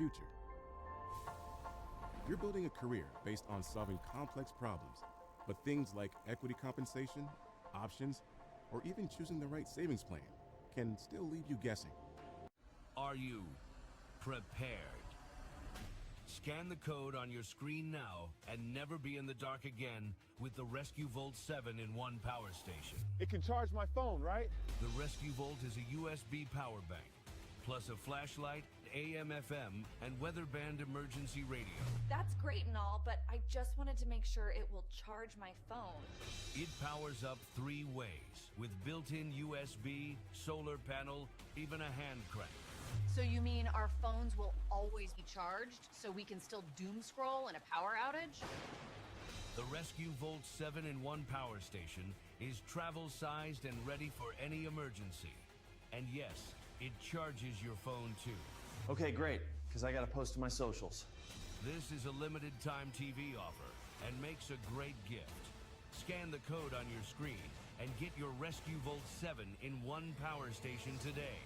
future. You're building a career based on solving complex problems, but things like equity compensation, options, or even choosing the right savings plan can still leave you guessing. Are you prepared? Scan the code on your screen now and never be in the dark again with the Rescue Volt 7-in-1 power station. It can charge my phone, right? The Rescue Volt is a USB power bank, plus a flashlight, AM/FM, and weather-band emergency radio. That's great and all, but I just wanted to make sure it will charge my phone. It powers up 3 ways with built-in USB, solar panel, even a hand crank. So you mean our phones will always be charged so we can still doom scroll in a power outage? The Rescue Volt 7-in-1 power station is travel-sized and ready for any emergency. And yes, it charges your phone too. Okay, great, because I got to post to my socials. This is a limited time TV offer and makes a great gift. Scan the code on your screen and get your Rescue Volt 7-in-1 power station today.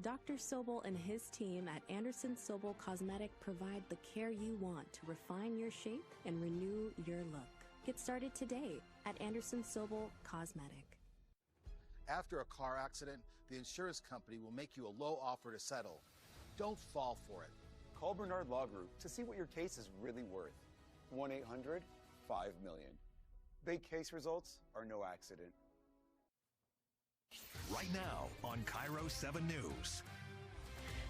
Dr. Sobel and his team at Anderson Sobel Cosmetic provide the care you want to refine your shape and renew your look. Get started today at Anderson Sobel Cosmetic. After a car accident, the insurance company will make you a low offer to settle. Don't fall for it. Call Bernard Law Group to see what your case is really worth. 1-800-5-million. Big case results are no accident. Right now on Cairo 7 News.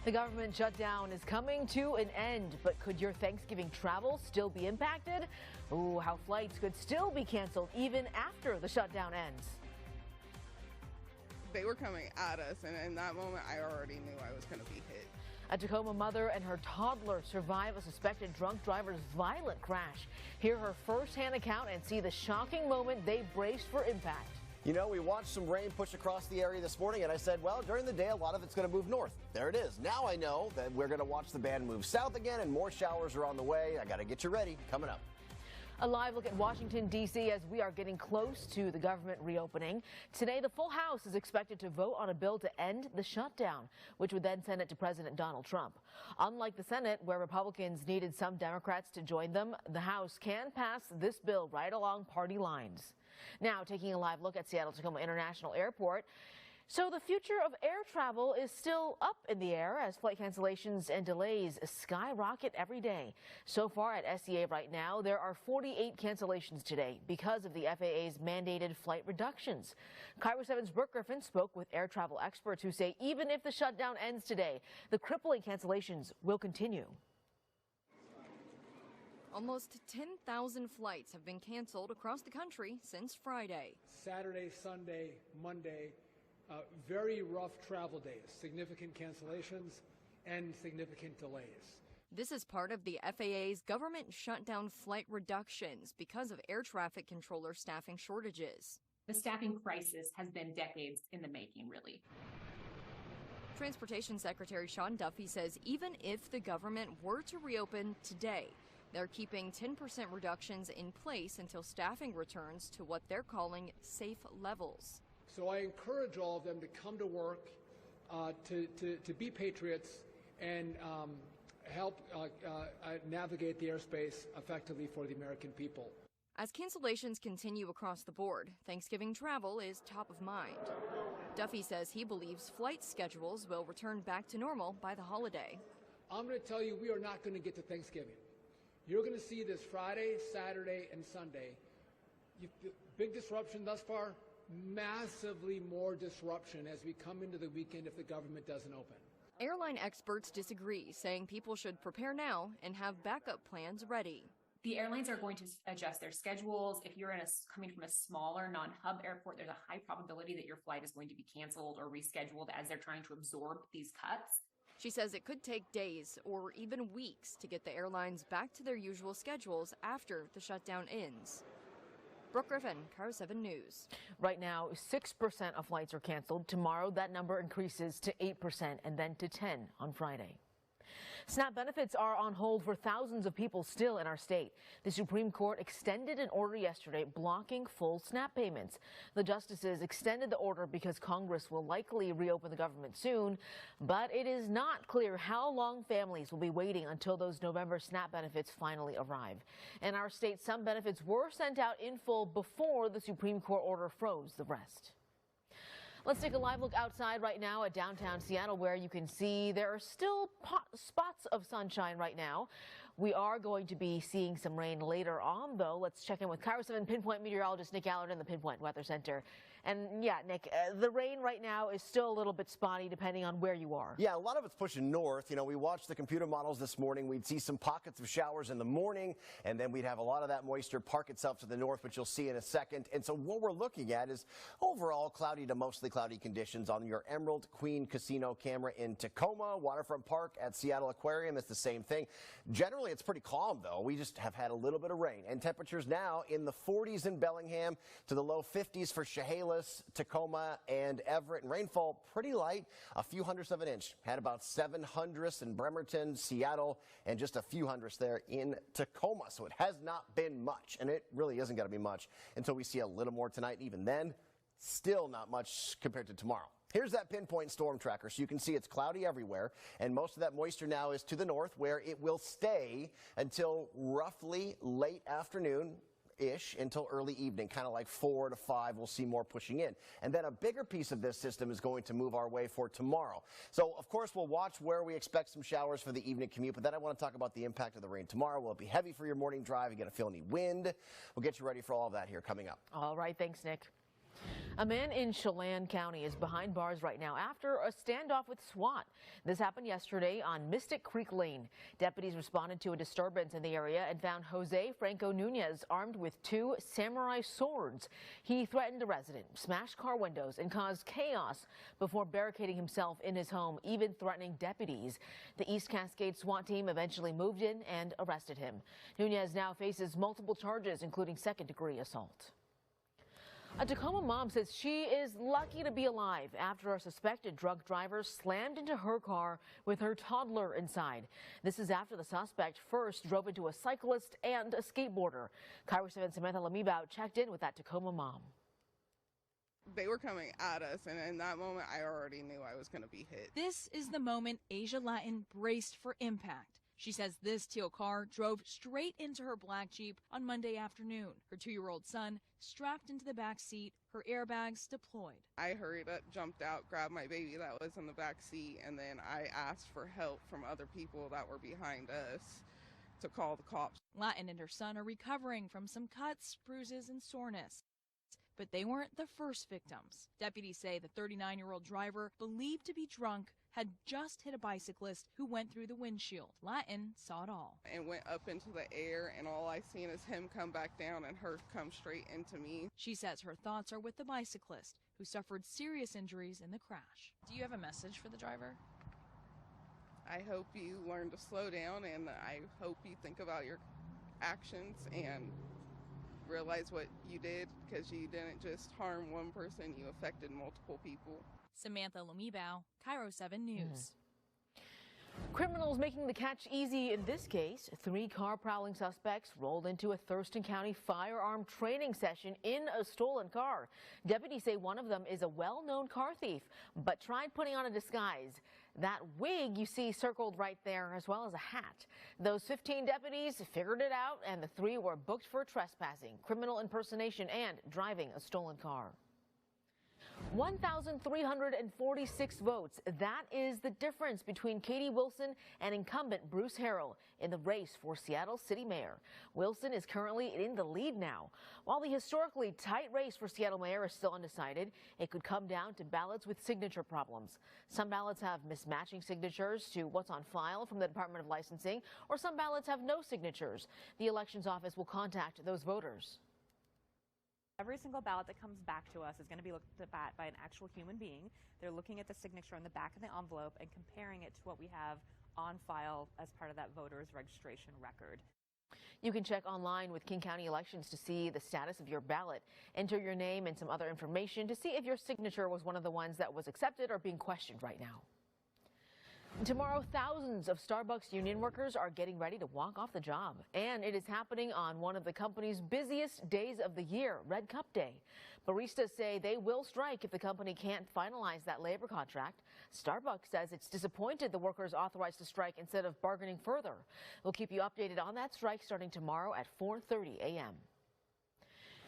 The government shutdown is coming to an end, but could your Thanksgiving travel still be impacted? Ooh, how flights could still be canceled even after the shutdown ends. They were coming at us, and in that moment, I already knew I was going to be hit. A Tacoma mother and her toddler survive a suspected drunk driver's violent crash. Hear her firsthand account and see the shocking moment they braced for impact. You know, we watched some rain push across the area this morning, and I said, well, during the day, a lot of it's going to move north. There it is. Now I know that we're going to watch the band move south again, and more showers are on the way. I got to get you ready. Coming up. A live look at Washington, D.C. as we are getting close to the government reopening. Today, the full House is expected to vote on a bill to end the shutdown, which would then send it to President Donald Trump. Unlike the Senate, where Republicans needed some Democrats to join them, the House can pass this bill right along party lines. Now, taking a live look at Seattle-Tacoma International Airport. So the future of air travel is still up in the air as flight cancellations and delays skyrocket every day. So far at SEA right now, there are 48 cancellations today because of the FAA's mandated flight reductions. Cairo 7's Brooke Griffin spoke with air travel experts who say even if the shutdown ends today, the crippling cancellations will continue. Almost 10,000 flights have been canceled across the country since Friday. Saturday, Sunday, Monday. Very rough travel days, significant cancellations and significant delays. This is part of the FAA's government shutdown flight reductions because of air traffic controller staffing shortages. The staffing crisis has been decades in the making, really. Transportation Secretary Sean Duffy says even if the government were to reopen today, they're keeping 10% reductions in place until staffing returns to what they're calling safe levels. So I encourage all of them to come to work, to be patriots, and help navigate the airspace effectively for the American people. As cancellations continue across the board, Thanksgiving travel is top of mind. Duffy says he believes flight schedules will return back to normal by the holiday. I'm going to tell you, we are not going to get to Thanksgiving. You're going to see this Friday, Saturday, and Sunday. Big disruption thus far. Massively more disruption as we come into the weekend if the government doesn't open. Airline experts disagree, saying people should prepare now and have backup plans ready. The airlines are going to adjust their schedules. If you're coming from a smaller non-hub airport, there's a high probability that your flight is going to be canceled or rescheduled as they're trying to absorb these cuts. She says it could take days or even weeks to get the airlines back to their usual schedules after the shutdown ends. Brooke Griffin, Cairo 7 News. Right now, 6% of flights are canceled. Tomorrow, that number increases to 8% and then to 10% on Friday. SNAP benefits are on hold for thousands of people still in our state. The Supreme Court extended an order yesterday blocking full SNAP payments. The justices extended the order because Congress will likely reopen the government soon, but it is not clear how long families will be waiting until those November SNAP benefits finally arrive. In our state, some benefits were sent out in full before the Supreme Court order froze the rest. Let's take a live look outside right now at downtown Seattle, where you can see there are still spots of sunshine right now. We are going to be seeing some rain later on, though. Let's check in with KIRO 7 Pinpoint meteorologist Nick Allard in the Pinpoint Weather Center. And yeah, Nick, the rain right now is still a little bit spotty depending on where you are. Yeah, a lot of it's pushing north. You know, we watched the computer models this morning. We'd see some pockets of showers in the morning, and then we'd have a lot of that moisture park itself to the north, which you'll see in a second. And so what we're looking at is overall cloudy to mostly cloudy conditions on your Emerald Queen Casino camera in Tacoma. Waterfront Park at Seattle Aquarium is the same thing. Generally, it's pretty calm, though. We just have had a little bit of rain. And temperatures now in the 40s in Bellingham to the low 50s for Chehalis, Tacoma, and Everett. And rainfall pretty light, a few hundredths of an inch. Had about 7 hundredths in Bremerton, Seattle, and just a few hundredths there in Tacoma. So it has not been much, and it really isn't going to be much until we see a little more tonight. Even then, still not much compared to tomorrow. Here's that pinpoint storm tracker, so you can see it's cloudy everywhere, and most of that moisture now is to the north, where it will stay until roughly late afternoon-ish until early evening, kind of like 4 to 5. We'll see more pushing in. And then a bigger piece of this system is going to move our way for tomorrow. So, of course, we'll watch where we expect some showers for the evening commute, but then I want to talk about the impact of the rain tomorrow. Will it be heavy for your morning drive? You going to feel any wind? We'll get you ready for all of that here coming up. All right, thanks, Nick. A man in Chelan County is behind bars right now after a standoff with SWAT. This happened yesterday on Mystic Creek Lane. Deputies responded to a disturbance in the area and found Jose Franco Nunez armed with 2 samurai swords. He threatened a resident, smashed car windows, and caused chaos before barricading himself in his home, even threatening deputies. The East Cascade SWAT team eventually moved in and arrested him. Nunez now faces multiple charges, including second-degree assault. A Tacoma mom says she is lucky to be alive after a suspected drug driver slammed into her car with her toddler inside. This is after the suspect first drove into a cyclist and a skateboarder. KIRO 7 Samantha Lamibao checked in with that Tacoma mom. They were coming at us, and in that moment, I already knew I was going to be hit. This is the moment Asia Latin braced for impact. She says this teal car drove straight into her black Jeep on Monday afternoon. Her 2-year-old son strapped into the back seat, her airbags deployed. I hurried up, jumped out, grabbed my baby that was in the back seat, and then I asked for help from other people that were behind us to call the cops. Latin and her son are recovering from some cuts, bruises, and soreness. But they weren't the first victims. Deputies say the 39-year-old driver, believed to be drunk, had just hit a bicyclist who went through the windshield. Latin saw it all. And went up into the air, and all I seen is him come back down and her come straight into me. She says her thoughts are with the bicyclist, who suffered serious injuries in the crash. Do you have a message for the driver? I hope you learn to slow down, and I hope you think about your actions and realize what you did, because you didn't just harm one person, you affected multiple people. Samantha Lumibao, KIRO 7 News. Criminals making the catch easy in this case. 3 car prowling suspects rolled into a Thurston County firearm training session in a stolen car. Deputies say one of them is a well-known car thief, but tried putting on a disguise. That wig you see circled right there, as well as a hat. Those 15 deputies figured it out, and the 3 were booked for trespassing, criminal impersonation, and driving a stolen car. 1,346 votes. That is the difference between Katie Wilson and incumbent Bruce Harrell in the race for Seattle City Mayor. Wilson is currently in the lead now. While the historically tight race for Seattle Mayor is still undecided, it could come down to ballots with signature problems. Some ballots have mismatching signatures to what's on file from the Department of Licensing, or some ballots have no signatures. The Elections Office will contact those voters. Every single ballot that comes back to us is going to be looked at by an actual human being. They're looking at the signature on the back of the envelope and comparing it to what we have on file as part of that voter's registration record. You can check online with King County Elections to see the status of your ballot. Enter your name and some other information to see if your signature was one of the ones that was accepted or being questioned right now. Tomorrow, thousands of Starbucks union workers are getting ready to walk off the job. And it is happening on one of the company's busiest days of the year, Red Cup Day. Baristas say they will strike if the company can't finalize that labor contract. Starbucks says it's disappointed the workers authorized to strike instead of bargaining further. We'll keep you updated on that strike starting tomorrow at 4:30 a.m.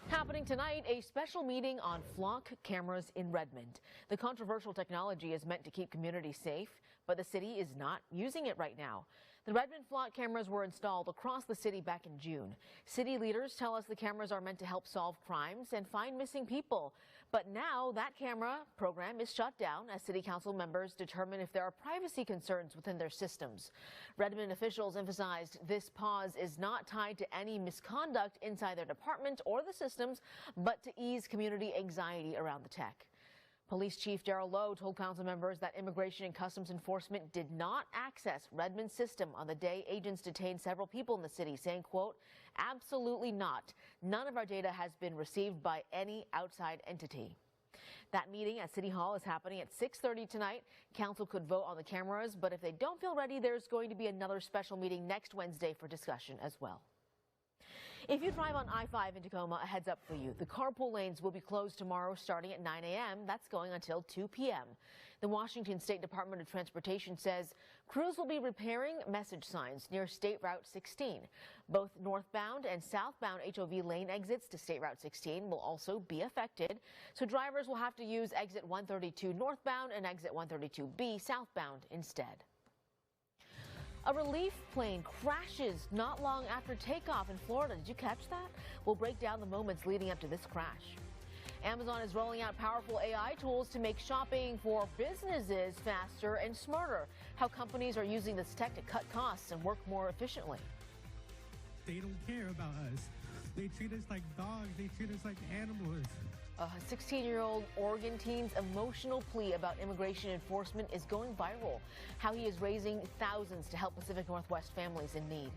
Happening tonight, a special meeting on flock cameras in Redmond. The controversial technology is meant to keep communities safe, but the city is not using it right now. The Redmond flock cameras were installed across the city back in June. City leaders tell us the cameras are meant to help solve crimes and find missing people. But now that camera program is shut down as city council members determine if there are privacy concerns within their systems. Redmond officials emphasized this pause is not tied to any misconduct inside their department or the systems, but to ease community anxiety around the tech. Police Chief Darrell Lowe told council members that Immigration and Customs Enforcement did not access Redmond's system on the day agents detained several people in the city, saying, quote, absolutely not. None of our data has been received by any outside entity. That meeting at City Hall is happening at 6:30 tonight. Council could vote on the cameras, but if they don't feel ready, there's going to be another special meeting next Wednesday for discussion as well. If you drive on I-5 in Tacoma, a heads up for you. The carpool lanes will be closed tomorrow starting at 9 a.m. That's going until 2 p.m. The Washington State Department of Transportation says crews will be repairing message signs near State Route 16. Both northbound and southbound HOV lane exits to State Route 16 will also be affected, so drivers will have to use exit 132 northbound and exit 132B southbound instead. A relief plane crashes not long after takeoff in Florida. Did you catch that? We'll break down the moments leading up to this crash. Amazon is rolling out powerful AI tools to make shopping for businesses faster and smarter. How companies are using this tech to cut costs and work more efficiently. They don't care about us. They treat us like dogs. They treat us like animals. A 16-year-old Oregon teen's emotional plea about immigration enforcement is going viral. How he is raising thousands to help Pacific Northwest families in need.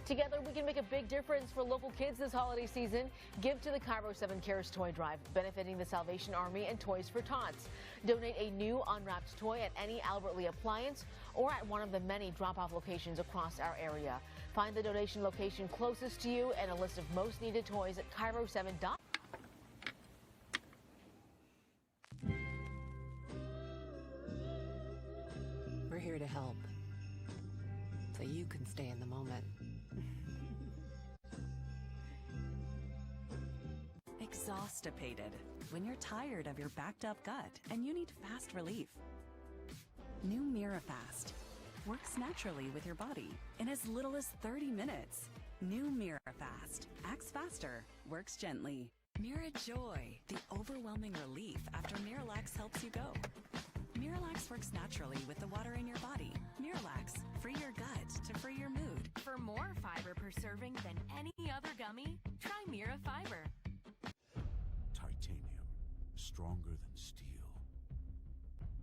Together, we can make a big difference for local kids this holiday season. Give to the Cairo 7 Cares Toy Drive, benefiting the Salvation Army and Toys for Tots. Donate a new unwrapped toy at any Albert Lee appliance or at one of the many drop-off locations across our area. Find the donation location closest to you and a list of most needed toys at Cairo7.com. We're here to help, so you can stay in the moment. Exhaustipated, when you're tired of your backed up gut and you need fast relief. New MiraFast works naturally with your body in as little as 30 minutes. New MiraFast acts faster, works gently. MiraJoy, the overwhelming relief after Miralax helps you go. Miralax works naturally with the water in your body. Miralax, free your gut to free your mood. For more fiber per serving than any other gummy, try Mira Fiber. Titanium, stronger than steel,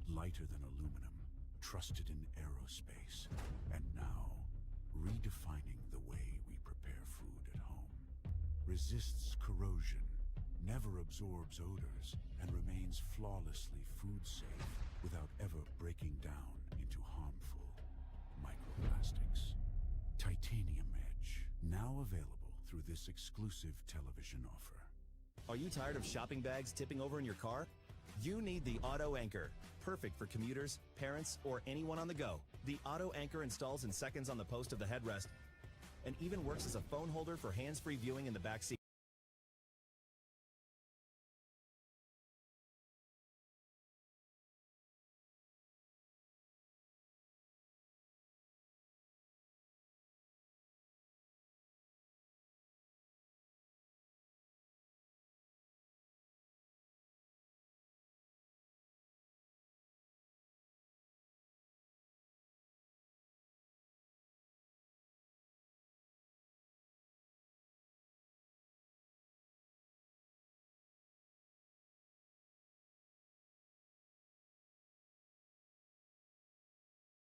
lighter than aluminum, trusted in aerospace, and now redefining the way we prepare food at home. Resists corrosion, never absorbs odors, and remains flawlessly food safe without ever breaking down into harmful microplastics. Titanium Edge, now available through this exclusive television offer. Are you tired of shopping bags tipping over in your car? You need the Auto Anchor, perfect for commuters, parents, or anyone on the go. The Auto Anchor installs in seconds on the post of the headrest and even works as a phone holder for hands-free viewing in the back seat.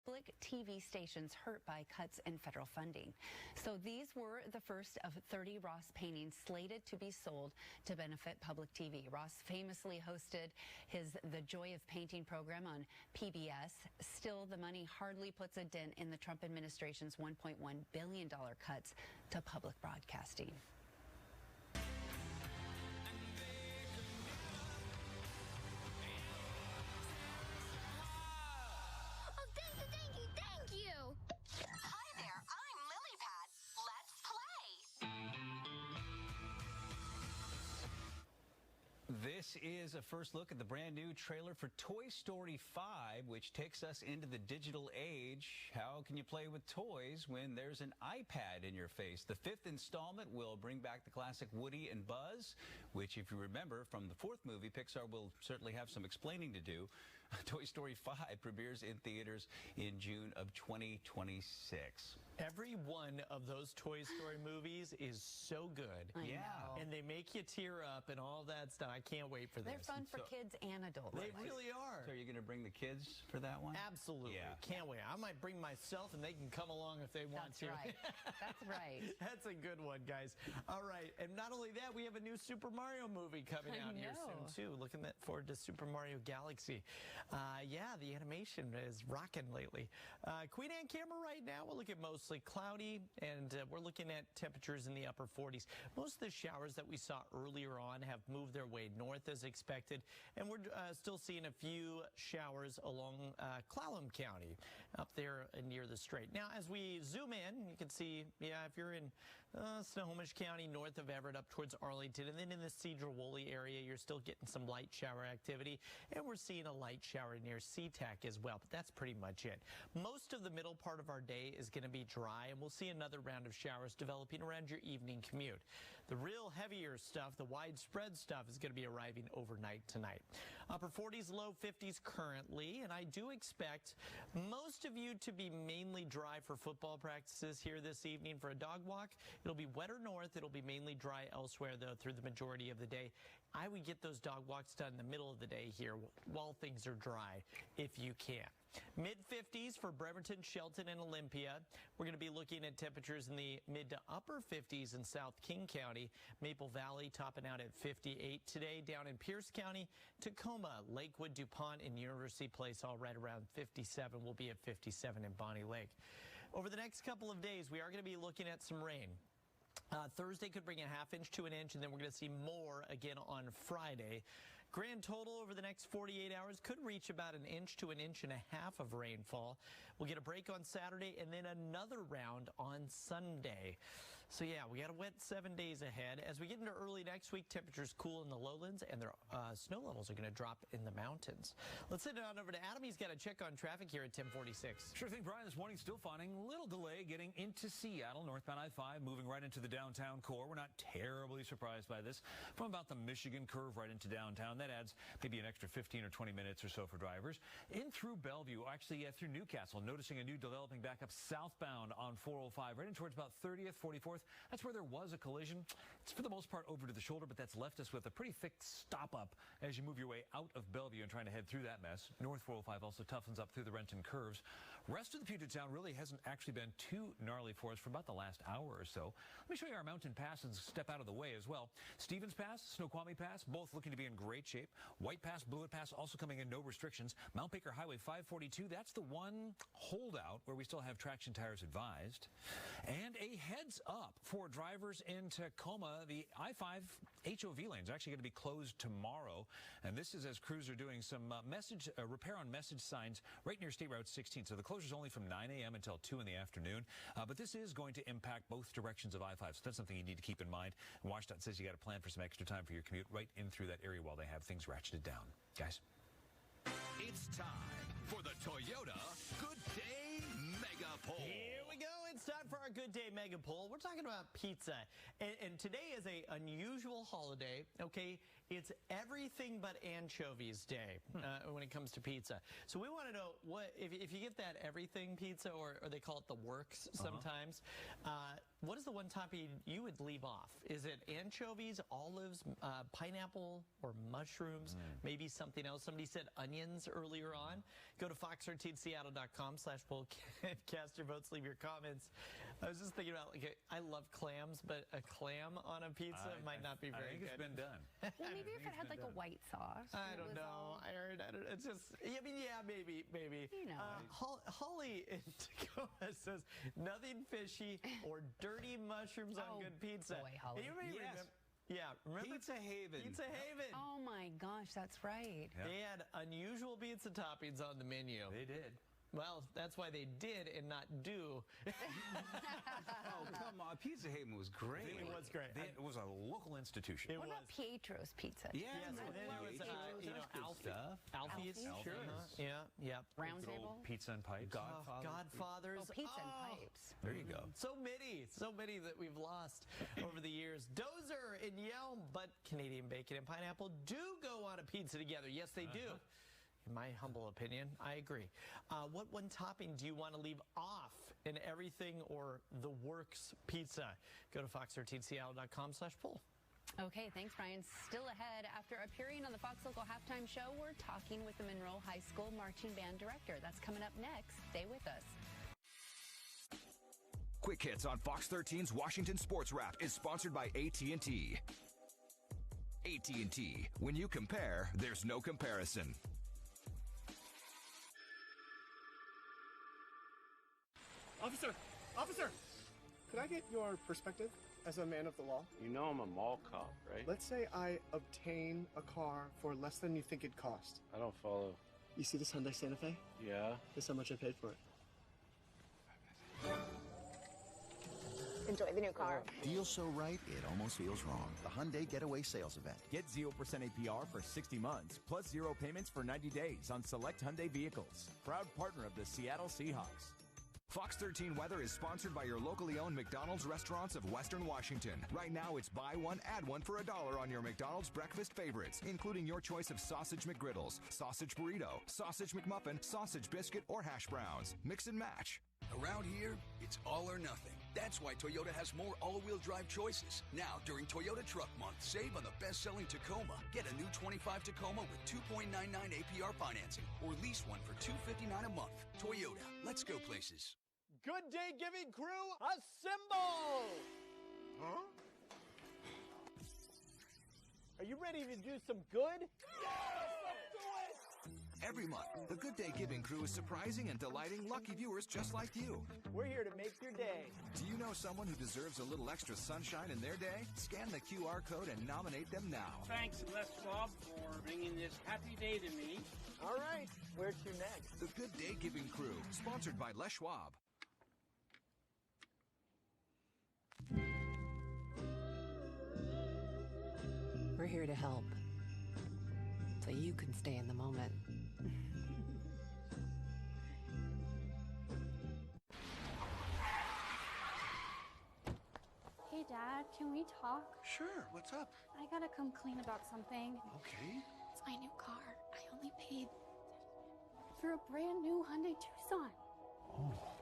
public TV stations hurt by cuts in federal funding. So these were the first of 30 Ross paintings slated to be sold to benefit public TV. Ross famously hosted his The Joy of Painting program on PBS. Still, the money hardly puts a dent in the Trump administration's $1.1 billion cuts to public broadcasting. Hi there, I'm Lilypad. Let's play. This is a first look at the brand new trailer for Toy Story 5, which takes us into the digital age. How can you play with toys when there's an iPad in your face? The 5th installment will bring back the classic Woody and Buzz, which, if you remember from the 4th movie, Pixar will certainly have some explaining to do. Toy Story 5 premieres in theaters in June of 2026. Every one of those Toy Story movies is so good. I know. And they make you tear up and all that stuff. I can't wait for this. They're fun for kids and adults. They really are. So are you going to bring the kids for that one? Absolutely. Yeah. Can't wait. I might bring myself and they can come along if they want to. That's right. That's right. That's a good one, guys. All right. And not only that, we have a new Super Mario movie coming out here soon, too. Looking forward to Super Mario Galaxy. Yeah, the animation is rocking lately. Queen Anne camera right now, we'll look at mostly cloudy, and we're looking at temperatures in the upper 40s. Most of the showers that we saw earlier on have moved their way north as expected, and we're still seeing a few showers along Clallam County up there near the strait. Now, as we zoom in, you can see, if you're in Snohomish County, north of Everett, up towards Arlington, and then in the Cedar-Woolley area, you're still getting some light shower activity, and we're seeing a light shower near SeaTac as well, but that's pretty much it. Most of the middle part of our day is going to be dry, and we'll see another round of showers developing around your evening commute. The real heavier stuff, the widespread stuff, is going to be arriving overnight tonight. Upper 40s, low 50s currently, and I do expect most of you to be mainly dry for football practices here this evening. For a dog walk, it'll be wetter north. It'll be mainly dry elsewhere, though, through the majority of the day. I would get those dog walks done in the middle of the day here while things are dry, if you can. Mid-50s for Bremerton, Shelton, and Olympia. We're going to be looking at temperatures in the mid to upper 50s in South King County. Maple Valley topping out at 58 today. Down in Pierce County, Tacoma, Lakewood, DuPont, and University Place all right around 57. We'll be at 57 in Bonnie Lake. Over the next couple of days, we are going to be looking at some rain. Thursday could bring a ½ inch to an inch, and then we're going to see more again on Friday. Grand total over the next 48 hours could reach about 1 inch to 1.5 inches of rainfall. We'll get a break on Saturday and then another round on Sunday. So yeah, we got a wet 7 days ahead. As we get into early next week, temperatures cool in the lowlands and their snow levels are going to drop in the mountains. Let's send it on over to Adam. He's got a check on traffic here at 1046. Sure thing, Brian. This morning still finding a little delay getting into Seattle, northbound I-5, moving right into the downtown core. We're not terribly surprised by this. From about the Michigan curve right into downtown, that adds maybe an extra 15 or 20 minutes or so for drivers. In through Bellevue, actually through Newcastle, noticing a new developing backup southbound on 405, right in towards about 30th, 44th. That's where there was a collision. It's for the most part over to the shoulder, but that's left us with a pretty thick stop-up as you move your way out of Bellevue and trying to head through that mess. North 405 also toughens up through the Renton curves. Rest of the Puget Sound really hasn't actually been too gnarly for us for about the last hour or so. Let me show you our mountain passes step out of the way as well. Stevens Pass, Snoqualmie Pass, both looking to be in great shape. White Pass, Blewett Pass also coming in no restrictions. Mount Baker Highway 542, that's the one holdout where we still have traction tires advised. And a heads up for drivers in Tacoma, the I-5 HOV lanes are actually going to be closed tomorrow. And this is as crews are doing some repair on message signs right near State Route 16. So the closure is only from 9 a.m. until 2 in the afternoon. But this is going to impact both directions of I-5. So that's something you need to keep in mind. And WashDOT says you got to plan for some extra time for your commute right in through that area while they have things ratcheted down. Guys. It's time for the Toyota Good Day Mega Poll. Here we go. It's It's time for our Good Day Mega Poll. We're talking about pizza. And today is a unusual holiday, okay? It's everything but anchovies day when it comes to pizza. So we want to know, what if you get that everything pizza, or they call it the works sometimes, what is the one topping you would leave off? Is it anchovies, olives, pineapple, or mushrooms? Maybe something else. Somebody said onions earlier on. Go to fox13seattle.com/poll. Cast your votes, leave your comments. I was just thinking about, like, I love clams, but a clam on a pizza might not be very good. I think it's been done. Well, maybe if it had like a white sauce. I don't know. I don't, it's just, I mean, yeah, maybe. You know. Holly in Tacoma says, nothing fishy or dirty mushrooms on good pizza. Boy, Holly. And you may remember, remember Pizza Haven. Pizza Haven. Oh my gosh, that's right. Yep. They had unusual pizza toppings on the menu. They did. Well, that's why they did and not do. Oh, come on. Pizza Haven was great. It was great. It was a local institution. What about Pietro's Pizza? Yeah, Yes, and then there was, Alfie's. Sure. Yeah. Round Good Table. old pizza and pipes. Godfathers. Oh, pizza and pipes. There you go. So many that we've lost over the years. Dozer and Yelm, but Canadian bacon and pineapple do go on a pizza together. Yes, they do. In my humble opinion, I agree. What one topping do you want to leave off in everything or the works pizza? Go to fox13seattle.com/poll. Okay, thanks, Brian. Still ahead, after appearing on the Fox Local Halftime Show, we're talking with the Monroe High School Marching Band Director. That's coming up next. Stay with us. Quick Hits on Fox 13's Washington Sports Wrap is sponsored by AT&T. AT&T. When you compare, there's no comparison. Officer, could I get your perspective as a man of the law? You know I'm a mall cop, right? Let's say I obtain a car for less than you think it cost. I don't follow. You see this Hyundai Santa Fe? Yeah? Guess how much I paid for it. Enjoy the new car. Deal so right, it almost feels wrong. The Hyundai Getaway Sales Event. Get 0% APR for 60 months, plus 0 payments for 90 days on select Hyundai vehicles. Proud partner of the Seattle Seahawks. Fox 13 Weather is sponsored by your locally owned McDonald's restaurants of Western Washington. Right now, it's buy one, add one for $1 on your McDonald's breakfast favorites, including your choice of sausage McGriddles, sausage burrito, sausage McMuffin, sausage biscuit, or hash browns. Mix and match. Around here, it's all or nothing. That's why Toyota has more all-wheel drive choices. Now, during Toyota Truck Month, save on the best-selling Tacoma. Get a new 25 Tacoma with 2.99 APR financing, or lease one for $259 a month. Toyota, let's go places. Good Day Giving Crew, assemble! Huh? Are you ready to do some good? Yes, let's do it! Every month, the Good Day Giving Crew is surprising and delighting lucky viewers just like you. We're here to make your day. Do you know someone who deserves a little extra sunshine in their day? Scan the QR code and nominate them now. Thanks, Les Schwab, for bringing this happy day to me. All right, where's your next? The Good Day Giving Crew, sponsored by Les Schwab. We're here to help, so you can stay in the moment. Hey, Dad, can we talk? Sure, what's up? I gotta come clean about something. Okay. It's my new car. I only paid for a brand new Hyundai Tucson. Oh,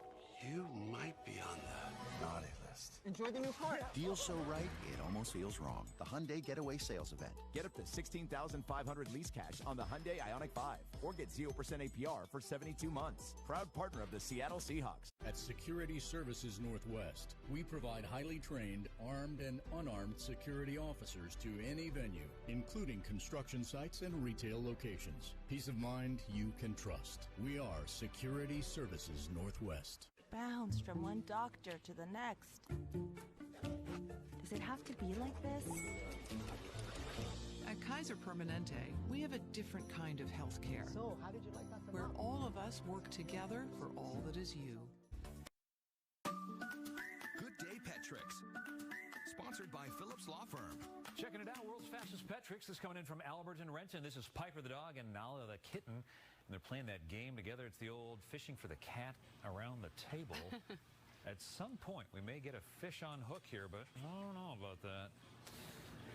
you might be on the naughty list. Enjoy the new car. Deal so right, it almost feels wrong. The Hyundai Getaway Sales Event. Get up to $16,500 lease cash on the Hyundai Ioniq 5, or get 0% APR for 72 months. Proud partner of the Seattle Seahawks. At Security Services Northwest, we provide highly trained, armed and unarmed security officers to any venue, including construction sites and retail locations. Peace of mind you can trust. We are Security Services Northwest. Bounce from one doctor to the next. Does it have to be like this? At Kaiser Permanente, we have a different kind of health care. So, how did you like that? Where all of us work together for all that is you. Good Day Pet Tricks, sponsored by Phillips Law Firm. Checking it out, world's fastest pet tricks is coming in from Albert and Renton. This is Piper the dog and Nala the kitten. And they're playing that game together. It's the old fishing for the cat around the table. At some point, we may get a fish on hook here, but I don't know about that.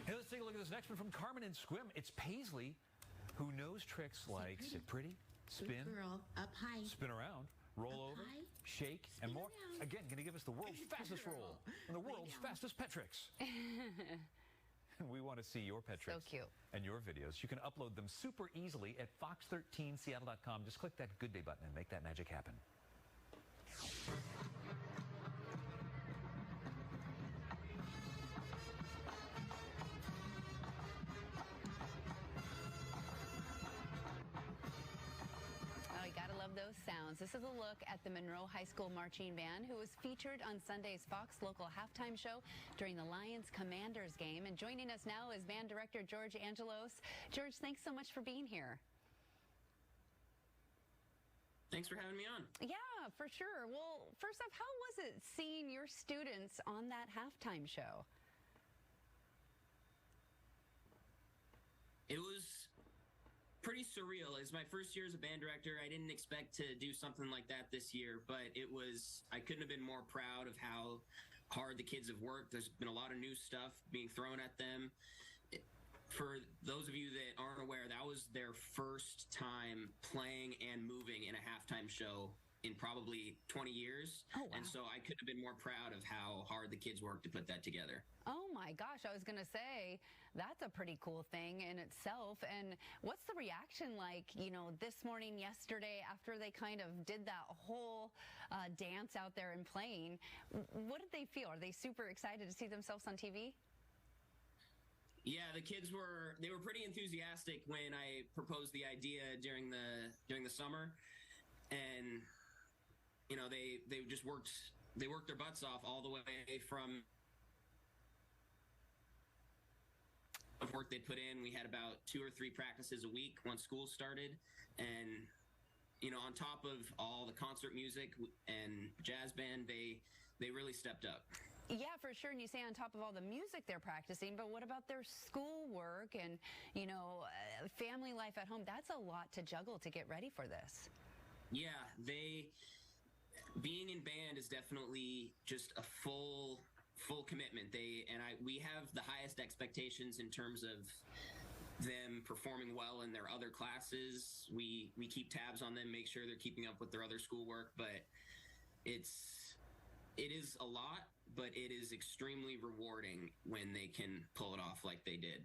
Hey, let's take a look at this next one from Carmen and Squim. It's Paisley, who knows tricks like sit pretty, spin, girl, up high, spin around, roll over, shake, and more. Again, going to give us the world's fastest roll and the world's fastest pet tricks. We want to see your pet tricks and your videos. You can upload them super easily at fox13seattle.com. Just click that Good Day button and make that magic happen. Those sounds. This is a look at the Monroe High School Marching Band, who was featured on Sunday's Fox local halftime show during the Lions Commanders game. And joining us now is band director George Angelos. George, thanks so much for being here. Thanks for having me on. Yeah, for sure. Well, first off, how was it seeing your students on that halftime show? It was pretty surreal. It's my first year as a band director. I didn't expect to do something like that this year, but I couldn't have been more proud of how hard the kids have worked. There's been a lot of new stuff being thrown at them. For those of you that aren't aware, that was their first time playing and moving in a halftime show in probably 20 years. Oh, wow. And so I couldn't have been more proud of how hard the kids worked to put that together. Oh my gosh, I was going to say, that's a pretty cool thing in itself. And what's the reaction like, this morning, yesterday, after they kind of did that whole dance out there and playing? What did they feel? Are they super excited to see themselves on TV? Yeah, the kids were pretty enthusiastic when I proposed the idea during the summer. And, they just worked their butts off all the way from of work they put in. We had about 2 or 3 practices a week once school started, and on top of all the concert music and jazz band, they really stepped up. Yeah, for sure. And you say on top of all the music they're practicing, but what about their schoolwork and family life at home? That's a lot to juggle to get ready for this. Yeah, being in band is definitely just a full commitment. We have the highest expectations in terms of them performing well in their other classes. We keep tabs on them, make sure they're keeping up with their other schoolwork, but it is a lot, but it is extremely rewarding when they can pull it off like they did.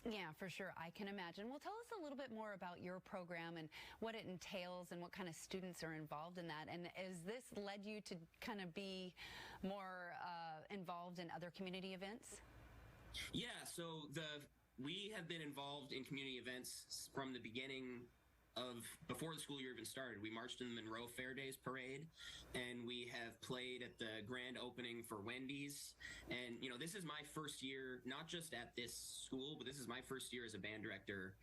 Yeah, for sure. I can imagine. Well, tell us a little bit more about your program and what it entails and what kind of students are involved in that. And has this led you to kind of be more involved in other community events? Yeah, so we have been involved in community events from the beginning of before the school year even started. We marched in the Monroe Fair Days Parade, and we have played at the grand opening for Wendy's. And, this is my first year, not just at this school, but this is my first year as a band director,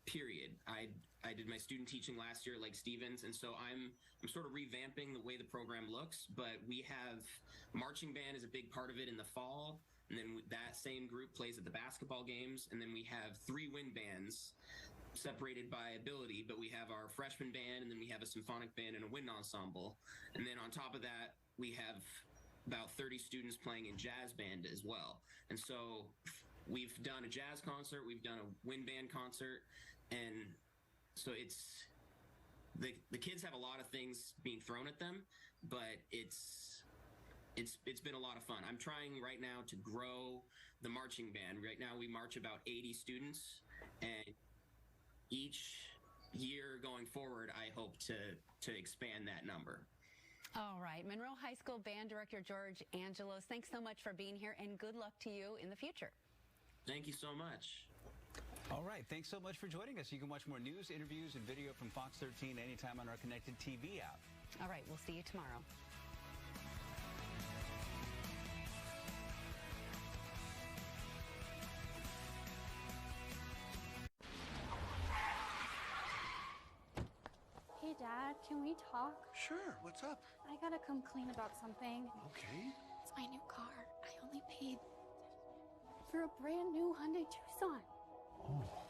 period. I did my student teaching last year at Lake Stevens, and so I'm sort of revamping the way the program looks, but we have marching band is a big part of it in the fall, and then that same group plays at the basketball games, and then we have 3 wind bands separated by ability, but we have our freshman band, and then we have a symphonic band and a wind ensemble. And then on top of that, we have about 30 students playing in jazz band as well. And so we've done a jazz concert, we've done a wind band concert, and so it's the kids have a lot of things being thrown at them, but it's been a lot of fun. I'm trying right now to grow the marching band. Right now we march about 80 students, and each year going forward, I hope to expand that number. All right. Monroe High School Band Director George Angelos, thanks so much for being here, and good luck to you in the future. Thank you so much. All right. Thanks so much for joining us. You can watch more news, interviews, and video from Fox 13 anytime on our connected TV app. All right. We'll see you tomorrow. Hey, Dad, can we talk? Sure, what's up? I gotta come clean about something. Okay. It's my new car. I only paid for a brand new Hyundai Tucson. Oh,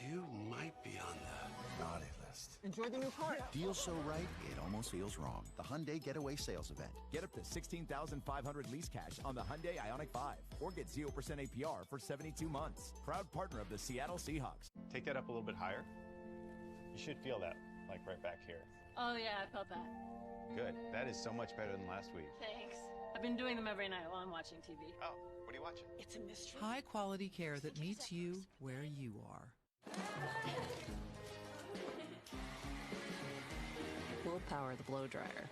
you might be on the naughty list. list. Enjoy the new car. Deal so right, it almost feels wrong. The Hyundai Getaway Sales Event. Get up to $16,500 lease cash on the Hyundai Ioniq 5 or get 0% APR for 72 months. Proud partner of the Seattle Seahawks. Take that up a little bit higher. You should feel that, like right back here. Oh, yeah, I felt that. Good. That is so much better than last week. Thanks. I've been doing them every night while I'm watching TV. Oh, what are you watching? It's a mystery. High quality care that meets you where you are. We'll power the blow dryer,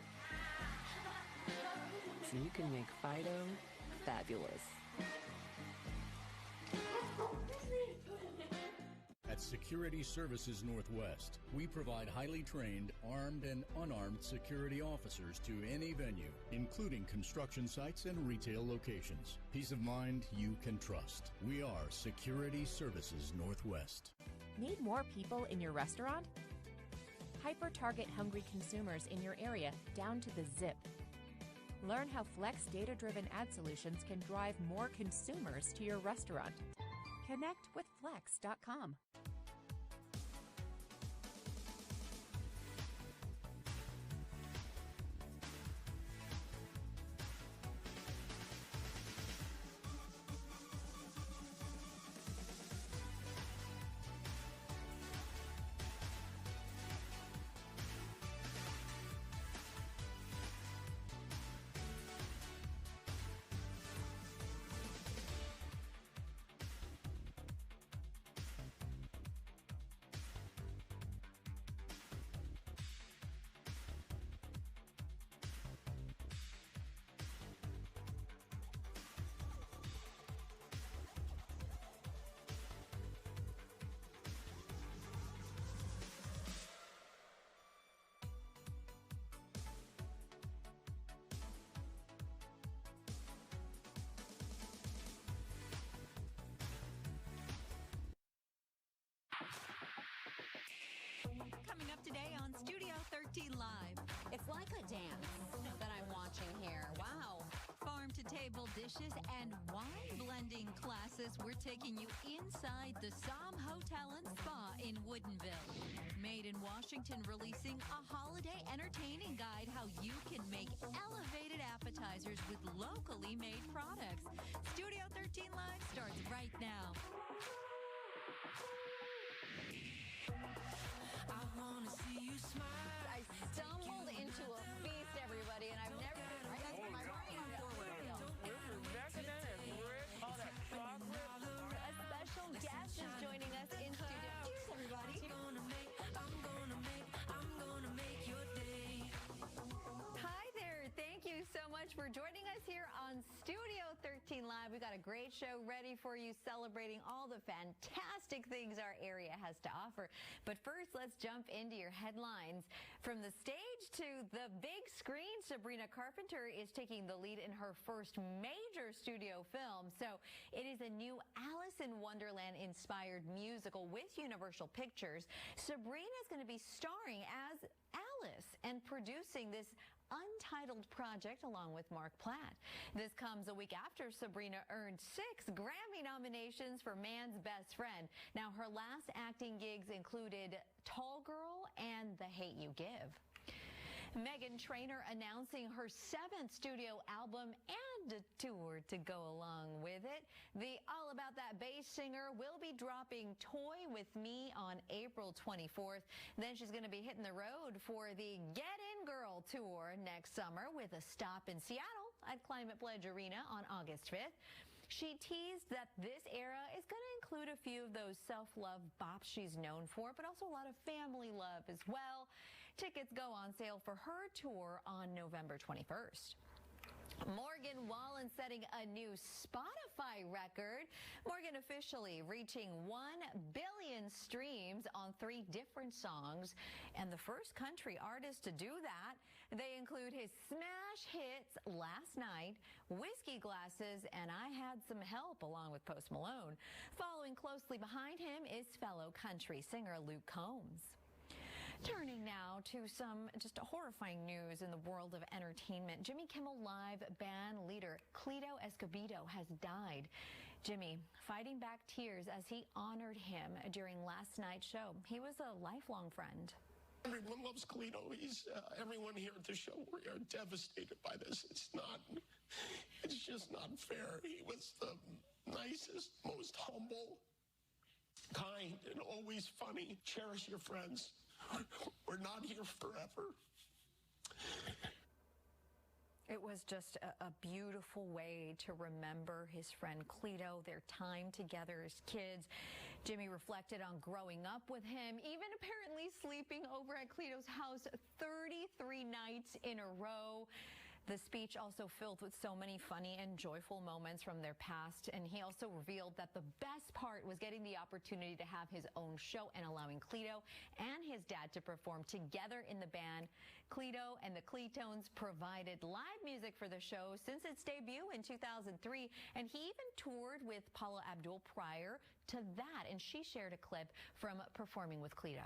so you can make Fido fabulous. At Security Services Northwest, we provide highly trained, armed and unarmed security officers to any venue, including construction sites and retail locations. Peace of mind you can trust. We are Security Services Northwest. Need more people in your restaurant? Hyper-target hungry consumers in your area down to the zip. Learn how Flex data-driven ad solutions can drive more consumers to your restaurant. Connect with Flex.com. Coming up today on Studio 13 Live. It's like a dance that I'm watching here. Wow. Farm to table dishes and wine blending classes. We're taking you inside the Somme Hotel and Spa in Woodinville. Made in Washington releasing a holiday entertaining guide how you can make elevated appetizers with locally made products. Studio 13 Live starts right now. I stumbled into a feast, everybody, and I've never. A special guest is joining us in studio. Cheers, everybody. Hi there. Thank you so much for joining us here on Studio 13 Live. We've got a great show ready for you, celebrating all the fantastic things our area has to offer. But first, let's jump into your headlines. From the stage to the big screen, Sabrina Carpenter is taking the lead in her first major studio film. So it is a new Alice in Wonderland inspired musical with Universal Pictures. Sabrina is going to be starring as Alice and producing this untitled project along with Mark Platt. This comes a week after Sabrina earned 6 Grammy nominations for Man's Best Friend. Now, her last acting gigs included Tall Girl and The Hate U Give. Meghan Trainor announcing her 7th studio album and a tour to go along with it. The All About That Bass singer will be dropping Toy With Me on April 24th. Then she's going to be hitting the road for the Get In Girl tour next summer with a stop in Seattle at Climate Pledge Arena on August 5th. She teased that this era is going to include a few of those self-love bops she's known for, but also a lot of family love as well. Tickets go on sale for her tour on November 21st. Morgan Wallen setting a new Spotify record. Morgan officially reaching 1 billion streams on 3 different songs, and the first country artist to do that. They include his smash hits Last Night, Whiskey Glasses, and I Had Some Help, along with Post Malone. Following closely behind him is fellow country singer Luke Combs. Turning now to some just horrifying news in the world of entertainment. Jimmy Kimmel Live band leader Cleto Escobedo has died. Jimmy fighting back tears as he honored him during last night's show. He was a lifelong friend. Everyone loves Cleto. Everyone here at the show, we are devastated by this. It's just not fair. He was the nicest, most humble, kind, and always funny. Cherish your friends. We're not here forever. It was just a beautiful way to remember his friend Cleto, their time together as kids. Jimmy reflected on growing up with him, even apparently sleeping over at Cleto's house 33 nights in a row. The speech also filled with so many funny and joyful moments from their past, and he also revealed that the best part was getting the opportunity to have his own show and allowing Cleto and his dad to perform together in the band. Cleto and the Cletones provided live music for the show since its debut in 2003, and he even toured with Paula Abdul prior to that, and she shared a clip from performing with Cleto.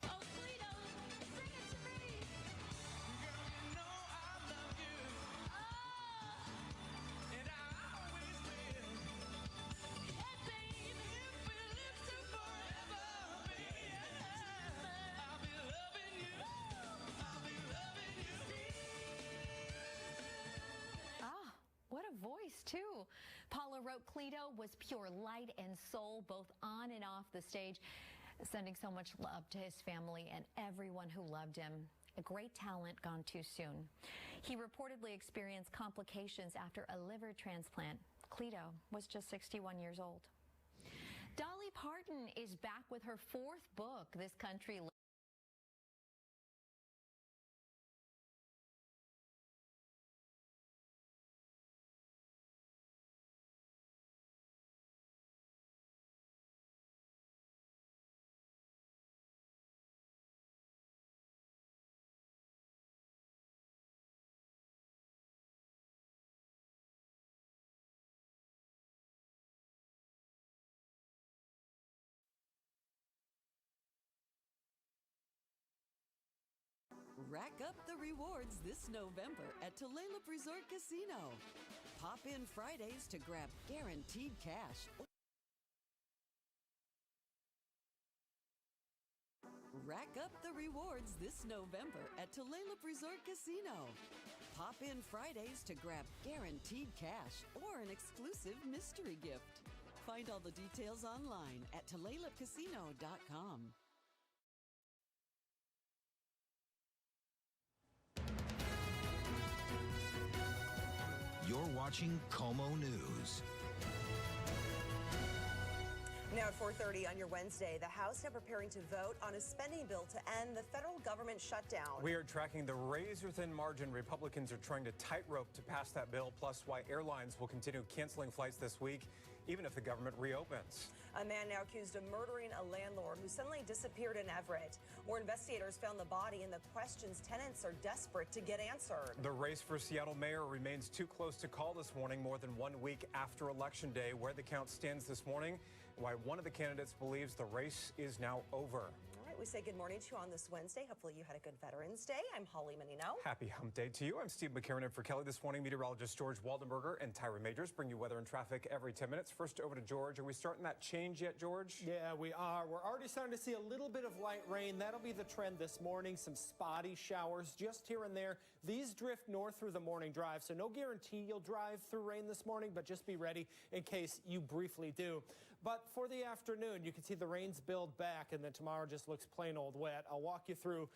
Oh, Cleto, sing it to me. Girl, you know I love you. Oh, and I always will. Hey, baby, if we live to forever, baby, I'll be loving you. I'll be loving you. Ah, what a voice, too. Paula wrote Cleto was pure light and soul, both on and off the stage, sending so much love to his family and everyone who loved him. A great talent gone too soon. He reportedly experienced complications after a liver transplant. Cleto was just 61 years old. Dolly Parton is back with her 4th book, This Country. Rack up the rewards this November at Tulalip Resort Casino. Pop in Fridays to grab guaranteed cash. Rack up the rewards this November at Tulalip Resort Casino. Pop in Fridays to grab guaranteed cash or an exclusive mystery gift. Find all the details online at TulalipCasino.com. You're watching Como News. Now at 4:30 on your Wednesday, the House now preparing to vote on a spending bill to end the federal government shutdown. We are tracking the razor-thin margin Republicans are trying to tightrope to pass that bill, plus why airlines will continue canceling flights this week, even if the government reopens. A man now accused of murdering a landlord who suddenly disappeared in Everett. More investigators found the body, and the questions tenants are desperate to get answered. The race for Seattle mayor remains too close to call this morning, more than 1 week after Election Day. Where the count stands this morning, why one of the candidates believes the race is now over. All right, we say good morning to you on this Wednesday. Hopefully you had a good Veterans Day. I'm Holly Menino. Happy Hump Day to you. I'm Steve McCarran, and for Kelly this morning, meteorologist George Waldenberger and Tyra Majors bring you weather and traffic every 10 minutes. First over to George. Are we starting that change yet, George? Yeah, we are. We're already starting to see a little bit of light rain. That'll be the trend this morning. Some spotty showers just here and there. These drift north through the morning drive, so no guarantee you'll drive through rain this morning, but just be ready in case you briefly do. But for the afternoon, you can see the rains build back, and then tomorrow just looks plain old wet. I'll walk you through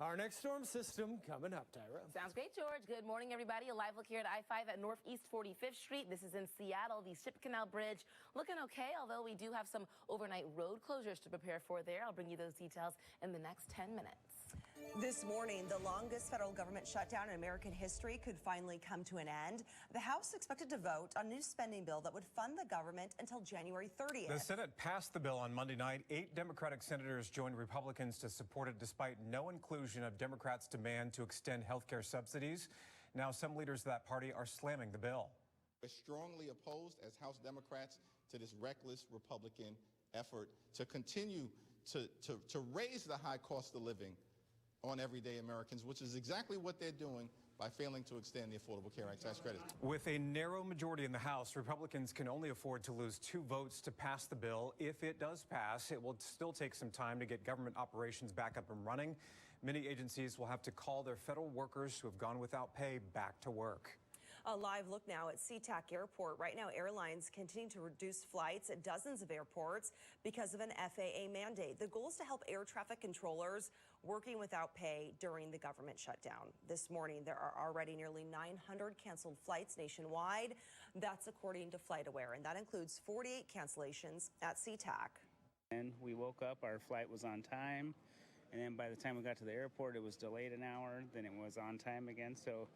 our next storm system coming up, Tyra. Sounds great, George. Good morning, everybody. A live look here at I-5 at Northeast 45th Street. This is in Seattle. The Ship Canal Bridge looking okay, although we do have some overnight road closures to prepare for there. I'll bring you those details in the next 10 minutes. This morning, the longest federal government shutdown in American history could finally come to an end. The House expected to vote on a new spending bill that would fund the government until January 30th. The Senate passed the bill on Monday night. 8 Democratic senators joined Republicans to support it, despite no inclusion of Democrats' demand to extend health care subsidies. Now, some leaders of that party are slamming the bill. We're strongly opposed as House Democrats to this reckless Republican effort to continue to raise the high cost of living on everyday Americans, which is exactly what they're doing by failing to extend the Affordable Care Act tax credit. With a narrow majority in the House, Republicans can only afford to lose 2 votes to pass the bill. If it does pass, it will still take some time to get government operations back up and running. Many agencies will have to call their federal workers who have gone without pay back to work. A live look now at SeaTac Airport. Right now, airlines continue to reduce flights at dozens of airports because of an FAA mandate. The goal is to help air traffic controllers working without pay during the government shutdown. This morning, there are already nearly 900 canceled flights nationwide. That's according to FlightAware, and that includes 48 cancellations at SeaTac. And we woke up, our flight was on time, and then by the time we got to the airport, it was delayed an hour, then it was on time again. So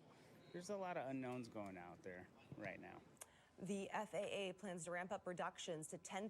there's a lot of unknowns going out there right now. The FAA plans to ramp up reductions to 10%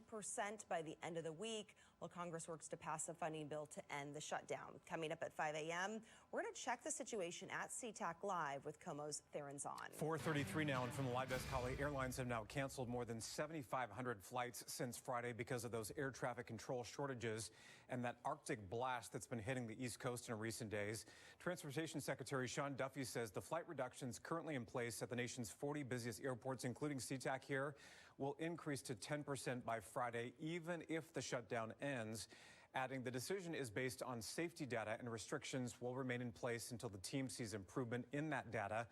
by the end of the week, while Congress works to pass a funding bill to end the shutdown. Coming up at 5 a.m., we're going to check the situation at SeaTac Live with KOMO's Theron Zahn. 4:33 now, and from the live desk, Holly, airlines have now canceled more than 7,500 flights since Friday because of those air traffic control shortages and that Arctic blast that's been hitting the East Coast in recent days. Transportation Secretary Sean Duffy says the flight reductions currently in place at the nation's 40 busiest airports, including SeaTac here, will increase to 10% by Friday, even if the shutdown ends. Adding the decision is based on safety data and restrictions will remain in place until the team sees improvement in that data.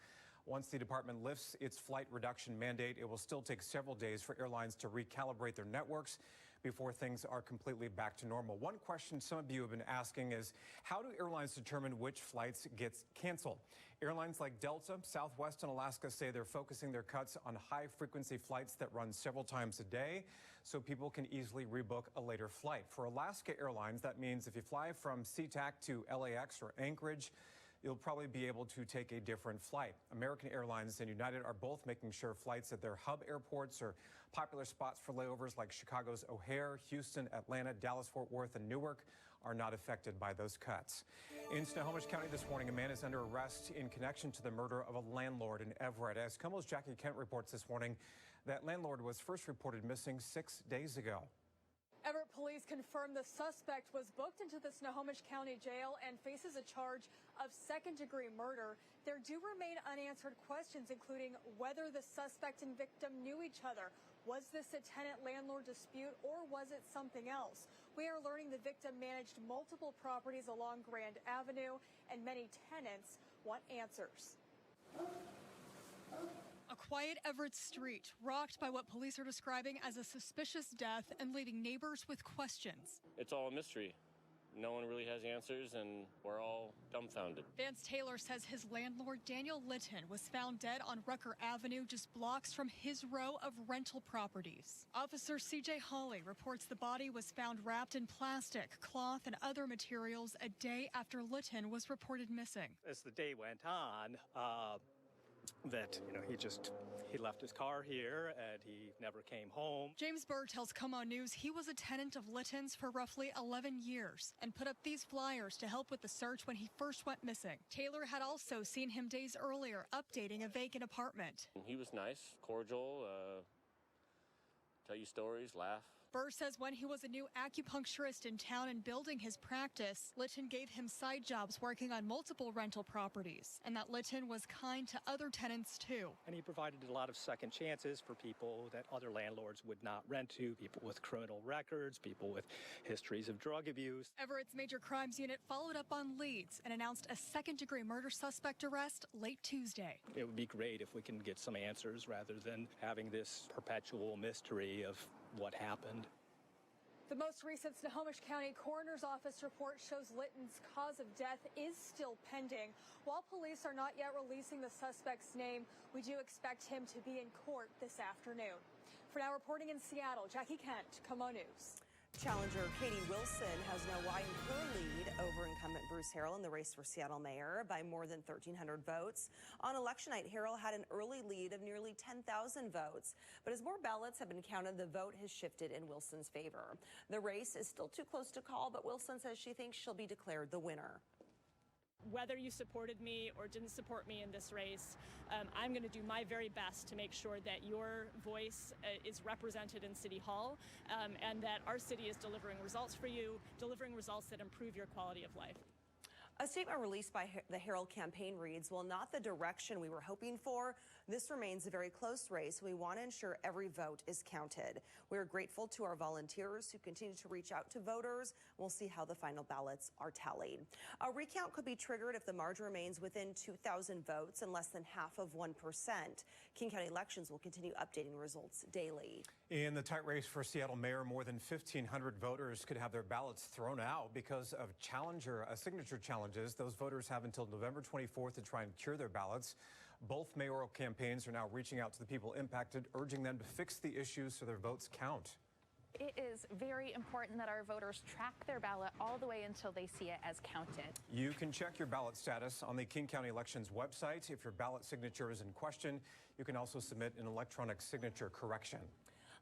Once the department lifts its flight reduction mandate, it will still take several days for airlines to recalibrate their networks before things are completely back to normal. One question some of you have been asking is, how do airlines determine which flights get canceled? Airlines like Delta, Southwest, and Alaska say they're focusing their cuts on high-frequency flights that run several times a day so people can easily rebook a later flight. For Alaska Airlines, that means if you fly from SeaTac to LAX or Anchorage, you'll probably be able to take a different flight. American Airlines and United are both making sure flights at their hub airports or popular spots for layovers like Chicago's O'Hare, Houston, Atlanta, Dallas-Fort Worth, and Newark are not affected by those cuts. In Snohomish County this morning, a man is under arrest in connection to the murder of a landlord in Everett. As KOMO's Jackie Kent reports this morning, that landlord was first reported missing 6 days ago. Everett police confirmed the suspect was booked into the Snohomish County Jail and faces a charge of second-degree murder. There do remain unanswered questions, including whether the suspect and victim knew each other. Was this a tenant-landlord dispute, or was it something else? We are learning the victim managed multiple properties along Grand Avenue, and many tenants want answers. A quiet Everett street, rocked by what police are describing as a suspicious death and leaving neighbors with questions. It's all a mystery. No one really has answers, and we're all dumbfounded. Vance Taylor says his landlord, Daniel Litton, was found dead on Rucker Avenue, just blocks from his row of rental properties. Officer CJ Hawley reports the body was found wrapped in plastic, cloth, and other materials a day after Litton was reported missing. As the day went on, he left his car here and he never came home. James Burr tells KOMO News he was a tenant of Litton's for roughly 11 years and put up these flyers to help with the search when he first went missing. Taylor had also seen him days earlier updating a vacant apartment. He was nice, cordial, tell you stories, laugh. Burr says when he was a new acupuncturist in town and building his practice, Litton gave him side jobs working on multiple rental properties, and that Litton was kind to other tenants too. And he provided a lot of second chances for people that other landlords would not rent to, people with criminal records, people with histories of drug abuse. Everett's Major Crimes Unit followed up on leads and announced a second-degree murder suspect arrest late Tuesday. It would be great if we can get some answers rather than having this perpetual mystery of what happened. The most recent Snohomish County Coroner's Office report shows Litton's cause of death is still pending. While police are not yet releasing the suspect's name, we do expect him to be in court this afternoon. For now, reporting in Seattle, Jackie Kent, KOMO News. Challenger Katie Wilson has now widened her lead over incumbent Bruce Harrell in the race for Seattle mayor by more than 1,300 votes. On election night, Harrell had an early lead of nearly 10,000 votes. But as more ballots have been counted, the vote has shifted in Wilson's favor. The race is still too close to call, but Wilson says she thinks she'll be declared the winner. Whether you supported me or didn't support me in this race, I'm going to do my very best to make sure that your voice is represented in City Hall and that our city is delivering results for you, delivering results that improve your quality of life. A statement released by the Herald campaign reads, "While not the direction we were hoping for, this remains a very close race. We want to ensure every vote is counted. We are grateful to our volunteers who continue to reach out to voters. We'll see how the final ballots are tallied." A recount could be triggered if the margin remains within 2,000 votes and less than half of 1%. King County Elections will continue updating results daily. In the tight race for Seattle mayor, more than 1,500 voters could have their ballots thrown out because of signature challenges. Those voters have until November 24th to try and cure their ballots. Both mayoral campaigns are now reaching out to the people impacted, urging them to fix the issues so their votes count. It is very important that our voters track their ballot all the way until they see it as counted. You can check your ballot status on the King County Elections website. If your ballot signature is in question, you can also submit an electronic signature correction.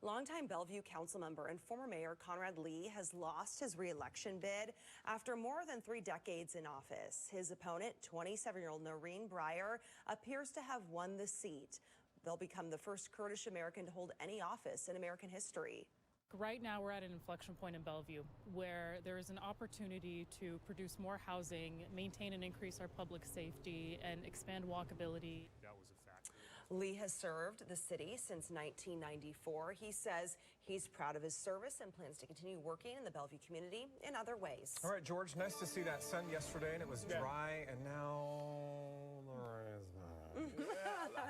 Longtime Bellevue council member and former mayor Conrad Lee has lost his re-election bid after more than 3 decades in office. His opponent, 27-year-old Noreen Breyer, appears to have won the seat. They'll become the first Kurdish American to hold any office in American history. Right now, we're at an inflection point in Bellevue where there is an opportunity to produce more housing, maintain and increase our public safety, and expand walkability. That was a fact. Lee has served the city since 1994. He says he's proud of his service and plans to continue working in the Bellevue community in other ways. All right, George, nice to see that sun yesterday, and it was dry, and now there is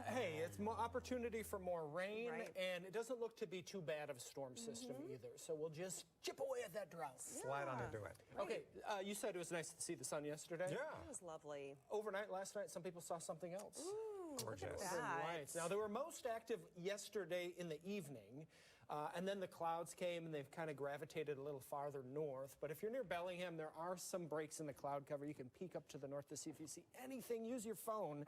Hey, it's more opportunity for more rain, Right. and it doesn't look to be too bad of a storm system either. So we'll just chip away at that drought. Slide on into it. Okay, you said it was nice to see the sun yesterday. It was lovely. Overnight, last night, some people saw something else. Ooh, look at Gorgeous. that. Right. Now, they were most active yesterday in the evening, and then the clouds came and they've kind of gravitated a little farther north. But if you're near Bellingham, there are some breaks in the cloud cover. You can peek up to the north to see if you see anything. Use your phone.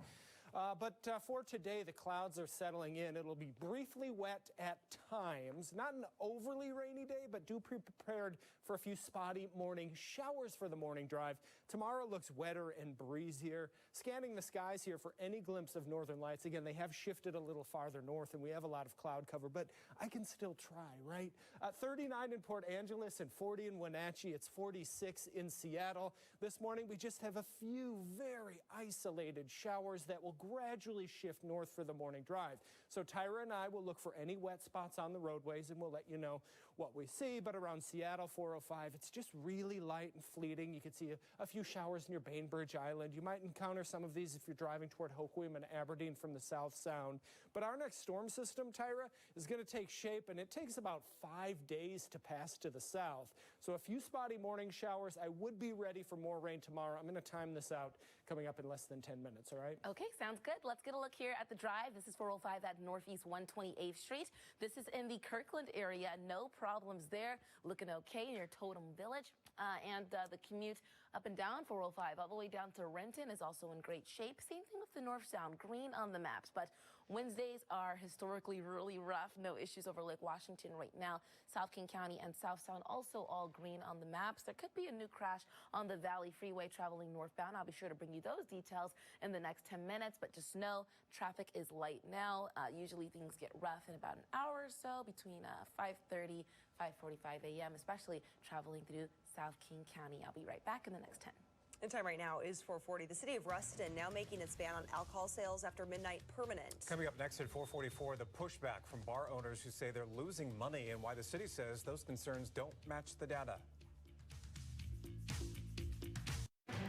But for today, the clouds are settling in. It'll be briefly wet at times. Not an overly rainy day, but do be prepared for a few spotty morning showers for the morning drive. Tomorrow looks wetter and breezier. Scanning the skies here for any glimpse of northern lights. Again, they have shifted a little farther north, and we have a lot of cloud cover, but I can still try, right? 39 in Port Angeles and 40 in Wenatchee. It's 46 in Seattle. This morning, we just have a few very isolated showers that will gradually shift north for the morning drive. So Tyra and I will look for any wet spots on the roadways, and we'll let you know what we see. But around Seattle 405, it's just really light and fleeting. You can see a few showers near Bainbridge Island. You might encounter some of these if you're driving toward Hoquiam and Aberdeen from the South Sound. But our next storm system, Tyra, is going to take shape, and it takes about 5 days to pass to the south. So a few spotty morning showers. I would be ready for more rain tomorrow. I'm going to time this out coming up in less than 10 minutes, all right? Okay, sounds good. Let's get a look here at the drive. This is 405 at Northeast 128th Street. This is in the Kirkland area. No problems there. Looking okay near Totem Village. And the commute up and down 405 all the way down to Renton is also in great shape. Same thing with the North Sound, green on the maps. But Wednesdays are historically really rough. No issues over Lake Washington right now. South King County and South Sound also all green on the maps. There could be a new crash on the Valley Freeway traveling northbound. I'll be sure to bring you those details in the next 10 minutes. But just know traffic is light now. Usually things get rough in about an hour or so between 5:30, 5:45 a.m., especially traveling through South King County. I'll be right back in the next 10. The time right now is 4:40. The city of Ruston now making its ban on alcohol sales after midnight permanent. Coming up next at 4:44, the pushback from bar owners who say they're losing money and why the city says those concerns don't match the data.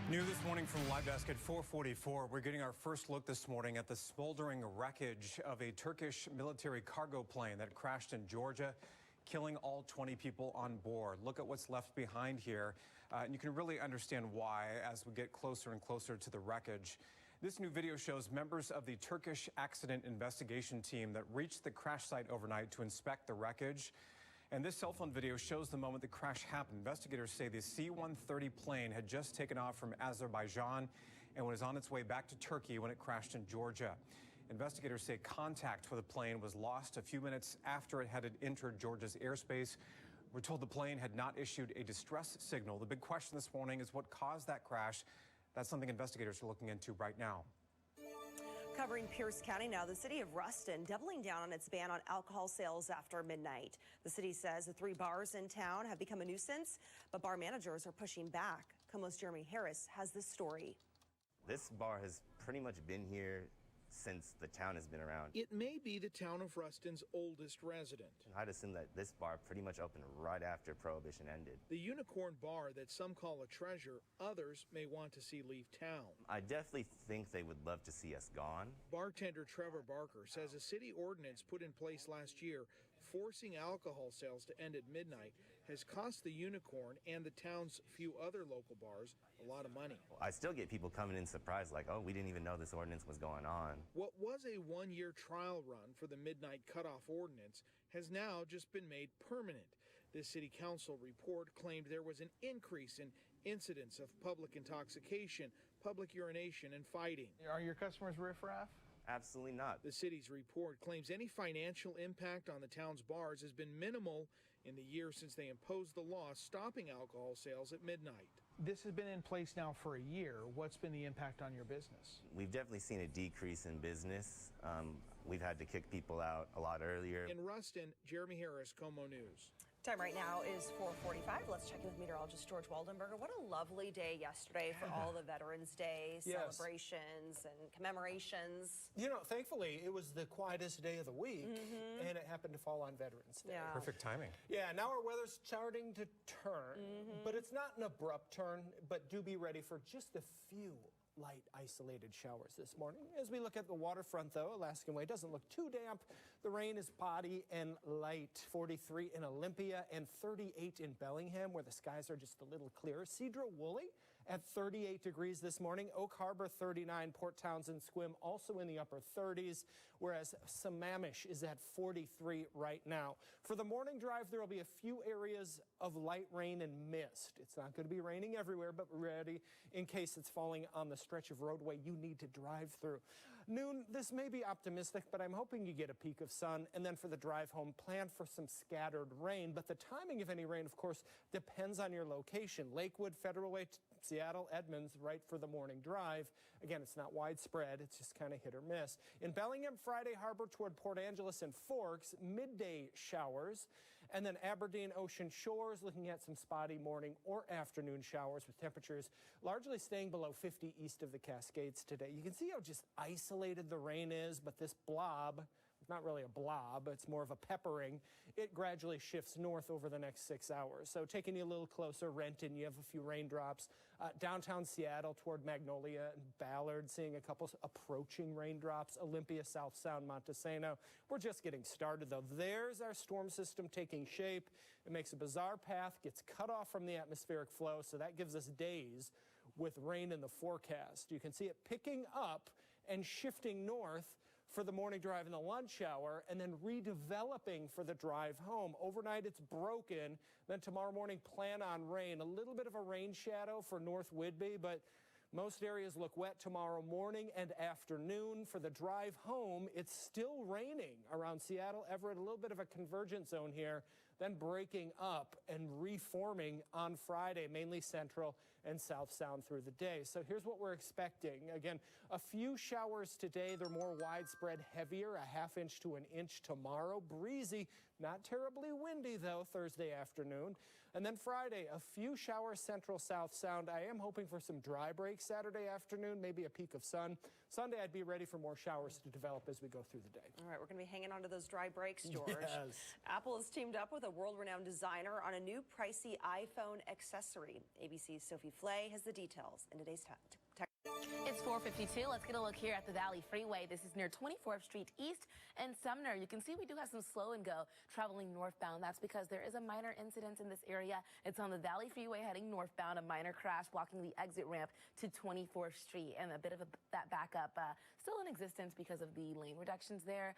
New this morning from Live Desk at 4:44, we're getting our first look this morning at the smoldering wreckage of a Turkish military cargo plane that crashed in Georgia, killing all 20 people on board. Look at what's left behind here, and you can really understand why as we get closer and closer to the wreckage. This new video shows members of the Turkish accident investigation team that reached the crash site overnight to inspect the wreckage. And this cell phone video shows the moment the crash happened. Investigators say the C-130 plane had just taken off from Azerbaijan and was on its way back to Turkey when it crashed in Georgia. Investigators say contact with the plane was lost a few minutes after it had entered Georgia's airspace. We're told the plane had not issued a distress signal. The big question this morning is what caused that crash. That's something investigators are looking into right now. Covering Pierce County now, the city of Ruston doubling down on its ban on alcohol sales after midnight. The city says the 3 bars in town have become a nuisance, but bar managers are pushing back. KOMO's Jeremy Harris has this story. This bar has pretty much been here since the town has been around. It may be the town of Ruston's oldest resident. I'd assume that this bar pretty much opened right after Prohibition ended. The Unicorn Bar that some call a treasure, others may want to see leave town. I definitely think they would love to see us gone. Bartender Trevor Barker says a city ordinance put in place last year forcing alcohol sales to end at midnight has cost the Unicorn and the town's few other local bars a lot of money. I still get people coming in surprised like, oh, we didn't even know this ordinance was going on. What was a one-year trial run for the midnight cutoff ordinance has now just been made permanent. The city council report claimed there was an increase in incidents of public intoxication, public urination, and fighting. Are your customers riffraff? Absolutely not. The city's report claims any financial impact on the town's bars has been minimal in the year since they imposed the law stopping alcohol sales at midnight. This has been in place now for a year. What's been the impact on your business? We've definitely seen a decrease in business. We've had to kick people out a lot earlier. In Ruston, Jeremy Harris, KOMO News. Time right now is 4:45. Let's check in with meteorologist George Waldenberger. What a lovely day yesterday for all the Veterans Day celebrations and commemorations. You know, thankfully, it was the quietest day of the week, and it happened to fall on Veterans Day. Yeah. Perfect timing. Yeah, now our weather's starting to turn, but it's not an abrupt turn, but do be ready for just a few light isolated showers this morning. As we look at the waterfront, though, Alaskan Way doesn't look too damp. The rain is spotty and light. 43 in Olympia and 38 in Bellingham, where the skies are just a little clearer. Cedro-Woolley at 38 degrees this morning. Oak Harbor 39, Port Townsend Squim also in the upper 30s, whereas Sammamish is at 43 right now. For the morning drive, there will be a few areas of light rain and mist. It's not going to be raining everywhere, but ready in case it's falling on the stretch of roadway you need to drive through. Noon, this may be optimistic, but I'm hoping you get a peek of sun. And then for the drive home, plan for some scattered rain. But the timing of any rain, of course, depends on your location. Lakewood, Federal Way, Seattle, Edmonds, right for the morning drive. Again, it's not widespread. It's just kind of hit or miss. In Bellingham, Friday Harbor toward Port Angeles and Forks, midday showers. And then Aberdeen, Ocean Shores, looking at some spotty morning or afternoon showers with temperatures largely staying below 50 east of the Cascades today. You can see how just isolated the rain is, but this blob, it's not really a blob, it's more of a peppering. It gradually shifts north over the next 6 hours. So taking you a little closer, Renton, you have a few raindrops. Downtown Seattle toward Magnolia and Ballard, seeing a couple approaching raindrops. Olympia, South Sound, Montesano. We're just getting started, though. There's our storm system taking shape. It makes a bizarre path, gets cut off from the atmospheric flow, so that gives us days with rain in the forecast. You can see it picking up and shifting north for the morning drive and the lunch hour, and then redeveloping for the drive home. Overnight, it's broken. Then tomorrow morning, plan on rain. A little bit of a rain shadow for North Whidbey, but most areas look wet tomorrow morning and afternoon. For the drive home, it's still raining around Seattle, Everett, a little bit of a convergence zone here, then breaking up and reforming on Friday, mainly central and south sound through the day. So here's what we're expecting. Again, a few showers today. They're more widespread, heavier, a ½ inch to an inch tomorrow. Breezy, not terribly windy, though, Thursday afternoon. And then Friday, a few showers central south sound. I am hoping for some dry breaks Saturday afternoon, maybe a peak of sun. Sunday, I'd be ready for more showers to develop as we go through the day. All right, we're going to be hanging on to those dry breaks, George. Yes. Apple has teamed up with a world-renowned designer on a new pricey iPhone accessory. ABC's Sophie Flay has the details in today's tech. It's 4:52. Let's get a look here at the Valley Freeway. This is near 24th Street East and Sumner. You can see we do have some slow and go traveling northbound. That's because there is a minor incident in this area. It's on the Valley Freeway heading northbound. A minor crash blocking the exit ramp to 24th Street, and a bit of that backup still in existence because of the lane reductions there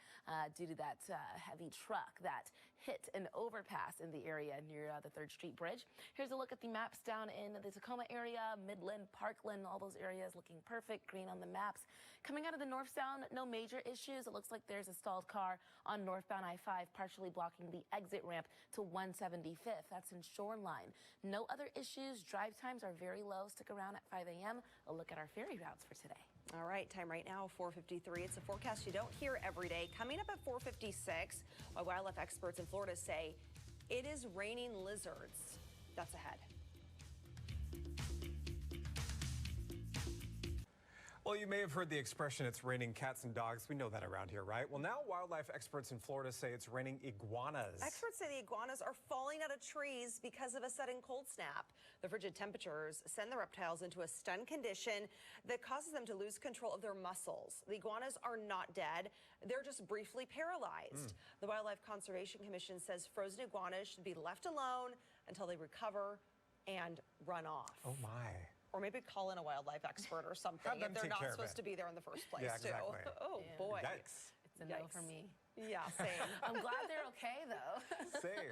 due to that heavy truck that hit an overpass in the area near the 3rd Street Bridge. Here's a look at the maps down in the Tacoma area, Midland, Parkland, all those areas looking perfect, green on the maps. Coming out of the north sound, no major issues. It looks like there's a stalled car on northbound I-5, partially blocking the exit ramp to 175th. That's in Shoreline. No other issues. Drive times are very low. Stick around at 5 a.m. A look at our ferry routes for today. All right, time right now, 4:53. It's a forecast you don't hear every day. Coming up at 4:56, wildlife experts in Florida say it is raining lizards. That's ahead. Well, you may have heard the expression, it's raining cats and dogs. We know that around here, right? Well, now wildlife experts in Florida say it's raining iguanas. Experts say the iguanas are falling out of trees because of a sudden cold snap. The frigid temperatures send the reptiles into a stunned condition that causes them to lose control of their muscles. The iguanas are not dead. They're just briefly paralyzed. The Wildlife Conservation Commission says frozen iguanas should be left alone until they recover and run off. Oh, my. Or maybe call in a wildlife expert or something Have them if they're take not care of supposed it. to be there in the first place, Yeah, exactly. too. Oh, boy. Yikes. It's a no for me. Yeah, same. I'm glad they're okay, though. Same.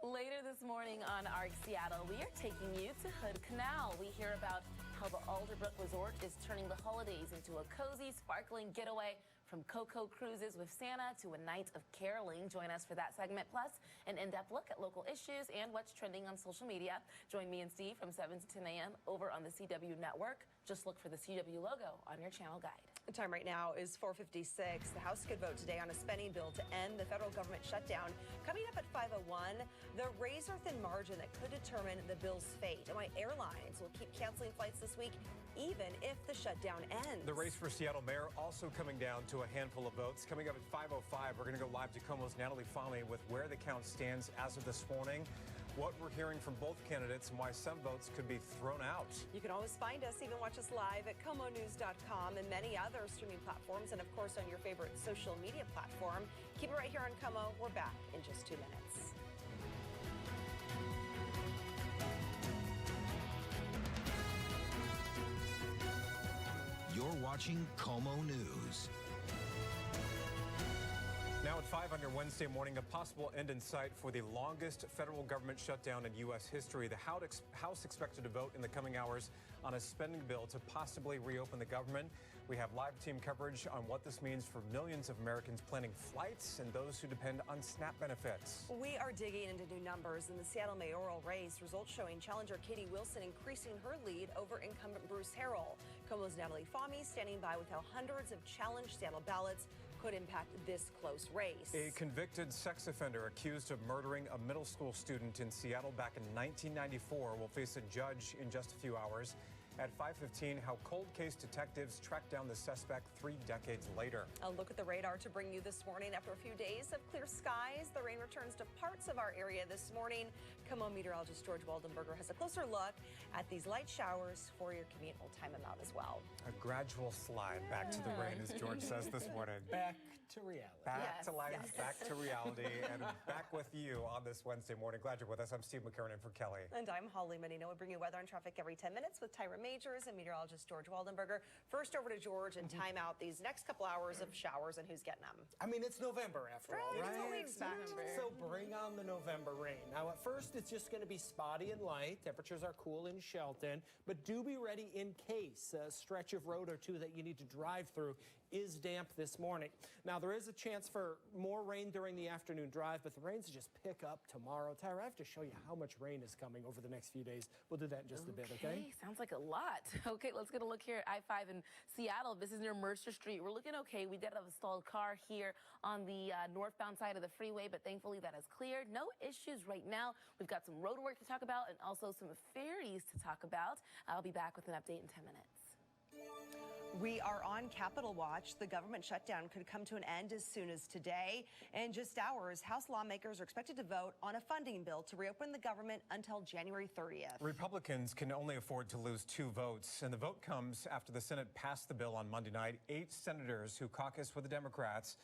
Later this morning on ARC Seattle, we are taking you to Hood Canal. We hear about how the Alderbrook Resort is turning the holidays into a cozy, sparkling getaway from Coco cruises with Santa to a night of caroling. Join us for that segment, plus an in-depth look at local issues and what's trending on social media. Join me and Steve from 7 to 10 a.m. over on the CW network. Just look for the CW logo on your channel guide. The time right now is 4:56. The House could vote today on a spending bill to end the federal government shutdown. Coming up at 5:01, the razor-thin margin that could determine the bill's fate and why airlines will keep canceling flights this week, even if the shutdown ends. The race for Seattle mayor also coming down to a handful of votes. Coming up at 5:05, we're going to go live to KOMO's Natalie Fahmy with where the count stands as of this morning, what we're hearing from both candidates, and why some votes could be thrown out. You can always find us, even watch us live at KOMOnews.com and many other streaming platforms, and of course on your favorite social media platform. Keep it right here on KOMO. We're back in just 2 minutes. You're watching KOMO News. Now at 5 on your Wednesday morning, a possible end in sight for the longest federal government shutdown in U.S. history. The House expected to vote in the coming hours on a spending bill to possibly reopen the government. We have live team coverage on what this means for millions of Americans planning flights and those who depend on SNAP benefits. We are digging into new numbers in the Seattle mayoral race, results showing challenger Katie Wilson increasing her lead over incumbent Bruce Harrell. KOMO's Natalie Fahmy standing by with how hundreds of challenged Seattle ballots could impact this close race. A convicted sex offender accused of murdering a middle school student in Seattle back in 1994 will face a judge in just a few hours. At 5:15, how cold case detectives track down the suspect 3 decades later. A look at the radar to bring you this morning. After a few days of clear skies, the rain returns to parts of our area this morning. KOMO meteorologist George Waldenberger has a closer look at these light showers for your commute. We'll time them out as well. A gradual slide back to the rain, as George says this morning. Back to reality. Back to life, back to reality, and back with you on this Wednesday morning. Glad you're with us. I'm Steve McKernan for Kelly. And I'm Holly Menino. We bring you weather and traffic every 10 minutes with Tyra Majors and meteorologist George Waldenberger. First over to George and time out these next couple hours of showers and who's getting them. I mean, it's November after all, right? That's what we expect. So bring on the November rain. Now, at first, it's just going to be spotty and light. Temperatures are cool in Shelton, but do be ready in case a stretch of road or two that you need to drive through is damp this morning. Now, there is a chance for more rain during the afternoon drive, but the rains just pick up tomorrow. Tyra, I have to show you how much rain is coming over the next few days. We'll do that in just a bit, okay? Sounds like a lot. Okay, let's get a look here at I-5 in Seattle. This is near Mercer Street. We're looking okay. We did have a stalled car here on the northbound side of the freeway, but thankfully that is cleared. No issues right now. We've got some road work to talk about and also some ferries to talk about. I'll be back with an update in 10 minutes. We are on Capitol Watch. The government shutdown could come to an end as soon as today. In just hours, House lawmakers are expected to vote on a funding bill to reopen the government until January 30th. Republicans can only afford to lose 2 votes, and the vote comes after the Senate passed the bill on Monday night. 8 senators who caucus with the Democrats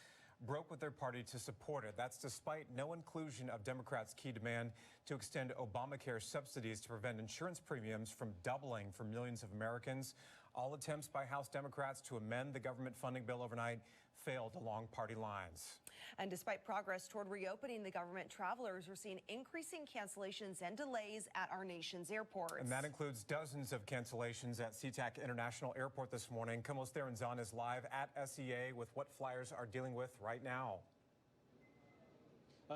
broke with their party to support it. That's despite no inclusion of Democrats' key demand to extend Obamacare subsidies to prevent insurance premiums from doubling for millions of Americans. All attempts by House Democrats to amend the government funding bill overnight failed along party lines. And despite progress toward reopening the government, travelers are seeing increasing cancellations and delays at our nation's airports. And that includes dozens of cancellations at SeaTac International Airport this morning. KOMO's Theron Zahn is live at SEA with what flyers are dealing with right now.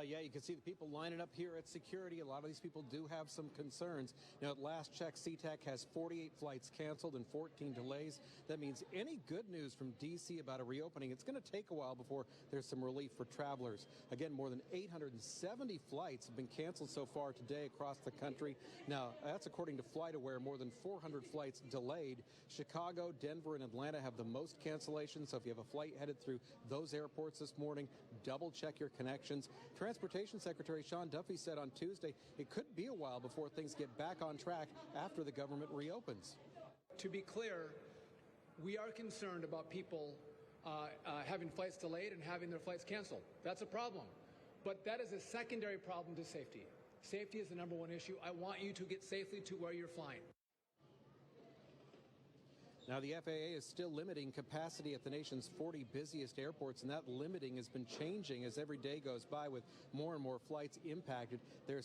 Yeah, you can see the people lining up here at security. A lot of these people do have some concerns. Now, at last check, SeaTac has 48 flights canceled and 14 delays. That means any good news from D.C. about a reopening, it's going to take a while before there's some relief for travelers. Again, more than 870 flights have been canceled so far today across the country. Now, that's according to FlightAware, more than 400 flights delayed. Chicago, Denver, and Atlanta have the most cancellations, so if you have a flight headed through those airports this morning, double check your connections. Transportation Secretary Sean Duffy said on Tuesday it could be a while before things get back on track after the government reopens. To be clear, we are concerned about people having flights delayed and having their flights canceled. That's a problem. But that is a secondary problem to safety. Safety is the number one issue. I want you to get safely to where you're flying. Now, the FAA is still limiting capacity at the nation's 40 busiest airports, and that limiting has been changing as every day goes by with more and more flights impacted. There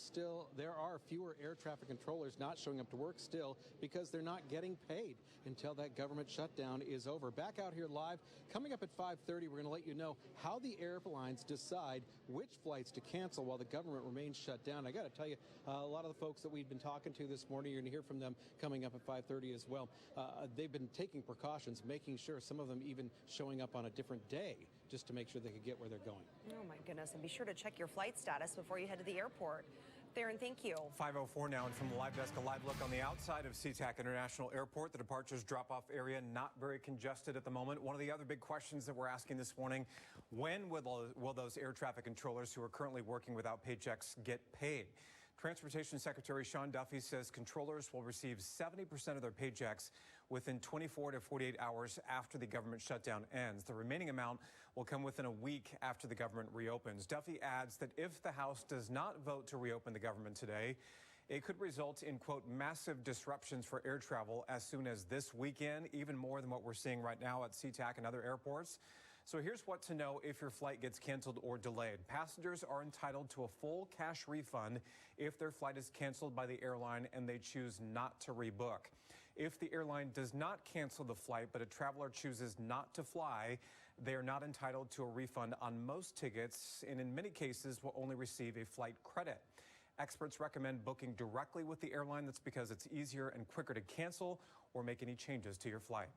are fewer air traffic controllers not showing up to work still because they're not getting paid until that government shutdown is over. Back out here live, coming up at 5:30, we're going to let you know how the airlines decide which flights to cancel while the government remains shut down. I got to tell you, a lot of the folks that we've been talking to this morning, you're going to hear from them coming up at 5:30 as well. They've been taking precautions, making sure, some of them even showing up on a different day just to make sure they could get where they're going. Oh, my goodness. And be sure to check your flight status before you head to the airport. Theron, thank you. 5:04 now, and from the live desk, a live look on the outside of SeaTac International Airport. The departures drop-off area not very congested at the moment. One of the other big questions that we're asking this morning, when will those air traffic controllers who are currently working without paychecks get paid? Transportation Secretary Sean Duffy says controllers will receive 70% of their paychecks within 24 to 48 hours after the government shutdown ends. The remaining amount will come within a week after the government reopens. Duffy adds that if the House does not vote to reopen the government today, it could result in, quote, massive disruptions for air travel as soon as this weekend, even more than what we're seeing right now at SeaTac and other airports. So here's what to know if your flight gets canceled or delayed. Passengers are entitled to a full cash refund if their flight is canceled by the airline and they choose not to rebook. If the airline does not cancel the flight, but a traveler chooses not to fly, they are not entitled to a refund on most tickets, and in many cases will only receive a flight credit. Experts recommend booking directly with the airline. That's because it's easier and quicker to cancel or make any changes to your flight.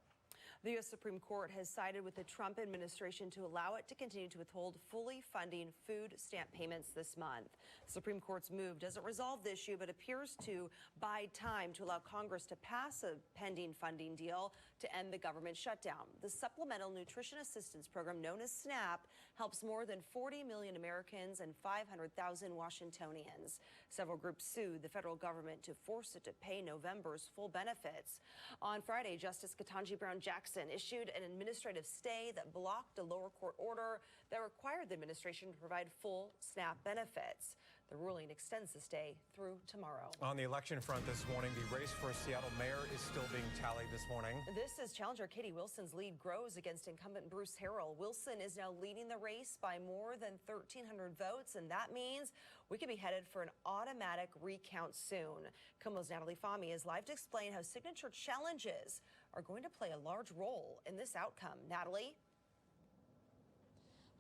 The U.S. Supreme Court has sided with the Trump administration to allow it to continue to withhold fully funding food stamp payments this month. The Supreme Court's move doesn't resolve the issue, but appears to buy time to allow Congress to pass a pending funding deal to end the government shutdown. The Supplemental Nutrition Assistance Program, known as SNAP, helps more than 40 million Americans and 500,000 Washingtonians. Several groups sued the federal government to force it to pay November's full benefits. On Friday, Justice Ketanji Brown Jackson issued an administrative stay that blocked a lower court order that required the administration to provide full SNAP benefits. The ruling extends the stay through tomorrow. On the election front this morning, the race for a Seattle mayor is still being tallied this morning. This as challenger Katie Wilson's lead grows against incumbent Bruce Harrell. Wilson is now leading the race by more than 1,300 votes, and that means we could be headed for an automatic recount soon. KOMO's Natalie Fahmy is live to explain how signature challenges are going to play a large role in this outcome. Natalie?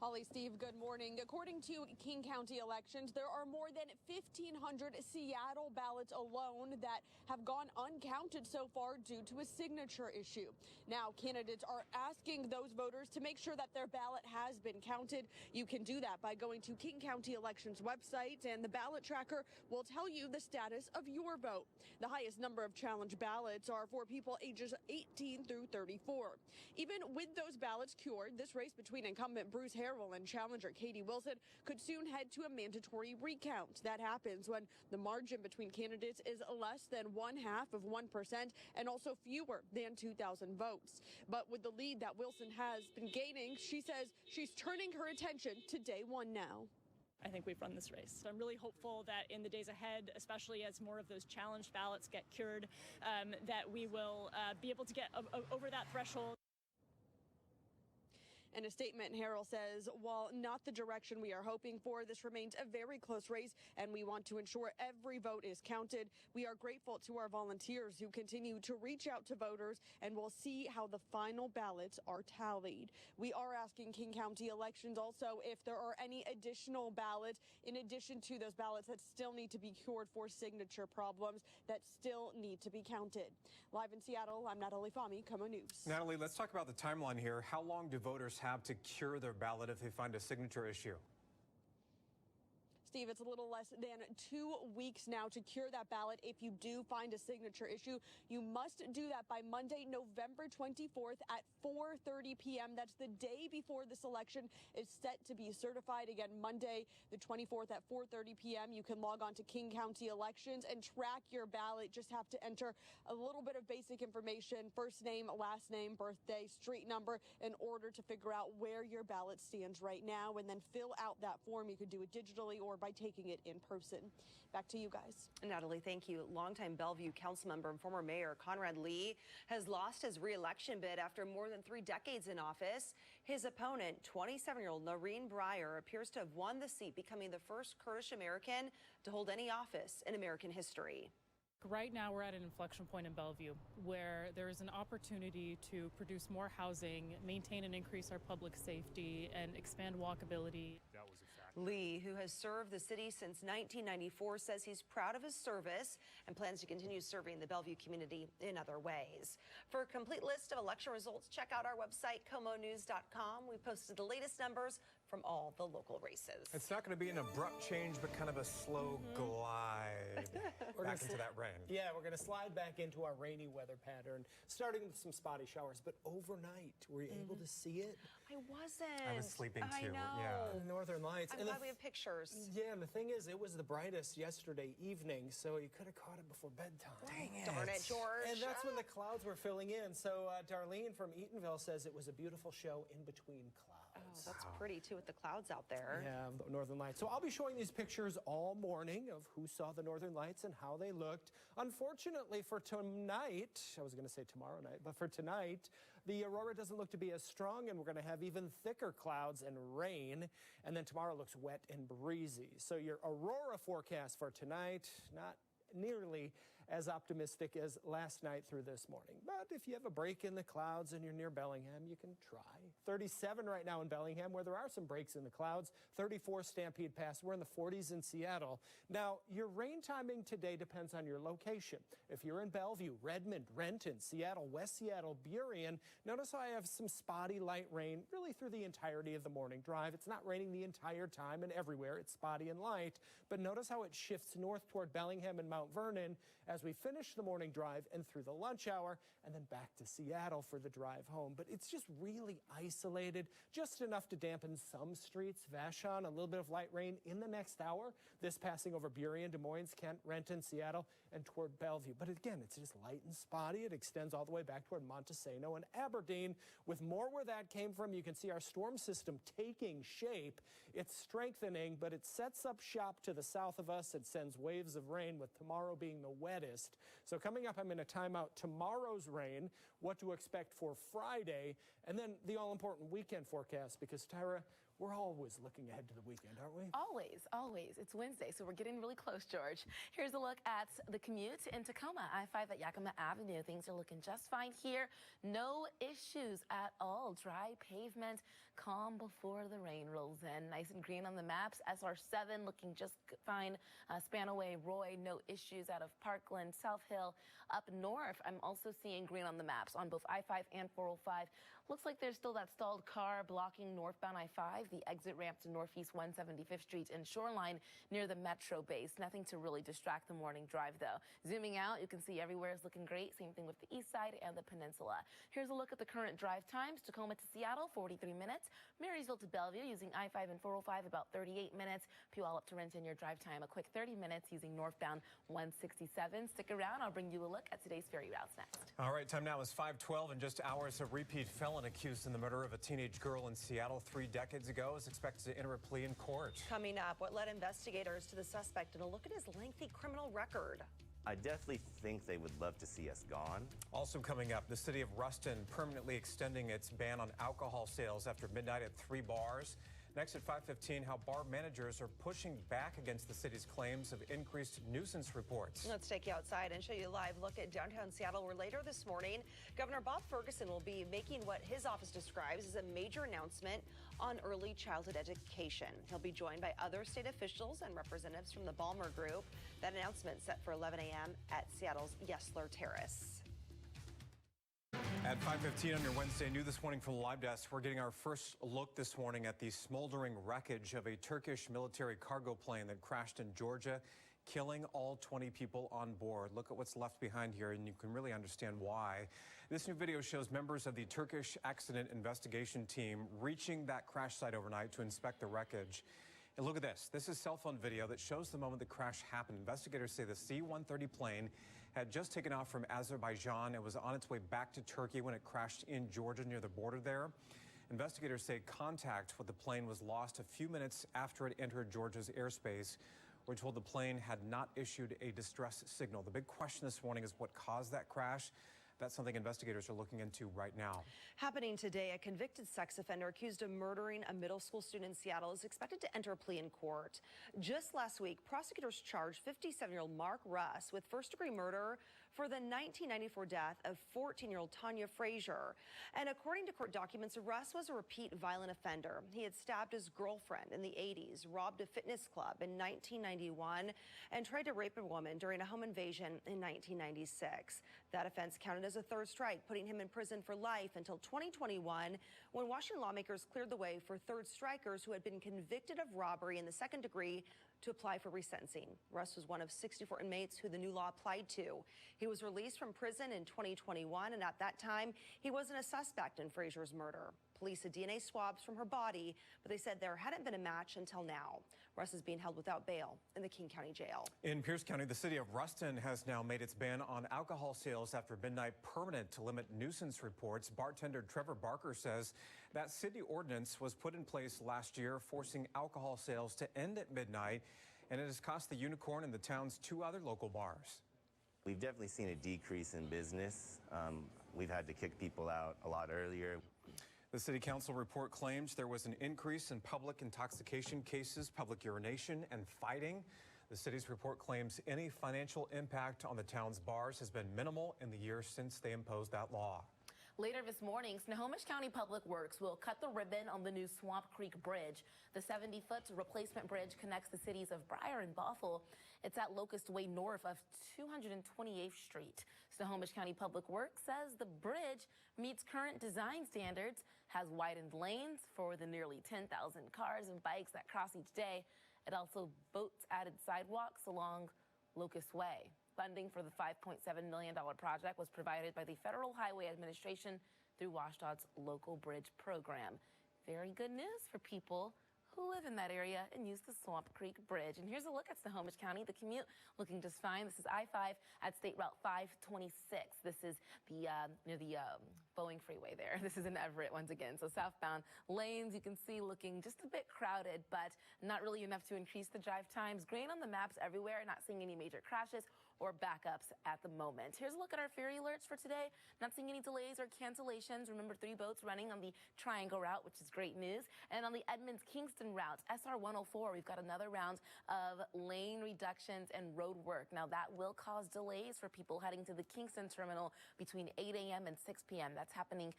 Holly, Steve, good morning. According to King County elections, there are more than 1,500 Seattle ballots alone that have gone uncounted so far due to a signature issue. Now, candidates are asking those voters to make sure that their ballot has been counted. You can do that by going to King County Elections website, and the ballot tracker will tell you the status of your vote. The highest number of challenge ballots are for people ages 18 through 34. Even with those ballots cured, this race between incumbent Bruce Harrell and challenger Katie Wilson could soon head to a mandatory recount. That happens when the margin between candidates is less than 0.5% and also fewer than 2,000 votes. But with the lead that Wilson has been gaining, she says she's turning her attention to day one now. I think we've run this race. So I'm really hopeful that in the days ahead, especially as more of those challenged ballots get cured, that we will be able to get over that threshold. In a statement, Harrell says, while not the direction we are hoping for, this remains a very close race, and we want to ensure every vote is counted. We are grateful to our volunteers who continue to reach out to voters, and we'll see how the final ballots are tallied. We are asking King County Elections also if there are any additional ballots in addition to those ballots that still need to be cured for signature problems that still need to be counted. Live in Seattle, I'm Natalie Fahmy, KOMO News. Natalie, let's talk about the timeline here. How long do voters have to cure their ballot if they find a signature issue? Steve, it's a little less than 2 weeks now to cure that ballot. If you do find a signature issue, you must do that by Monday, November 24th at 4:30 p.m. That's the day before this election is set to be certified. Again, Monday, the 24th at 4:30 p.m. You can log on to King County Elections and track your ballot. Just have to enter a little bit of basic information, first name, last name, birthday, street number, in order to figure out where your ballot stands right now, and then fill out that form. You could do it digitally or by taking it in person. Back to you guys. Natalie, thank you. Longtime Bellevue council member and former mayor Conrad Lee has lost his re-election bid after more than 3 decades in office. His opponent, 27-year-old Noreen Breyer, appears to have won the seat, becoming the first Kurdish American to hold any office in American history. Right now, we're at an inflection point in Bellevue where there is an opportunity to produce more housing, maintain and increase our public safety, and expand walkability. That was a fact. Lee, who has served the city since 1994, says he's proud of his service and plans to continue serving the Bellevue community in other ways. For a complete list of election results, check out our website, KOMOnews.com. We posted the latest numbers from all the local races. It's not going to be an abrupt change, but kind of a slow glide back into that rain. Yeah, we're going to slide back into our rainy weather pattern, starting with some spotty showers. But overnight, were you able to see it? I wasn't. I was sleeping too. I know. Yeah. The Northern Lights. I'm glad we have pictures. Yeah, and the thing is, it was the brightest yesterday evening, so you could have caught it before bedtime. Dang it. Darn it, George. And that's when the clouds were filling in. So Darlene from Eatonville says it was a beautiful show in between clouds. Oh, that's pretty, too, with the clouds out there. Yeah, the Northern Lights. So I'll be showing these pictures all morning of who saw the Northern Lights and how they looked. Unfortunately for tonight, I was going to say tomorrow night, but for tonight, the aurora doesn't look to be as strong, and we're going to have even thicker clouds and rain. And then tomorrow looks wet and breezy. So your aurora forecast for tonight, not nearly as optimistic as last night through this morning. But if you have a break in the clouds and you're near Bellingham, you can try. 37 right now in Bellingham, where there are some breaks in the clouds. 34 Stampede Pass. We're in the 40s in Seattle. Now, your rain timing today depends on your location. If you're in Bellevue, Redmond, Renton, Seattle, West Seattle, Burien, notice how I have some spotty light rain really through the entirety of the morning drive. It's not raining the entire time and everywhere. It's spotty and light. But notice how it shifts north toward Bellingham and Mount Vernon as we finish the morning drive and through the lunch hour, and then back to Seattle for the drive home. But it's just really isolated, just enough to dampen some streets. Vashon, a little bit of light rain in the next hour. This passing over Burien, Des Moines, Kent, Renton, Seattle, and toward Bellevue. But again, it's just light and spotty. It extends all the way back toward Montesano and Aberdeen. With more where that came from, you can see our storm system taking shape. It's strengthening, but it sets up shop to the south of us. It sends waves of rain, with tomorrow being the wettest. So coming up, I'm going to time out tomorrow's rain, what to expect for Friday, and then the all-important weekend forecast, because, Tyra, we're always looking ahead to the weekend, aren't we? Always, always. It's Wednesday, so we're getting really close, George. Here's a look at the commute in Tacoma. I-5 at Yakima Avenue. Things are looking just fine here. No issues at all. Dry pavement, calm before the rain rolls in. Nice and green on the maps. SR7 looking just fine. Spanaway, Roy, no issues out of Parkland, South Hill. Up north, I'm also seeing green on the maps on both I-5 and 405. Looks like there's still that stalled car blocking northbound I-5, the exit ramp to Northeast 175th Street and Shoreline near the Metro base. Nothing to really distract the morning drive, though. Zooming out, you can see everywhere is looking great. Same thing with the east side and the peninsula. Here's a look at the current drive times. Tacoma to Seattle, 43 minutes. Marysville to Bellevue using I-5 and 405, about 38 minutes. Puyallup to Renton, your drive time, a quick 30 minutes using northbound 167. Stick around. I'll bring you a look at today's ferry routes next. All right, time now is 5:12. In just hours, a repeat felon accused in the murder of a teenage girl in Seattle 3 decades ago is expected to enter a plea in court. Coming up, what led investigators to the suspect and a look at his lengthy criminal record. I definitely think they would love to see us gone. Also coming up, the city of Ruston permanently extending its ban on alcohol sales after midnight at 3 bars. Next at 5:15, how bar managers are pushing back against the city's claims of increased nuisance reports. Let's take you outside and show you a live look at downtown Seattle, where later this morning, Governor Bob Ferguson will be making what his office describes as a major announcement on early childhood education. He'll be joined by other state officials and representatives from the Balmer Group. That announcement set for 11 a.m. at Seattle's Yesler Terrace. At 5:15 on your Wednesday, new this morning from the Live Desk, we're getting our first look this morning at the smoldering wreckage of a Turkish military cargo plane that crashed in Georgia, killing all 20 people on board. Look at what's left behind here, and you can really understand why. This new video shows members of the Turkish Accident Investigation Team reaching that crash site overnight to inspect the wreckage. And look at this. This is cell phone video that shows the moment the crash happened. Investigators say the C-130 plane had just taken off from Azerbaijan and was on its way back to Turkey when it crashed in Georgia near the border there. Investigators say contact with the plane was lost a few minutes after it entered Georgia's airspace. We're told the plane had not issued a distress signal. The big question this morning is what caused that crash. That's something investigators are looking into right now. Happening today, a convicted sex offender accused of murdering a middle school student in Seattle is expected to enter a plea in court. Just last week, prosecutors charged 57-year-old Mark Russ with first-degree murder for the 1994 death of 14-year-old Tanya Frazier. And according to court documents, Russ was a repeat violent offender. He had stabbed his girlfriend in the 80s, robbed a fitness club in 1991, and tried to rape a woman during a home invasion in 1996. That offense counted as a third strike, putting him in prison for life until 2021, when Washington lawmakers cleared the way for third strikers who had been convicted of robbery in the second degree to apply for resentencing. Russ was one of 64 inmates who the new law applied to. He was released from prison in 2021, and at that time, he wasn't a suspect in Frazier's murder. Police had DNA swabs from her body, but they said there hadn't been a match until now. Russ is being held without bail in the King County Jail. In Pierce County, the city of Ruston has now made its ban on alcohol sales after midnight permanent to limit nuisance reports. Bartender Trevor Barker says that city ordinance was put in place last year, forcing alcohol sales to end at midnight, and it has cost the Unicorn and the town's 2 other local bars. We've definitely seen a decrease in business. We've had to kick people out a lot earlier. The city council report claims there was an increase in public intoxication cases, public urination, and fighting. The city's report claims any financial impact on the town's bars has been minimal in the years since they imposed that law. Later this morning, Snohomish County Public Works will cut the ribbon on the new Swamp Creek Bridge. The 70-foot replacement bridge connects the cities of Briar and Bothell. It's at Locust Way north of 228th Street. Snohomish County Public Works says the bridge meets current design standards, has widened lanes for the nearly 10,000 cars and bikes that cross each day. It also boasts added sidewalks along Locust Way. Funding for the $5.7 million project was provided by the Federal Highway Administration through WashDOT's local bridge program. Very good news for people who live in that area and use the Swamp Creek Bridge. And here's a look at Snohomish County. The commute looking just fine. This is I-5 at State Route 526. This is the near the Boeing Freeway there. This is in Everett once again. So southbound lanes, you can see looking just a bit crowded, but not really enough to increase the drive times. Green on the maps everywhere. Not seeing any major crashes or backups at the moment. Here's a look at our ferry alerts for today. Not seeing any delays or cancellations. Remember, 3 boats running on the Triangle route, which is great news. And on the Edmonds-Kingston route, SR 104, we've got another round of lane reductions and road work. Now, that will cause delays for people heading to the Kingston terminal between 8 a.m. and 6 p.m. That's happening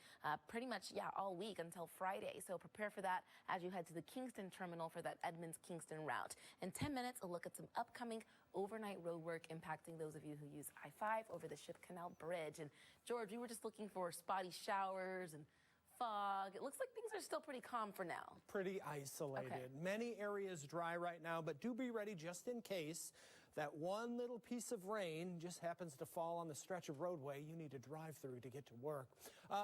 pretty much, all week until Friday. So prepare for that as you head to the Kingston terminal for that Edmonds-Kingston route. In 10 minutes, a look at some upcoming overnight road work impacting those of you who use I-5 over the Ship Canal Bridge. And George, we were just looking for spotty showers and fog. It looks like things are still pretty calm for now. Pretty isolated. Okay. Many areas dry right now, but do be ready just in case that one little piece of rain just happens to fall on the stretch of roadway you need to drive through to get to work.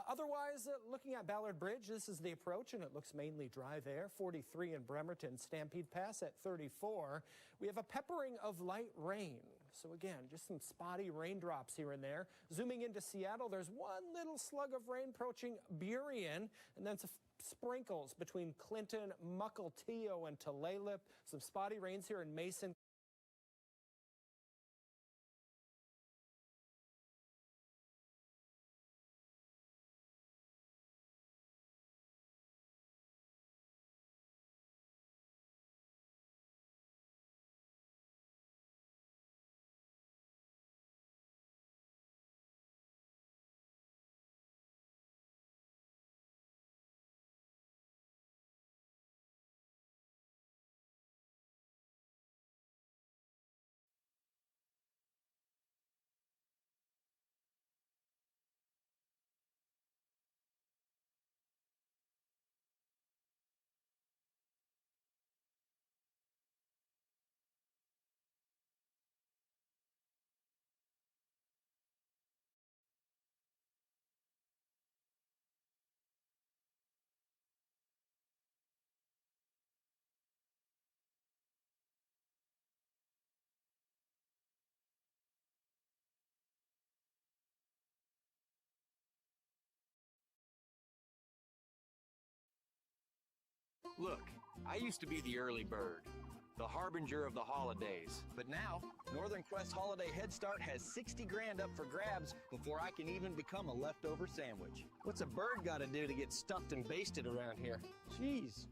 Otherwise, looking at Ballard Bridge, this is the approach, and it looks mainly dry there. 43 in Bremerton, Stampede Pass at 34. We have a peppering of light rain. So again, just some spotty raindrops here and there. Zooming into Seattle, there's one little slug of rain approaching Burien, and then some sprinkles between Clinton, Mukilteo, and Tulalip. Some spotty rains here in Mason. Look, I used to be the early bird, the harbinger of the holidays. But now, Northern Quest Holiday Head Start has 60 grand up for grabs before I can even become a leftover sandwich. What's a bird got to do to get stuffed and basted around here? Jeez.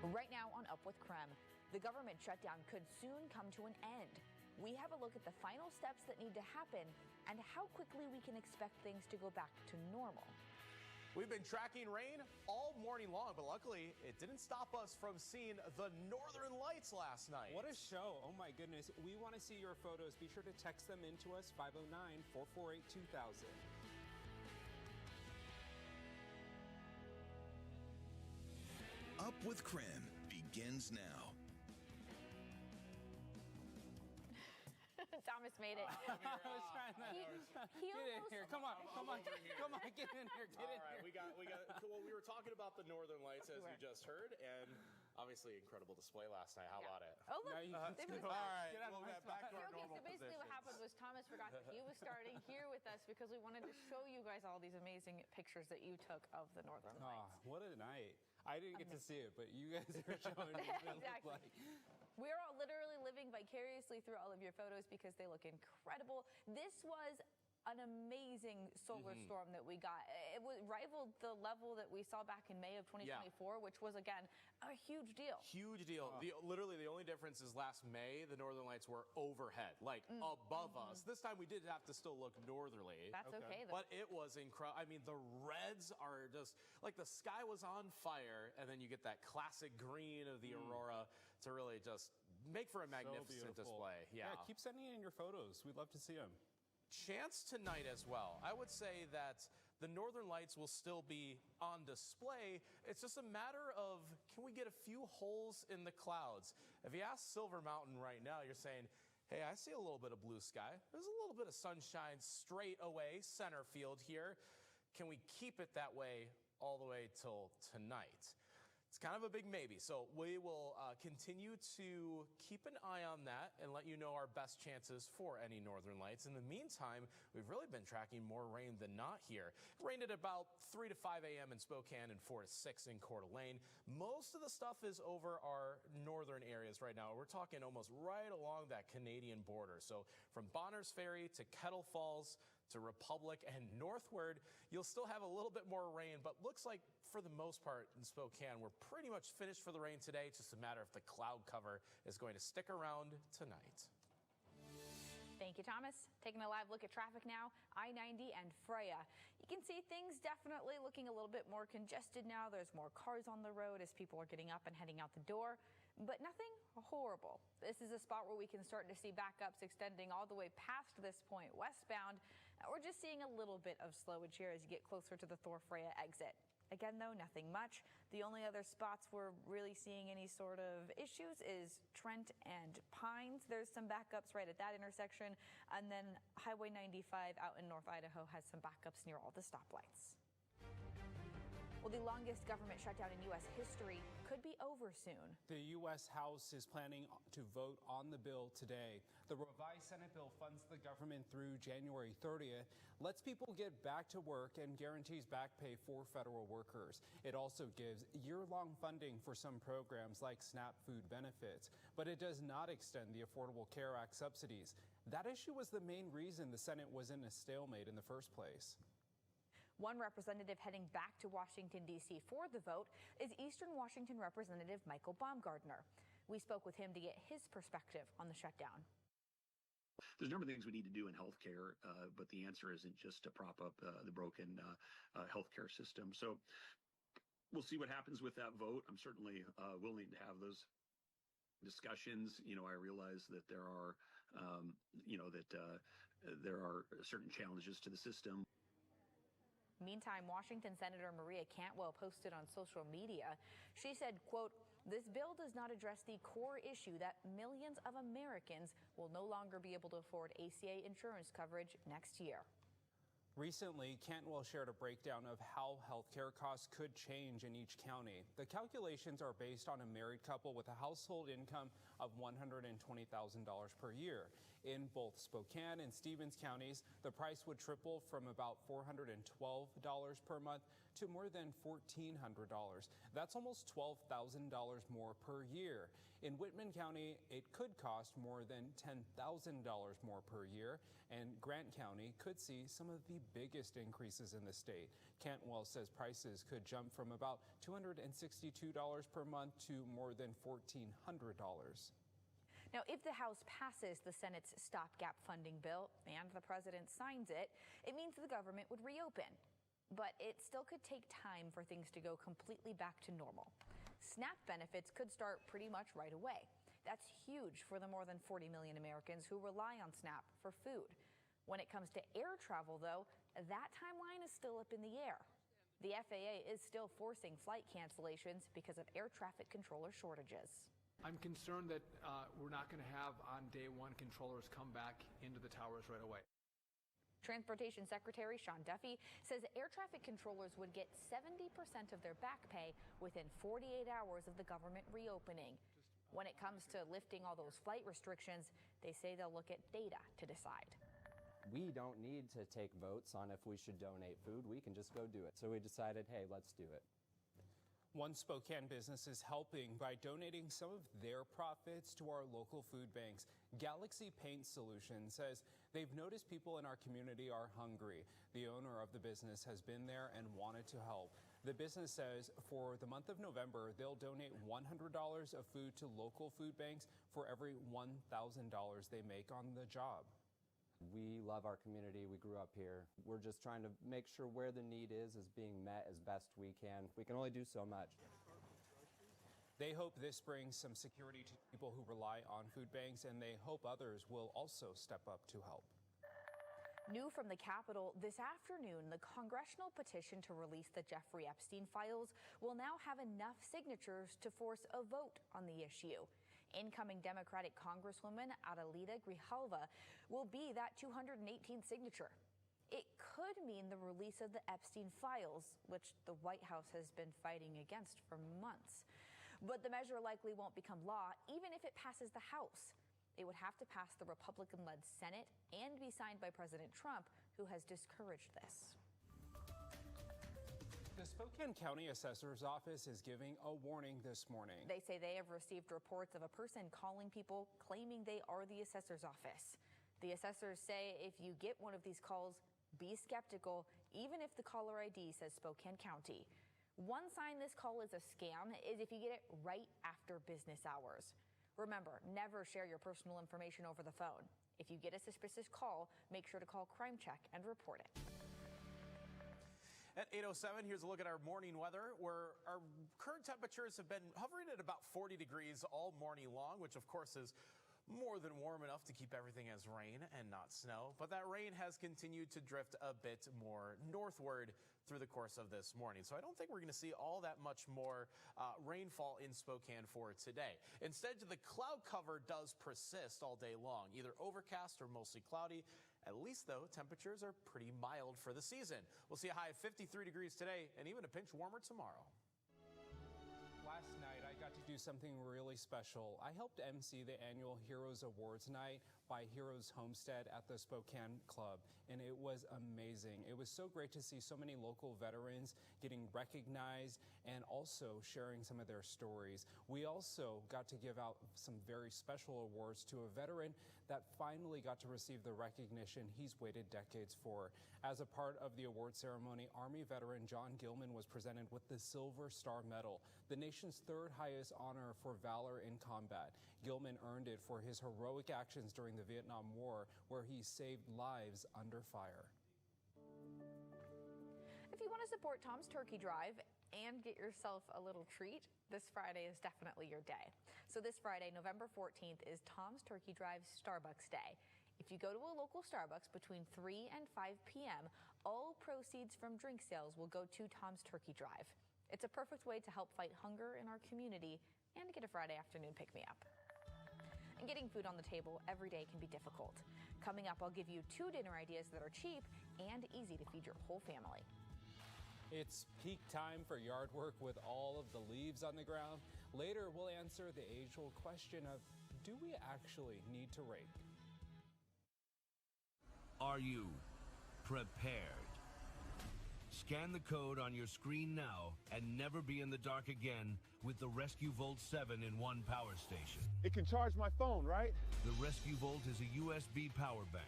Right now on Up with Krem, the government shutdown could soon come to an end. We have a look at the final steps that need to happen and how quickly we can expect things to go back to normal. We've been tracking rain all morning long, but luckily it didn't stop us from seeing the Northern Lights last night. What a show. Oh my goodness. We want to see your photos. Be sure to text them in to us, 509-448-2000. Up with Krem begins now. Thomas made it. I was trying that. He get in here. Come on, get in here. Get in All right, here. well, we were talking about the Northern Lights, as you just heard, and obviously incredible display last night. How about it? Oh, look. All right, we'll get back to our Okay, so normal basically what positions. happened was Thomas forgot that he was starting here with us because we wanted to show you guys all these amazing pictures that you took of the Northern Lights. What a night. I didn't get to see it, but you guys are showing me what it looked like. We're all literally living vicariously through all of your photos because they look incredible. This was an amazing solar storm that we got. It rivaled the level that we saw back in May of 2024, which was, again, a huge deal. Huge deal. Literally, the only difference is last May, the Northern Lights were overhead, like above us. This time, we did have to still look northerly. That's okay, though. But it was incredible. I mean, the reds are just, like the sky was on fire, and then you get that classic green of the aurora to really just make for a magnificent display. Yeah, keep sending in your photos. We'd love to see them. Chance tonight as well. I would say that the Northern Lights will still be on display. It's just a matter of, can we get a few holes in the clouds? If you ask Silver Mountain right now, you're saying, hey, I see a little bit of blue sky. There's a little bit of sunshine straight away, center field here. Can we keep it that way all the way till tonight? It's kind of a big maybe, so we will continue to keep an eye on that and let you know our best chances for any Northern Lights. In the meantime, we've really been tracking more rain than not here. It rained at about 3 to 5 a.m. in Spokane and 4 to 6 in Coeur d'Alene. Most of the stuff is over our northern areas right now. We're talking almost right along that Canadian border. So from Bonners Ferry to Kettle Falls to Republic and northward, you'll still have a little bit more rain, but looks like for the most part in Spokane, we're pretty much finished for the rain today. It's just a matter if the cloud cover is going to stick around tonight. Thank you, Thomas. Taking a live look at traffic now, I-90 and Freya. You can see things definitely looking a little bit more congested now. There's more cars on the road as people are getting up and heading out the door, but nothing horrible. This is a spot where we can start to see backups extending all the way past this point westbound. We're just seeing a little bit of slowage here as you get closer to the Thor-Freya exit. Again, though, nothing much. The only other spots we're really seeing any sort of issues is Trent and Pines. There's some backups right at that intersection. And then Highway 95 out in North Idaho has some backups near all the stoplights. Well, the longest government shutdown in U.S. history could be over soon. The U.S. House is planning to vote on the bill today. The revised Senate bill funds the government through January 30th, lets people get back to work, and guarantees back pay for federal workers. It also gives year-long funding for some programs like SNAP food benefits, but it does not extend the Affordable Care Act subsidies. That issue was the main reason the Senate was in a stalemate in the first place. One representative heading back to Washington, D.C. for the vote is Eastern Washington Representative Michael Baumgardner. We spoke with him to get his perspective on the shutdown. There's a number of things we need to do in healthcare, but the answer isn't just to prop up the broken healthcare system. So we'll see what happens with that vote. I'm certainly willing to have those discussions. You know, I realize that there are, there are certain challenges to the system. Meantime, Washington Senator Maria Cantwell posted on social media. She said, quote, "This bill does not address the core issue that millions of Americans will no longer be able to afford ACA insurance coverage next year." Recently, Cantwell shared a breakdown of how healthcare costs could change in each county. The calculations are based on a married couple with a household income of $120,000 per year. In both Spokane and Stevens counties, the price would triple from about $412 per month to more than $1,400. That's almost $12,000 more per year. In Whitman County, it could cost more than $10,000 more per year, and Grant County could see some of the biggest increases in the state. Cantwell says prices could jump from about $262 per month to more than $1,400. Now, if the House passes the Senate's stopgap funding bill and the president signs it, it means the government would reopen. But it still could take time for things to go completely back to normal. SNAP benefits could start pretty much right away. That's huge for the more than 40 million Americans who rely on SNAP for food. When it comes to air travel, though, that timeline is still up in the air. The FAA is still forcing flight cancellations because of air traffic controller shortages. I'm concerned that we're not going to have on day one controllers come back into the towers right away. Transportation Secretary Sean Duffy says air traffic controllers would get 70% of their back pay within 48 hours of the government reopening. When it comes to lifting all those flight restrictions, they say they'll look at data to decide. We don't need to take votes on if we should donate food. We can just go do it. So we decided, hey, let's do it. One Spokane business is helping by donating some of their profits to our local food banks. Galaxy Paint Solutions says they've noticed people in our community are hungry. The owner of the business has been there and wanted to help. The business says for the month of November, they'll donate $100 of food to local food banks for every $1,000 they make on the job. We love our community. We grew up here. We're just trying to make sure where the need is being met as best we can. We can only do so much. They hope this brings some security to people who rely on food banks, and they hope others will also step up to help. New from the Capitol this afternoon, the congressional petition to release the Jeffrey Epstein files will now have enough signatures to force a vote on the issue. Incoming Democratic Congresswoman Adelita Grijalva will be that 218th signature. It could mean the release of the Epstein files, which the White House has been fighting against for months. But the measure likely won't become law, even if it passes the House. It would have to pass the Republican-led Senate and be signed by President Trump, who has discouraged this. The Spokane County Assessor's Office is giving a warning this morning. They say they have received reports of a person calling people claiming they are the assessor's office. The assessors say if you get one of these calls, be skeptical, even if the caller ID says Spokane County. One sign this call is a scam is if you get it right after business hours. Remember, never share your personal information over the phone. If you get a suspicious call, make sure to call Crime Check and report it. At 8:07, here's a look at our morning weather, where our current temperatures have been hovering at about 40 degrees all morning long, which of course is more than warm enough to keep everything as rain and not snow. But that rain has continued to drift a bit more northward through the course of this morning. So I don't think we're going to see all that much more rainfall in Spokane for today. Instead, the cloud cover does persist all day long, either overcast or mostly cloudy. At least, though, temperatures are pretty mild for the season. We'll see a high of 53 degrees today and even a pinch warmer tomorrow. Last night, I got to do something really special. I helped MC the annual Heroes Awards Night by Heroes Homestead at the Spokane Club, and it was amazing. It was so great to see so many local veterans getting recognized and also sharing some of their stories. We also got to give out some very special awards to a veteran that finally got to receive the recognition he's waited decades for. As a part of the award ceremony, Army veteran John Gilman was presented with the Silver Star Medal, the nation's third highest honor for valor in combat. Gilman earned it for his heroic actions during the Vietnam War, where he saved lives under fire. If you want to support Tom's Turkey Drive and get yourself a little treat, this Friday is definitely your day. So this Friday, November 14th, is Tom's Turkey Drive Starbucks Day. If you go to a local Starbucks between 3 and 5 p.m., all proceeds from drink sales will go to Tom's Turkey Drive. It's a perfect way to help fight hunger in our community and get a Friday afternoon pick-me-up. and getting food on the table every day can be difficult. Coming up, I'll give you 2 dinner ideas that are cheap and easy to feed your whole family. It's peak time for yard work with all of the leaves on the ground. Later, we'll answer the age-old question of, do we actually need to rake? Are you prepared? Scan the code on your screen now and never be in the dark again with the Rescue Volt 7-in-1 power station. It can charge my phone, right? The Rescue Volt is a USB power bank,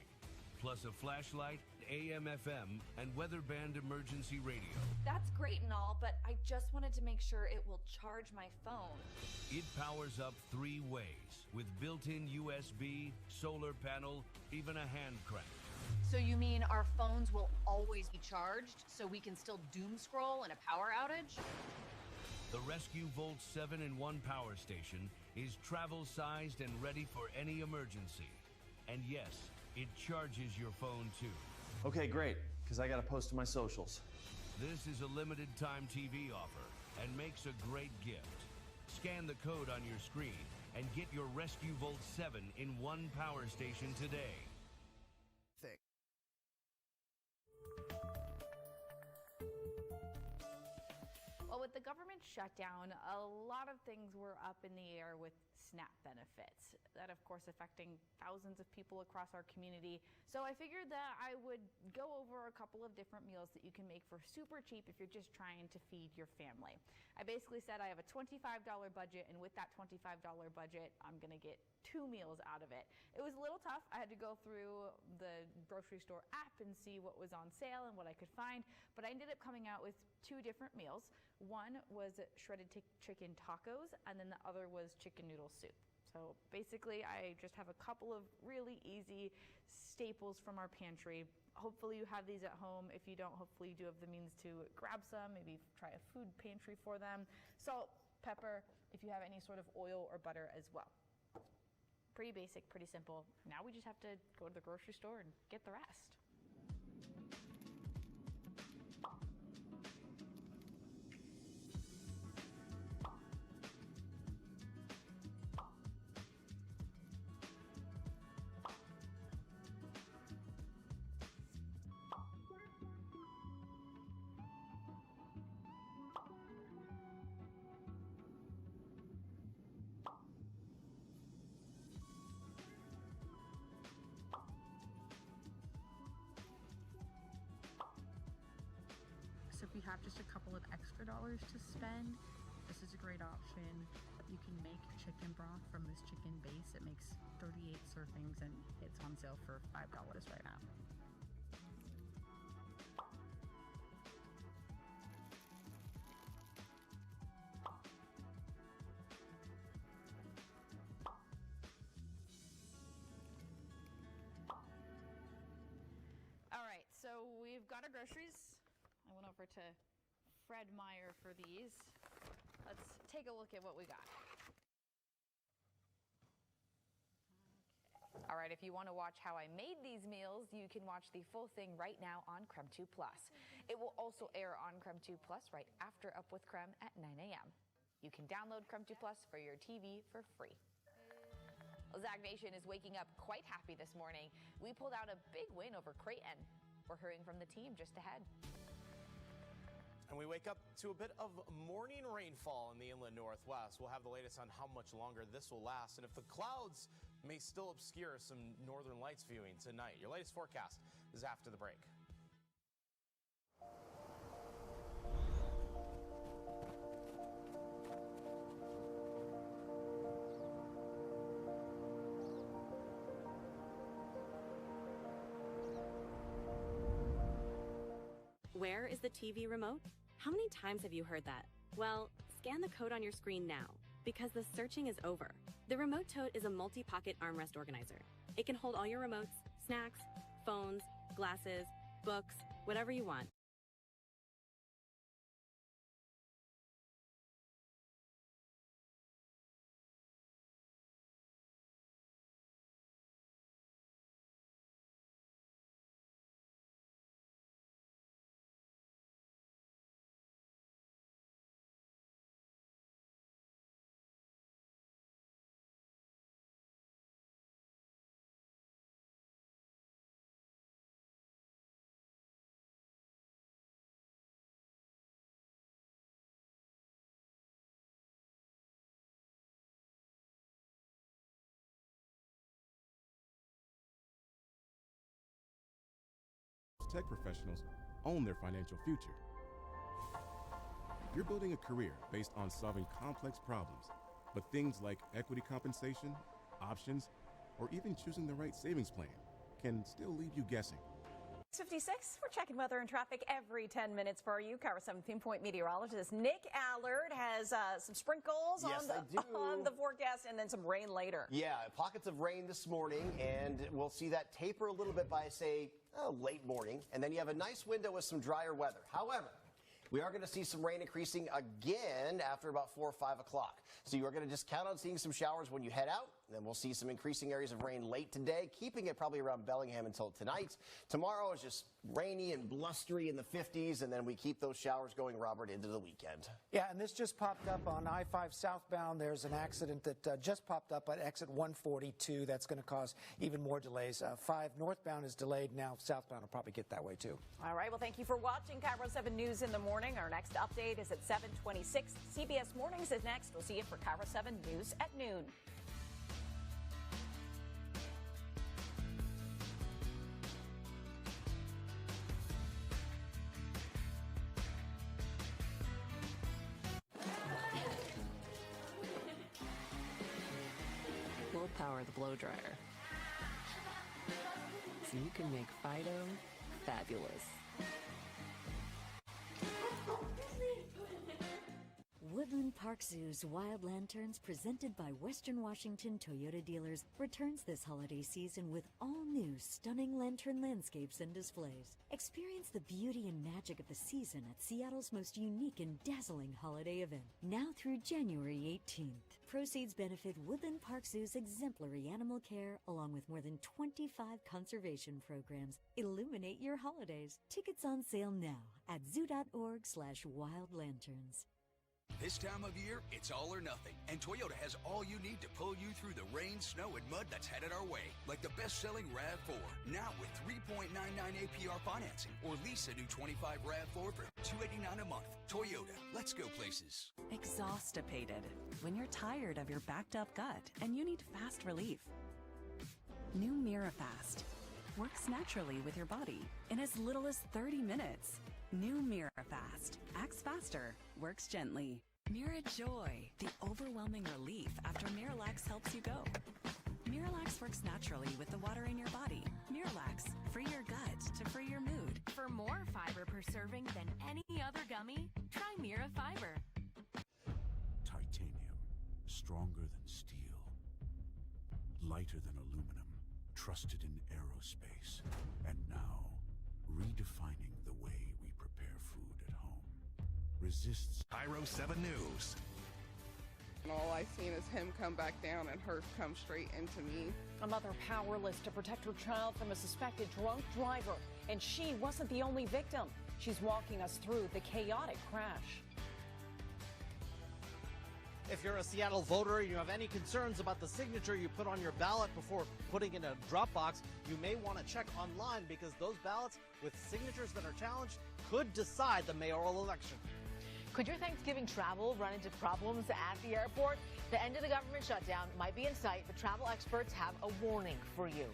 plus a flashlight, AM/FM, and weather band emergency radio. That's great and all, but I just wanted to make sure it will charge my phone. It powers up 3 ways with built-in USB, solar panel, even a hand crank. So you mean our phones will always be charged so we can still doom scroll in a power outage? The Rescue Volt 7-in-1 power station is travel-sized and ready for any emergency. And yes, it charges your phone too. Okay, great, because I got to post to my socials. This is a limited time TV offer and makes a great gift. Scan the code on your screen and get your Rescue Volt 7-in-1 power station today. Well, with the government shutdown, a lot of things were up in the air with SNAP benefits. That, of course, affecting thousands of people across our community. So I figured that I would go over a couple of different meals that you can make for super cheap if you're just trying to feed your family. I basically said I have a $25 budget, and with that $25 budget, I'm going to get 2 meals out of it. It was a little tough. I had to go through the grocery store app and see what was on sale and what I could find, but I ended up coming out with 2 different meals. One was shredded chicken tacos, and then the other was chicken noodle soup. So basically, I just have a couple of really easy staples from our pantry. Hopefully you have these at home. If you don't, hopefully you do have the means to grab some, maybe try a food pantry for them. Salt, pepper, if you have any sort of oil or butter as well. Pretty basic, pretty simple. Now we just have to go to the grocery store and get the rest. So if you have just a couple of extra dollars to spend, this is a great option. You can make chicken broth from this chicken base. It makes 38 servings and it's on sale for $5 right now. All right, so we've got our groceries. I went over to Fred Meyer for these. Let's take a look at what we got. Okay. All right, if you want to watch how I made these meals, you can watch the full thing right now on KREM 2 Plus. It will also air on KREM 2 Plus right after Up with KREM at 9 a.m. You can download KREM 2 Plus for your TV for free. Well, Zag Nation is waking up quite happy this morning. We pulled out a big win over Creighton. We're hearing from the team just ahead. And we wake up to a bit of morning rainfall in the inland northwest. We'll have the latest on how much longer this will last and if the clouds may still obscure some northern lights viewing tonight. Your latest forecast is after the break. Where is the TV remote? How many times have you heard that? Well, scan the code on your screen now, because the searching is over. The Remote Tote is a multi-pocket armrest organizer. It can hold all your remotes, snacks, phones, glasses, books, whatever you want. tech professionals own their financial future. You're building a career based on solving complex problems, but things like equity compensation, options, or even choosing the right savings plan can still leave you guessing. 56, we're checking weather and traffic every 10 minutes for you. KIRO 7 pinpoint meteorologist Nick Allard has some sprinkles on the forecast and then some rain later. Yeah, pockets of rain this morning, and we'll see that taper a little bit by, say, late morning. And then you have a nice window with some drier weather. However, we are going to see some rain increasing again after about 4 or 5 o'clock. So you are going to just count on seeing some showers when you head out. And then we'll see some increasing areas of rain late today, keeping it probably around Bellingham until tonight. Tomorrow is just rainy and blustery in the 50s, and then we keep those showers going, Robert, into the weekend. Yeah, and this just popped up on I-5 southbound. There's an accident that just popped up at exit 142. That's going to cause even more delays. 5 northbound is delayed. Now southbound will probably get that way, too. All right, well, thank you for watching KIRO 7 News in the morning. Our next update is at 7:26. CBS Mornings is next. We'll see you for KIRO 7 News at noon. We'll power the blow dryer so you can make Fido fabulous. Woodland Park Zoo's Wild Lanterns, presented by Western Washington Toyota dealers, returns this holiday season with all new stunning lantern landscapes and displays. Experience the beauty and magic of the season at Seattle's most unique and dazzling holiday event, now through January 18th. Proceeds benefit Woodland Park Zoo's exemplary animal care, along with more than 25 conservation programs. Illuminate your holidays. Tickets on sale now at zoo.org/wildlanterns. This time of year, it's all or nothing, and Toyota has all you need to pull you through the rain, snow, and mud that's headed our way. Like the best-selling RAV4, now with 3.99 APR financing, or lease a new 25 RAV4 for $289 a month. Toyota, let's go places. Exhaustipated. When you're tired of your backed-up gut and you need fast relief. New MiraFast works naturally with your body in as little as 30 minutes. New MiraFast acts faster, works gently. MiraJoy, the overwhelming relief after Miralax helps you go. Miralax works naturally with the water in your body. Miralax, free your gut to free your mood. For more fiber per serving than any other gummy, try Mira Fiber. Titanium, stronger than steel, lighter than aluminum, trusted in aerospace, and now redefining the way we prepare food at home. Resists. KIRO 7 News. And all I seen is him come back down and her come straight into me. A mother powerless to protect her child from a suspected drunk driver. And she wasn't the only victim. She's walking us through the chaotic crash. If you're a Seattle voter and you have any concerns about the signature you put on your ballot before putting in a drop box, you may want to check online because those ballots with signatures that are challenged could decide the mayoral election. Could your Thanksgiving travel run into problems at the airport? The end of the government shutdown might be in sight, but travel experts have a warning for you.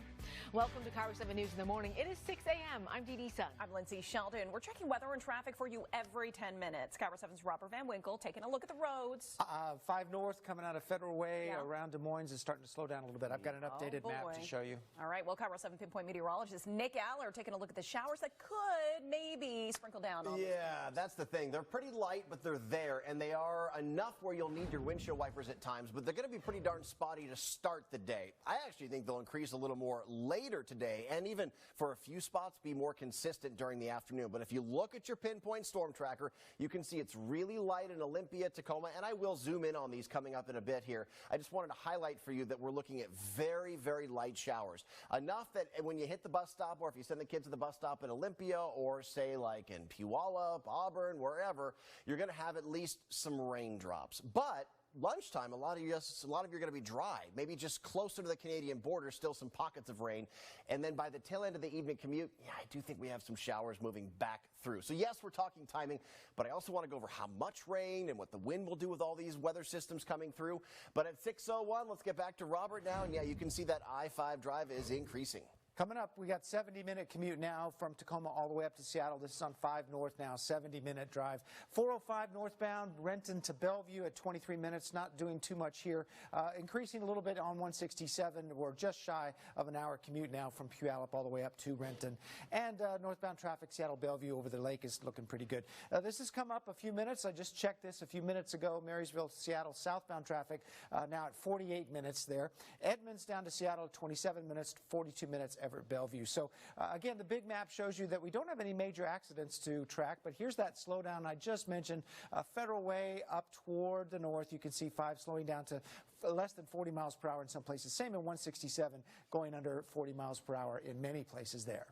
Welcome to KIRO 7 News in the morning. It is 6 a.m. I'm Dee Dee Sun. I'm Lindsay Sheldon. We're checking weather and traffic for you every 10 minutes. KIRO 7's Robert Van Winkle taking a look at the roads. 5 north coming out of Federal Way around Des Moines is starting to slow down a little bit. I've got an updated map to show you. All right, well, KIRO 7 pinpoint meteorologist Nick Allard taking a look at the showers that could maybe sprinkle down on Yeah, that's the thing. They're pretty light, but they're there, and they are enough where you'll need your windshield wipers at times, but they're going to be pretty darn spotty to start the day. I actually think they'll increase a little more later today, and even for a few spots be more consistent during the afternoon. But if you look at your pinpoint storm tracker, you can see it's really light in Olympia, Tacoma, and I will zoom in on these coming up in a bit here. I just wanted to highlight for you that we're looking at very, very light showers. Enough that when you hit the bus stop, or if you send the kids to the bus stop in Olympia, or say like in Puyallup, Auburn, wherever, you're going to have at least some raindrops. But lunchtime, a lot of you are going to be dry, maybe just closer to the Canadian border, still some pockets of rain. And then by the tail end of the evening commute, I do think we have some showers moving back through. So yes, we're talking timing, but I also want to go over how much rain and what the wind will do with all these weather systems coming through. But at 6:01, let's get back to Robert now. And yeah, you can see that I-5 drive is increasing. Coming up, we got 70-minute commute now from Tacoma all the way up to Seattle. This is on 5 North now, 70-minute drive. 405 northbound, Renton to Bellevue at 23 minutes, not doing too much here. Increasing a little bit on 167. We're just shy of an hour commute now from Puyallup all the way up to Renton. And northbound traffic, Seattle-Bellevue over the lake is looking pretty good. This has come up a few minutes. I just checked this a few minutes ago. Marysville to Seattle southbound traffic now at 48 minutes there. Edmonds down to Seattle at 27 minutes, 42 minutes Everett Bellevue. So again, the big map shows you that we don't have any major accidents to track, but here's that slowdown I just mentioned. Federal Way up toward the north, you can see 5 slowing down to less than 40 miles per hour in some places. Same in 167, going under 40 miles per hour in many places there.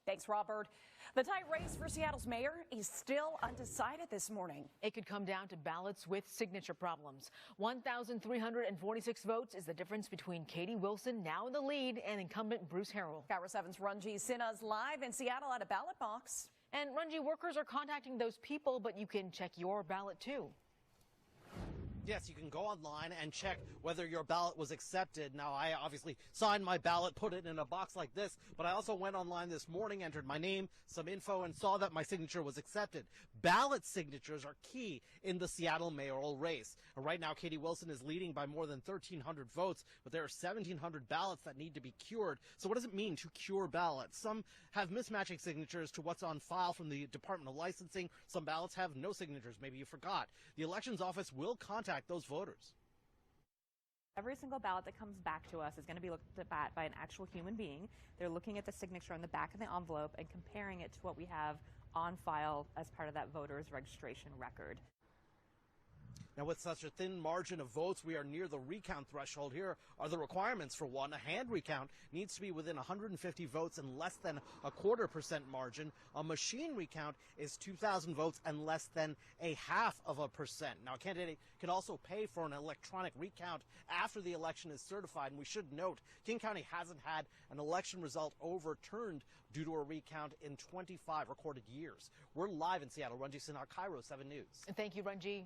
Thanks, Robert. The tight race for Seattle's mayor is still undecided this morning. It could come down to ballots with signature problems. 1,346 votes is the difference between Katie Wilson, now in the lead, and incumbent Bruce Harrell. KIRO 7's Runji Sinha's live in Seattle at a ballot box. And Runji, workers are contacting those people, but you can check your ballot too. Yes, you can go online and check whether your ballot was accepted. Now, I obviously signed my ballot, put it in a box like this, but I also went online this morning, entered my name, some info, and saw that my signature was accepted. Ballot signatures are key in the Seattle mayoral race. Right now, Katie Wilson is leading by more than 1,300 votes, but there are 1,700 ballots that need to be cured. So what does it mean to cure ballots? Some have mismatching signatures to what's on file from the Department of Licensing. Some ballots have no signatures. Maybe you forgot. The Elections Office will contact those voters. Every single ballot that comes back to us is going to be looked at by an actual human being. They're looking at the signature on the back of the envelope and comparing it to what we have on file as part of that voter's registration record. Now, with such a thin margin of votes, we are near the recount threshold. Here are the requirements for one. A hand recount needs to be within 150 votes and less than a 0.25% margin. A machine recount is 2,000 votes and less than 0.5%. Now, a candidate can also pay for an electronic recount after the election is certified. And we should note, King County hasn't had an election result overturned due to a recount in 25 recorded years. We're live in Seattle. Runji Sinha, KIRO 7 News. Thank you, Runji.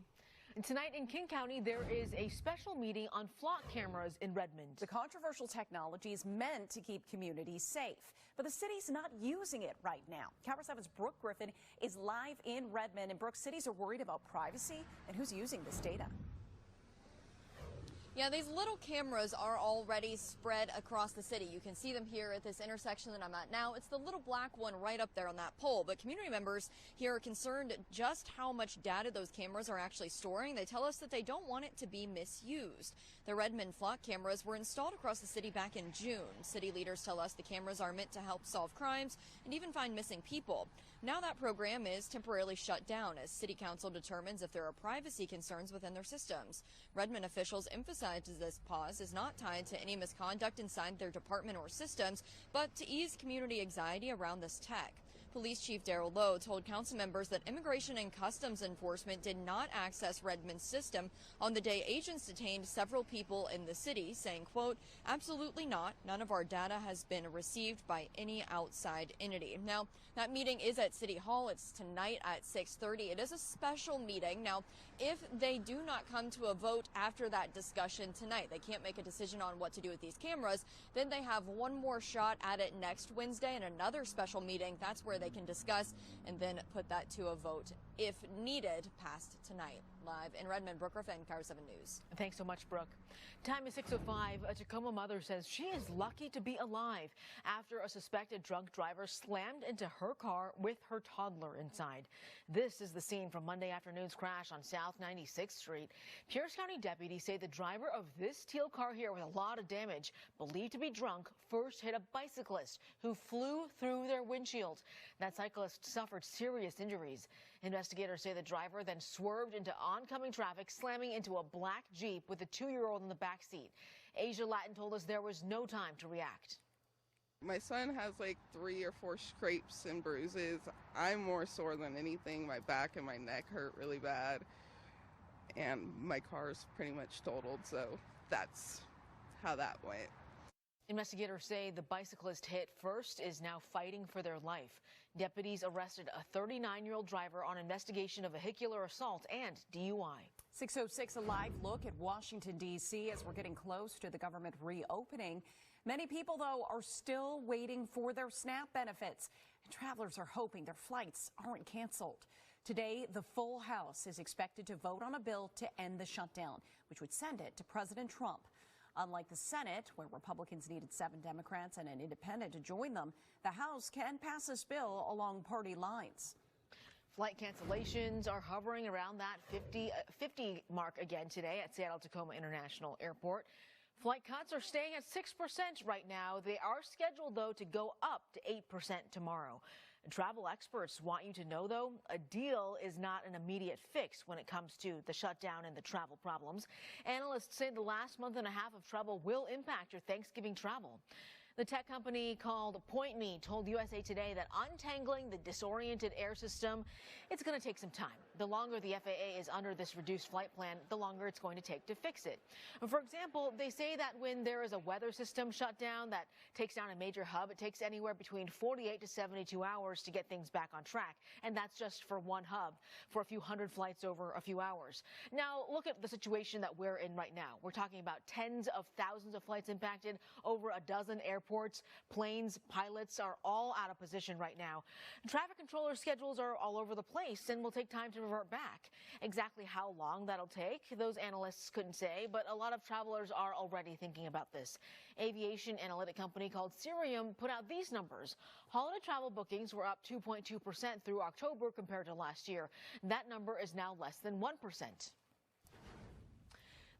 And tonight in King County, there is a special meeting on flock cameras in Redmond. The controversial technology is meant to keep communities safe, but the city's not using it right now. KIRO 7's Brooke Griffin is live in Redmond, and Brooke, cities are worried about privacy and who's using this data. Yeah, these little cameras are already spread across the city. You can see them here at this intersection that I'm at now. It's the little black one right up there on that pole. But community members here are concerned just how much data those cameras are actually storing. They tell us that they don't want it to be misused. The Redmond flock cameras were installed across the city back in June. City leaders tell us the cameras are meant to help solve crimes and even find missing people. Now that program is temporarily shut down as City Council determines if there are privacy concerns within their systems. Redmond officials emphasize this pause is not tied to any misconduct inside their department or systems, but to ease community anxiety around this tech. Police Chief Darrell Lowe told council members that Immigration and Customs Enforcement did not access Redmond's system on the day agents detained several people in the city, saying, quote, absolutely not. None of our data has been received by any outside entity. Now, that meeting is at City Hall. It's tonight at 6:30. It is a special meeting. Now, if they do not come to a vote after that discussion tonight, they can't make a decision on what to do with these cameras, then they have one more shot at it next Wednesday in another special meeting. That's where they can discuss and then put that to a vote if needed past tonight. Live in Redmond, Brooke Griffin, KIRO 7 News. Thanks so much, Brooke. Time is 6:05. A Tacoma mother says she is lucky to be alive after a suspected drunk driver slammed into her car with her toddler inside. This is the scene from Monday afternoon's crash on South 96th Street. Pierce County deputies say the driver of this teal car here with a lot of damage, believed to be drunk, first hit a bicyclist who flew through their windshield. That cyclist suffered serious injuries. Investigators say the driver then swerved into oncoming traffic, slamming into a black Jeep with a 2-year-old in the back seat. Asia Latin told us there was no time to react. My son has like 3 or 4 scrapes and bruises. I'm more sore than anything. My back and my neck hurt really bad. And my car's pretty much totaled, so that's how that went. Investigators say the bicyclist hit first is now fighting for their life. Deputies arrested a 39-year-old driver on investigation of vehicular assault and DUI. 6:06, a live look at Washington, D.C. as we're getting close to the government reopening. Many people, though, are still waiting for their SNAP benefits. And travelers are hoping their flights aren't canceled. Today, the full House is expected to vote on a bill to end the shutdown, which would send it to President Trump. Unlike the Senate, where Republicans needed 7 Democrats and an independent to join them, the House can pass this bill along party lines. Flight cancellations are hovering around that 50 mark again today at Seattle-Tacoma International Airport. Flight cuts are staying at 6% right now. They are scheduled, though, to go up to 8% tomorrow. Travel experts want you to know, though, a deal is not an immediate fix when it comes to the shutdown and the travel problems. Analysts say the last month and a half of trouble will impact your Thanksgiving travel. The tech company called PointMe told USA Today that untangling the disoriented air system, it's going to take some time. The longer the FAA is under this reduced flight plan, the longer it's going to take to fix it. For example, they say that when there is a weather system shutdown that takes down a major hub, it takes anywhere between 48 to 72 hours to get things back on track. And that's just for one hub, for a few hundred flights over a few hours. Now, look at the situation that we're in right now. We're talking about tens of thousands of flights impacted, over a dozen airports, planes, pilots are all out of position right now. Traffic controller schedules are all over the place and will take time to revert back. Exactly how long that'll take, those analysts couldn't say, but a lot of travelers are already thinking about this. Aviation analytic company called Cirium put out these numbers. Holiday travel bookings were up 2.2% through October compared to last year. That number is now less than 1%.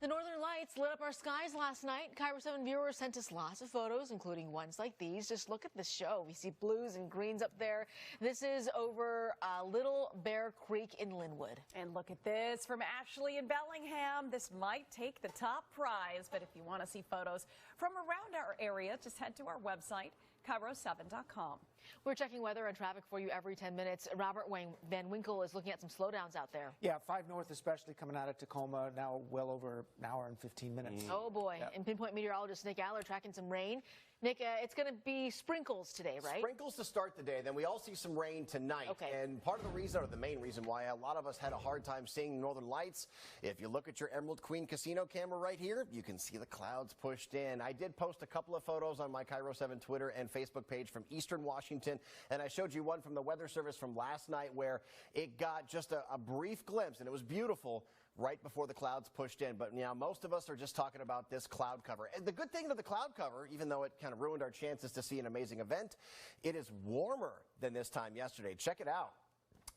The Northern Lights lit up our skies last night. KIRO 7 viewers sent us lots of photos, including ones like these. Just look at this show. We see blues and greens up there. This is over Little Bear Creek in Linwood. And look at this from Ashley in Bellingham. This might take the top prize, but if you want to see photos from around our area, just head to our website, KIRO7.com. We're checking weather and traffic for you every 10 minutes. Robert Van Winkle is looking at some slowdowns out there. Yeah, 5 North especially coming out of Tacoma, now well over an hour and 15 minutes. Oh, boy. Yep. And Pinpoint meteorologist Nick Aller tracking some rain. Nick, it's going to be sprinkles today, right? Sprinkles to start the day. Then we all see some rain tonight. Okay. And part of the reason, or the main reason why a lot of us had a hard time seeing Northern Lights, if you look at your Emerald Queen Casino camera right here, you can see the clouds pushed in. I did post a couple of photos on my KIRO 7 Twitter and Facebook page from Eastern Washington, and I showed you one from the Weather Service from last night where it got just a brief glimpse, and it was beautiful right before the clouds pushed in. But now most of us are just talking about this cloud cover. And the good thing to the cloud cover, even though it kind of ruined our chances to see an amazing event, it is warmer than this time yesterday. Check it out.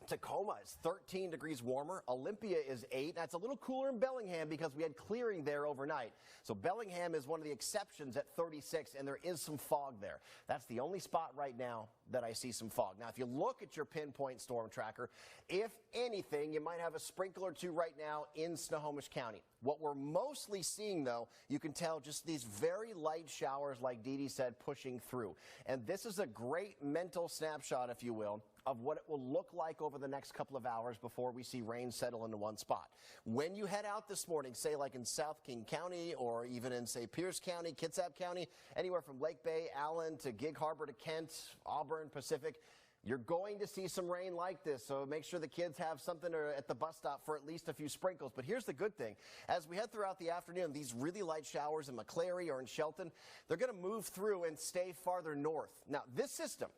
Tacoma is 13 degrees warmer. Olympia is 8. That's a little cooler in Bellingham because we had clearing there overnight. So Bellingham is one of the exceptions at 36, and there is some fog there. That's the only spot right now that I see some fog. Now, if you look at your pinpoint storm tracker, if anything, you might have a sprinkle or two right now in Snohomish County. What we're mostly seeing, though, you can tell just these very light showers, like Dee Dee said, pushing through. And this is a great mental snapshot, if you will, of what it will look like over the next couple of hours before we see rain settle into one spot. When you head out this morning, say like in South King County or even in, say, Pierce County, Kitsap County, anywhere from Lake Bay, Allen to Gig Harbor to Kent, Auburn, Pacific, you're going to see some rain like this, so make sure the kids have something at the bus stop for at least a few sprinkles. But here's the good thing. As we head throughout the afternoon, these really light showers in McClary or in Shelton, they're going to move through and stay farther north. Now, this system,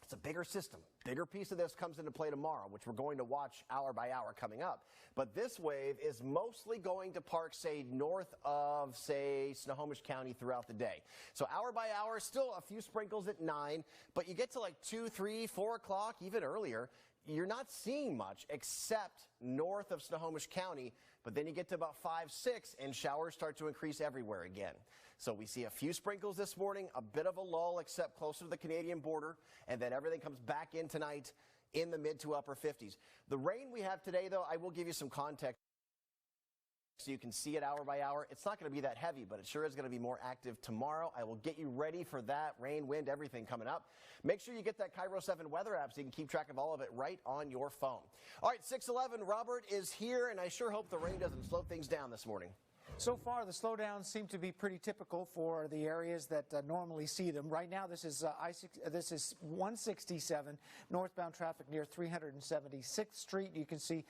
it's a bigger system. Bigger piece of this comes into play tomorrow, which we're going to watch hour by hour coming up. But this wave is mostly going to park, say, north of, say, Snohomish County throughout the day. So hour by hour, still a few sprinkles at 9, but you get to like 2, 3, 4 o'clock, even earlier, you're not seeing much except north of Snohomish County, but then you get to about 5, 6, and showers start to increase everywhere again. So we see a few sprinkles this morning, a bit of a lull except closer to the Canadian border, and then everything comes back in tonight in the mid to upper 50s. The rain we have today, though, I will give you some context so you can see it hour by hour. It's not going to be that heavy, but it sure is going to be more active tomorrow. I will get you ready for that rain, wind, everything coming up. Make sure you get that KIRO 7 weather app so you can keep track of all of it right on your phone. All right, 6:11, Robert is here, and I sure hope the rain doesn't slow things down this morning. So far, the slowdowns seem to be pretty typical for the areas that normally see them. Right now, this is 167 northbound traffic near 376th Street. You can see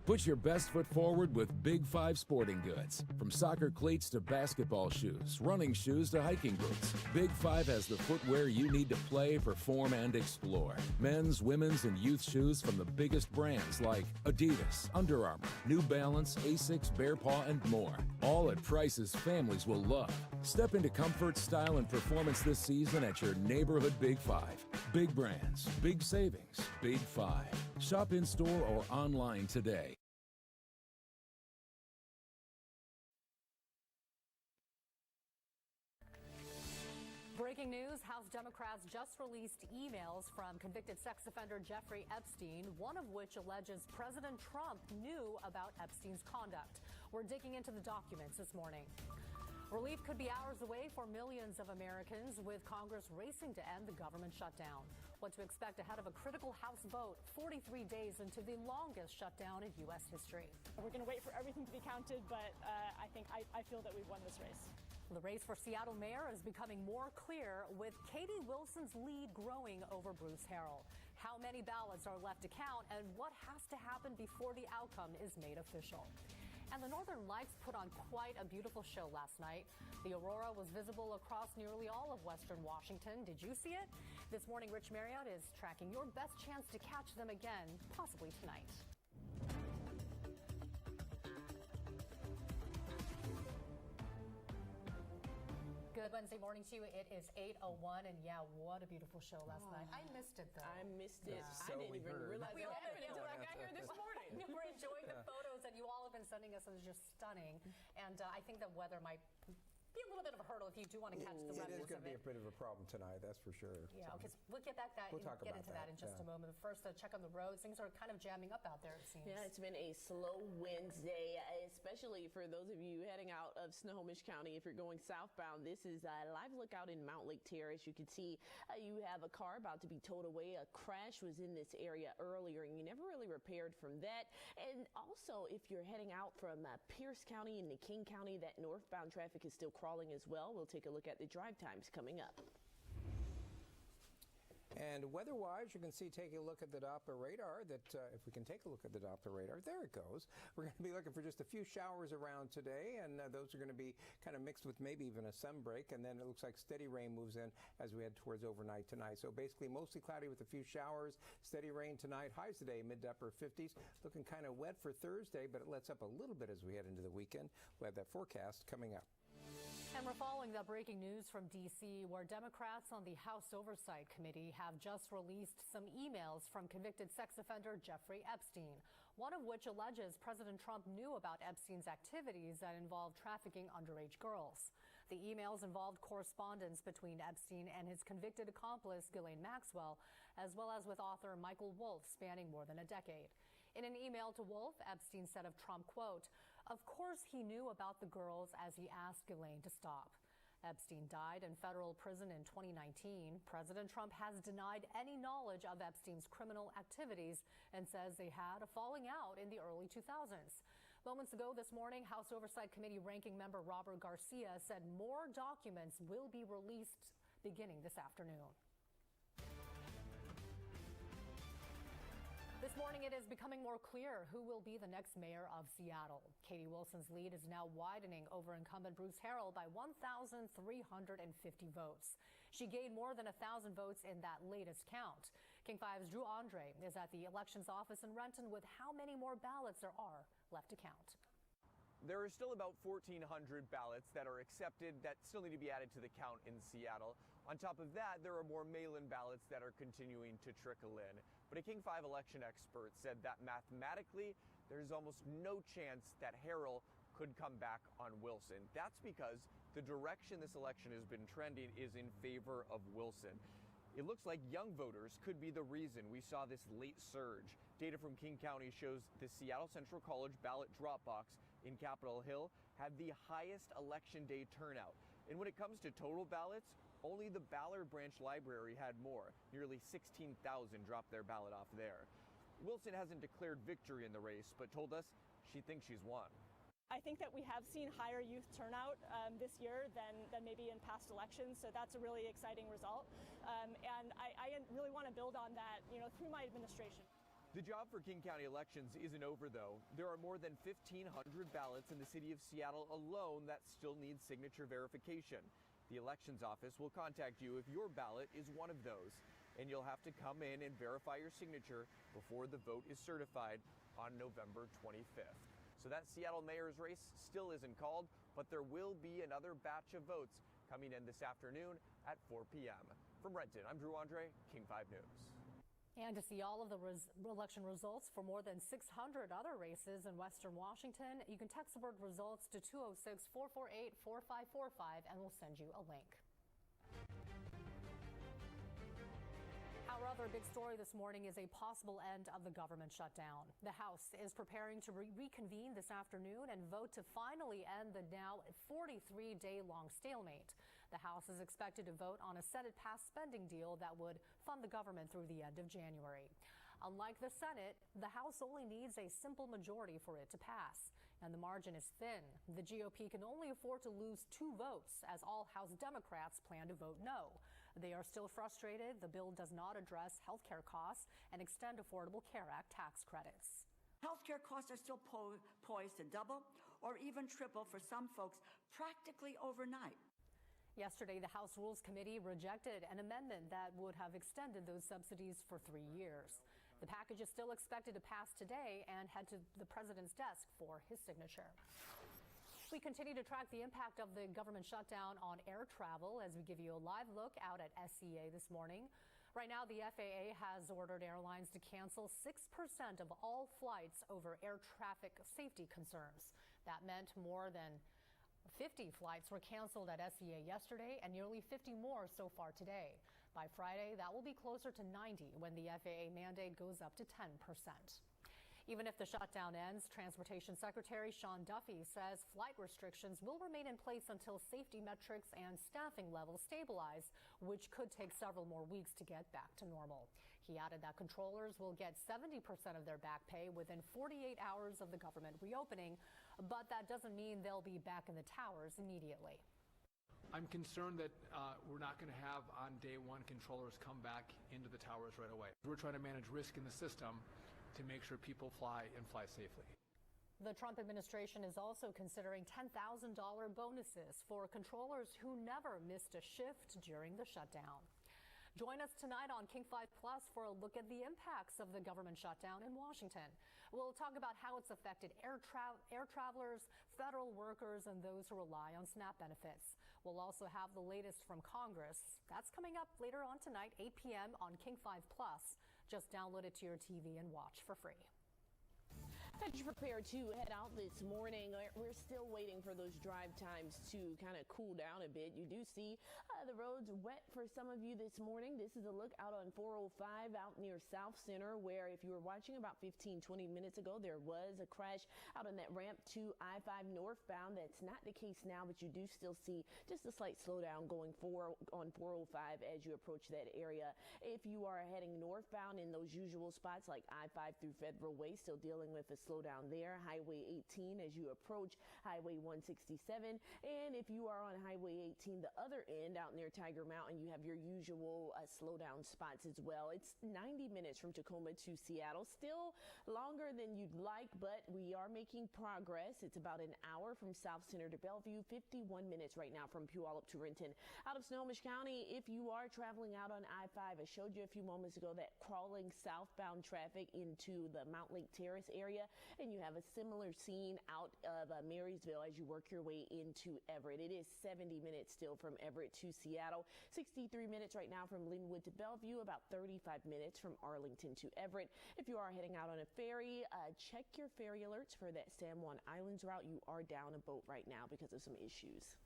Put your best foot forward with Big 5 Sporting Goods. From soccer cleats to basketball shoes, running shoes to hiking boots, Big 5 has the footwear you need to play, perform, and explore. Men's, women's, and youth shoes from the biggest brands like Adidas, Under Armour, New Balance, Asics, Bear Paw, and more. All at prices families will love. Step into comfort, style, and performance this season at your neighborhood Big 5. Big brands, big savings, Big 5. Shop in store or online today. Breaking news, House Democrats just released emails from convicted sex offender Jeffrey Epstein, one of which alleges President Trump knew about Epstein's conduct. We're digging into the documents this morning. Relief could be hours away for millions of Americans, with Congress racing to end the government shutdown. What to expect ahead of a critical House vote 43 days into the longest shutdown in U.S. history. We're going to wait for everything to be counted, but I feel that we've won this race. The race for Seattle mayor is becoming more clear, with Katie Wilson's lead growing over Bruce Harrell. How many ballots are left to count, and what has to happen before the outcome is made official? And the Northern Lights put on quite a beautiful show last night. The aurora was visible across nearly all of western Washington. Did you see it? This morning, Rich Marriott is tracking your best chance to catch them again, possibly tonight. Good Wednesday morning to you. It is 8:01, and yeah, what a beautiful show last night. I missed it, though. I missed it. Yeah. I didn't even realize we it all happened did. until I got here this morning. We're enjoying the photos that you all have been sending us. It was just stunning. And I think the weather might be a little bit of a hurdle if you do want to catch the remnants remnants of it. It is going to be a bit of a problem tonight, that's for sure. Yeah, so. okay, so we'll get We'll get into that in just a moment. But first, check on the roads. Things are kind of jamming up out there, it seems. Yeah, it's been a slow Wednesday, especially for those of you heading out of Snohomish County. If you're going southbound, this is a live look out in Mount Lake Terrace. You can see you have a car about to be towed away. A crash was in this area earlier, and you never really repaired from that. And also, if you're heading out from Pierce County into King County, that northbound traffic is still crawling as well. We'll take a look at the drive times coming up. And weather-wise, you can see, taking a look at the Doppler radar, that if we can take a look at the Doppler radar, there it goes. We're going to be looking for just a few showers around today, and those are going to be kind of mixed with maybe even a sun break, and then it looks like steady rain moves in as we head towards overnight tonight. So basically mostly cloudy with a few showers, steady rain tonight, highs today mid to upper 50s, looking kind of wet for Thursday, but it lets up a little bit as we head into the weekend. We'll have that forecast coming up. And we're following the breaking news from D.C., where Democrats on the House Oversight Committee have just released some emails from convicted sex offender Jeffrey Epstein, one of which alleges President Trump knew about Epstein's activities that involved trafficking underage girls. The emails involved correspondence between Epstein and his convicted accomplice, Ghislaine Maxwell, as well as with author Michael Wolff, spanning more than a decade. In an email to Wolff, Epstein said of Trump, quote, "Of course he knew about the girls as he asked Ghislaine to stop." Epstein died in federal prison in 2019. President Trump has denied any knowledge of Epstein's criminal activities and says they had a falling out in the early 2000s. Moments ago this morning, House Oversight Committee ranking member Robert Garcia said more documents will be released beginning this afternoon. This morning, it is becoming more clear who will be the next mayor of Seattle. Katie Wilson's lead is now widening over incumbent Bruce Harrell by 1,350 votes. She gained more than 1,000 votes in that latest count. King 5's Drew Andre is at the elections office in Renton with how many more ballots there are left to count. There are still about 1,400 ballots that are accepted that still need to be added to the count in Seattle. On top of that, there are more mail-in ballots that are continuing to trickle in. But a King 5 election expert said that mathematically, there's almost no chance that Harrell could come back on Wilson. That's because the direction this election has been trending is in favor of Wilson. It looks like young voters could be the reason we saw this late surge. Data from King County shows the Seattle Central College ballot drop box in Capitol Hill had the highest election day turnout. And when it comes to total ballots, only the Ballard Branch Library had more. Nearly 16,000 dropped their ballot off there. Wilson hasn't declared victory in the race, but told us she thinks she's won. I think that we have seen higher youth turnout this year than maybe in past elections, so that's a really exciting result. And I really want to build on that, through my administration. The job for King County elections isn't over, though. There are more than 1,500 ballots in the city of Seattle alone that still need signature verification. The elections office will contact you if your ballot is one of those, and you'll have to come in and verify your signature before the vote is certified on November 25th. So that Seattle mayor's race still isn't called, but there will be another batch of votes coming in this afternoon at 4 p.m. From Renton, I'm Drew Andre, King 5 News. And to see all of the election results for more than 600 other races in Western Washington, you can text the word results to 206-448-4545 and we'll send you a link. Our other big story this morning is a possible end of the government shutdown. The House is preparing to reconvene this afternoon and vote to finally end the now 43-day-long stalemate. The House is expected to vote on a Senate-passed spending deal that would fund the government through the end of January. Unlike the Senate, the House only needs a simple majority for it to pass, and the margin is thin. The GOP can only afford to lose 2 votes, as all House Democrats plan to vote no. They are still frustrated. The bill does not address health care costs and extend Affordable Care Act tax credits. Healthcare costs are still poised to double or even triple for some folks practically overnight. Yesterday, the House Rules Committee rejected an amendment that would have extended those subsidies for 3 years. The package is still expected to pass today and head to the president's desk for his signature. We continue to track the impact of the government shutdown on air travel as we give you a live look out at SCA this morning. Right now, the FAA has ordered airlines to cancel 6% of all flights over air traffic safety concerns. That meant more than 50 flights were canceled at SCA yesterday and nearly 50 more so far today. By Friday, that will be closer to 90 when the FAA mandate goes up to 10%. Even if the shutdown ends, Transportation Secretary Sean Duffy says flight restrictions will remain in place until safety metrics and staffing levels stabilize, which could take several more weeks to get back to normal. He added that controllers will get 70% of their back pay within 48 hours of the government reopening, but that doesn't mean they'll be back in the towers immediately. I'm concerned that we're not going to have on day one controllers come back into the towers right away. We're trying to manage risk in the system to make sure people fly and fly safely. The Trump administration is also considering $10,000 bonuses for controllers who never missed a shift during the shutdown. Join us tonight on King 5 Plus for a look at the impacts of the government shutdown in Washington. We'll talk about how it's affected air travelers, federal workers, and those who rely on SNAP benefits. We'll also have the latest from Congress. That's coming up later on tonight, 8 p.m. on King 5 Plus. Just download it to your TV and watch for free. As you prepare to head out this morning, we're still waiting for those drive times to kind of cool down a bit. You do see the roads wet for some of you this morning. This is a look out on 405 out near South Center, where if you were watching about 15-20 minutes ago, there was a crash out on that ramp to I-5 northbound. That's not the case now, but you do still see just a slight slowdown going on 405 as you approach that area. If you are heading northbound in those usual spots like I-5 through Federal Way, still dealing with a slowdown there. Highway 18 as you approach Highway 167. And if you are on Highway 18, the other end out near Tiger Mountain, you have your usual slowdown spots as well. It's 90 minutes from Tacoma to Seattle. Still longer than you'd like, but we are making progress. It's about an hour from South Center to Bellevue, 51 minutes right now from Puyallup to Renton. Out of Snohomish County, if you are traveling out on I-5, I showed you a few moments ago that crawling southbound traffic into the Mount Lake Terrace area, and you have a similar scene out of Marysville as you work your way into Everett. It is 70 minutes still from Everett to Seattle, 63 minutes right now from Linwood to Bellevue, about 35 minutes from Arlington to Everett. If you are heading out on a ferry, check your ferry alerts for that San Juan Islands route. You are down a boat right now because of some issues.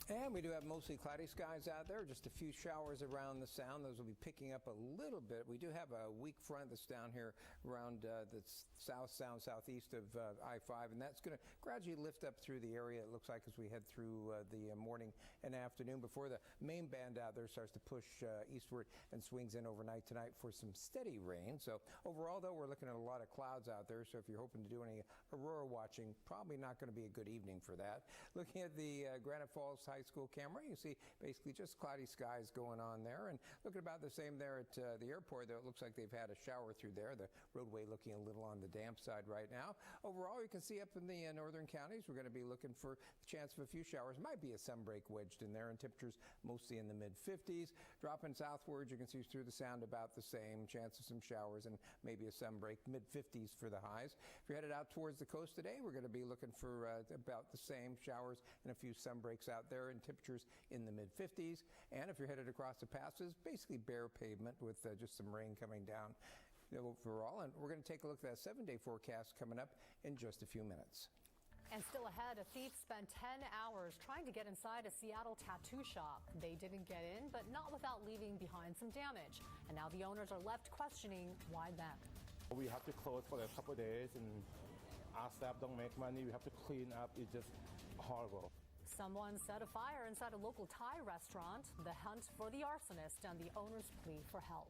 And we do have mostly cloudy skies out there, just a few showers around the Sound. Those will be picking up a little bit. We do have a weak front that's down here around the South Sound, southeast of I-5, and that's going to gradually lift up through the area, it looks like, as we head through the morning and afternoon before the main band out there starts to push eastward and swings in overnight tonight for some steady rain. So overall, though, we're looking at a lot of clouds out there, so if you're hoping to do any aurora watching, probably not going to be a good evening for that. Looking at the Granite Falls High high school camera, you see basically just cloudy skies going on there. And looking about the same there at the airport, though it looks like they've had a shower through there. The roadway looking a little on the damp side right now. Overall, you can see up in the northern counties, we're going to be looking for the chance of a few showers. Might be a sunbreak wedged in there, and temperatures mostly in the mid-50s. Dropping southwards, you can see through the sound about the same. Chance of some showers and maybe a sunbreak, mid-50s for the highs. If you're headed out towards the coast today, we're going to be looking for about the same showers and a few sunbreaks out there, and temperatures in the mid-50s. And if you're headed across the passes, basically bare pavement with just some rain coming down overall. And we're going to take a look at that 7-day forecast coming up in just a few minutes. And still ahead, a thief spent 10 hours trying to get inside a Seattle tattoo shop. They didn't get in, but not without leaving behind some damage. And now the owners are left questioning why them. We have to close for a couple of days, and our staff don't make money. We have to clean up. It's just horrible. Someone set a fire inside a local Thai restaurant, the hunt for the arsonist, and the owner's plea for help.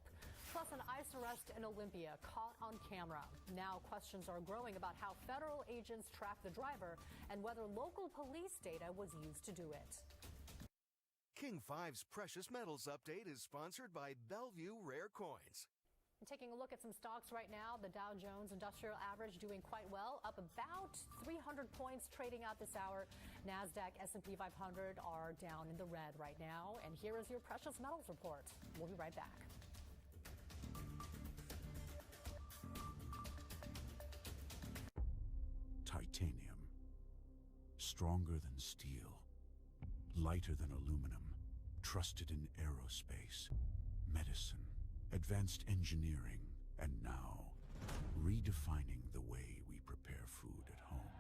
Plus, an ICE arrest in Olympia caught on camera. Now questions are growing about how federal agents tracked the driver and whether local police data was used to do it. King 5's Precious Metals Update is sponsored by Bellevue Rare Coins. And taking a look at some stocks right now, the Dow Jones Industrial Average doing quite well, up about 300 points trading out this hour. NASDAQ, S&P 500 are down in the red right now. And here is your Precious Metals report. We'll be right back. Titanium. Stronger than steel. Lighter than aluminum. Trusted in aerospace. Medicine. Advanced engineering. And now, redefining the way we prepare food at home.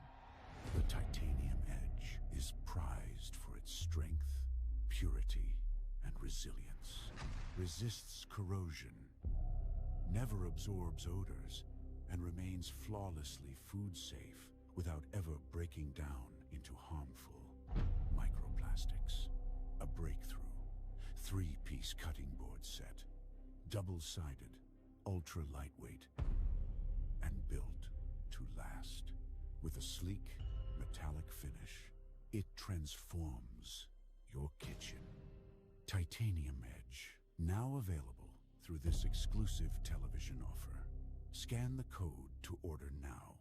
The Titanium Edge is prized for its strength, purity, and resilience. Resists corrosion. Never absorbs odors. And remains flawlessly food safe without ever breaking down into harmful microplastics. A breakthrough 3-piece cutting board set. Double-sided, ultra-lightweight, and built to last. With a sleek, metallic finish, it transforms your kitchen. Titanium Edge, now available through this exclusive television offer. Scan the code to order now.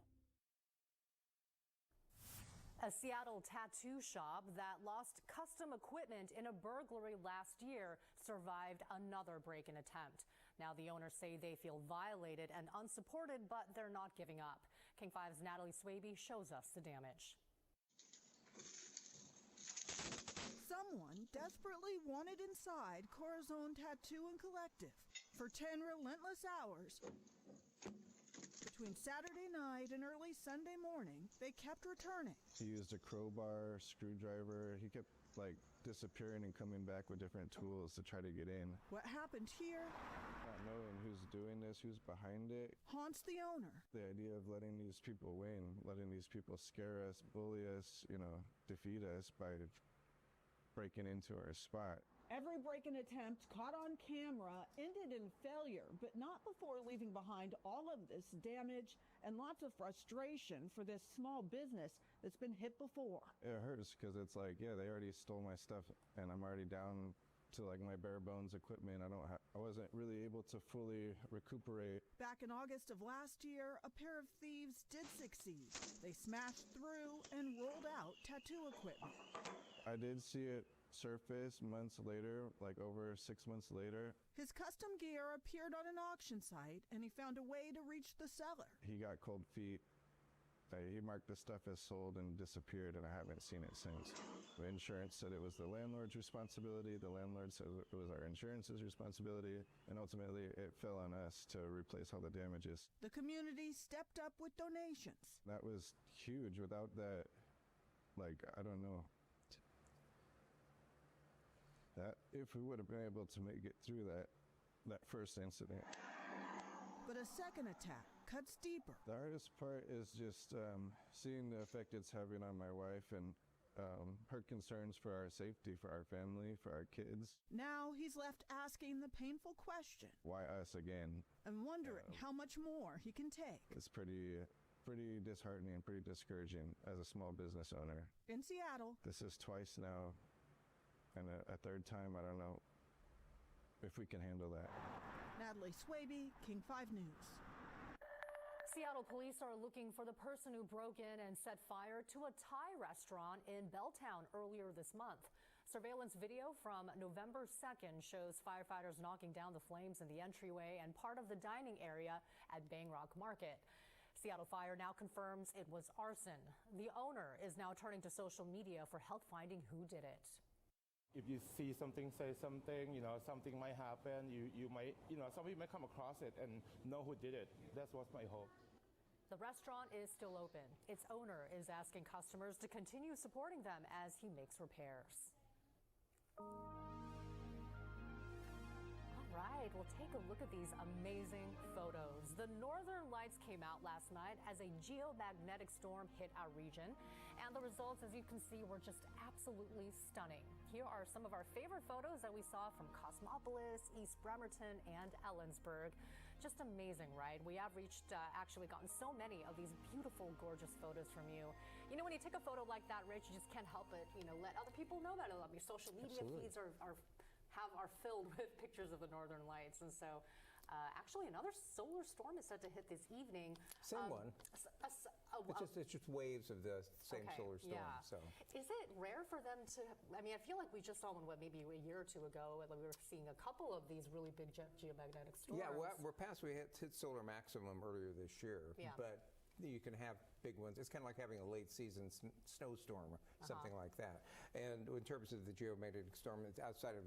A Seattle tattoo shop that lost custom equipment in a burglary last year survived another break-in attempt. Now the owners say they feel violated and unsupported, but they're not giving up. King 5's Natalie Swaby shows us the damage. Someone desperately wanted inside Corazon Tattoo and Collective for 10 relentless hours. Between Saturday night and early Sunday morning, they kept returning. He used a crowbar, screwdriver. He kept disappearing and coming back with different tools to try to get in. What happened here? Not knowing who's doing this, who's behind it. Haunts the owner. The idea of letting these people win, letting these people scare us, bully us, defeat us by breaking into our spot. Every break-in attempt caught on camera ended in failure, but not before leaving behind all of this damage and lots of frustration for this small business that's been hit before. It hurts because it's they already stole my stuff and I'm already down to my bare bones equipment. I wasn't really able to fully recuperate. Back in August of last year, a pair of thieves did succeed. They smashed through and rolled out tattoo equipment. I did see it surface months later, over 6 months later. His custom gear appeared on an auction site and he found a way to reach the seller. He got cold feet. He marked the stuff as sold and disappeared, and I haven't seen it since. The insurance said it was the landlord's responsibility. The landlord said it was our insurance's responsibility, and ultimately it fell on us to replace all the damages. The community stepped up with donations. That was huge. Without that, I don't know. That if we would have been able to make it through that first incident. But a second attack cuts deeper. The hardest part is just seeing the effect it's having on my wife and her concerns for our safety, for our family, for our kids. Now he's left asking the painful question. Why us again? And wondering how much more he can take. It's pretty disheartening and pretty discouraging as a small business owner. In Seattle. This is twice now And a third time, I don't know if we can handle that. Natalie Swaby, King 5 News. Seattle police are looking for the person who broke in and set fire to a Thai restaurant in Belltown earlier this month. Surveillance video from November 2nd shows firefighters knocking down the flames in the entryway and part of the dining area at Bangrock Market. Seattle Fire now confirms it was arson. The owner is now turning to social media for help finding who did it. If you see something, say something, something might happen. You might, somebody might come across it and know who did it. That's what's my hope. The restaurant is still open. Its owner is asking customers to continue supporting them as he makes repairs. All right, we'll take a look at these amazing photos. The Northern Lights came out last night as a geomagnetic storm hit our region, and the results, as you can see, were just absolutely stunning. Here are some of our favorite photos that we saw from Cosmopolis, East Bremerton, and Ellensburg. Just amazing, right? We have actually gotten so many of these beautiful, gorgeous photos from you. You know, when you take a photo like that, Rich, you just can't help it, let other people know about it. I mean, social media feeds are filled with pictures of the Northern Lights. And so actually another solar storm is set to hit this evening. Same one. It's just waves of the same solar storm. Yeah. So is it rare for them to, I mean, I feel like we just saw one, maybe a year or two ago, and we were seeing a couple of these really big geomagnetic storms. Yeah, we're past, we hit solar maximum earlier this year. Yeah. But you can have big ones. It's kind of like having a late season snowstorm or something like that. And in terms of the geomagnetic storm, it's outside of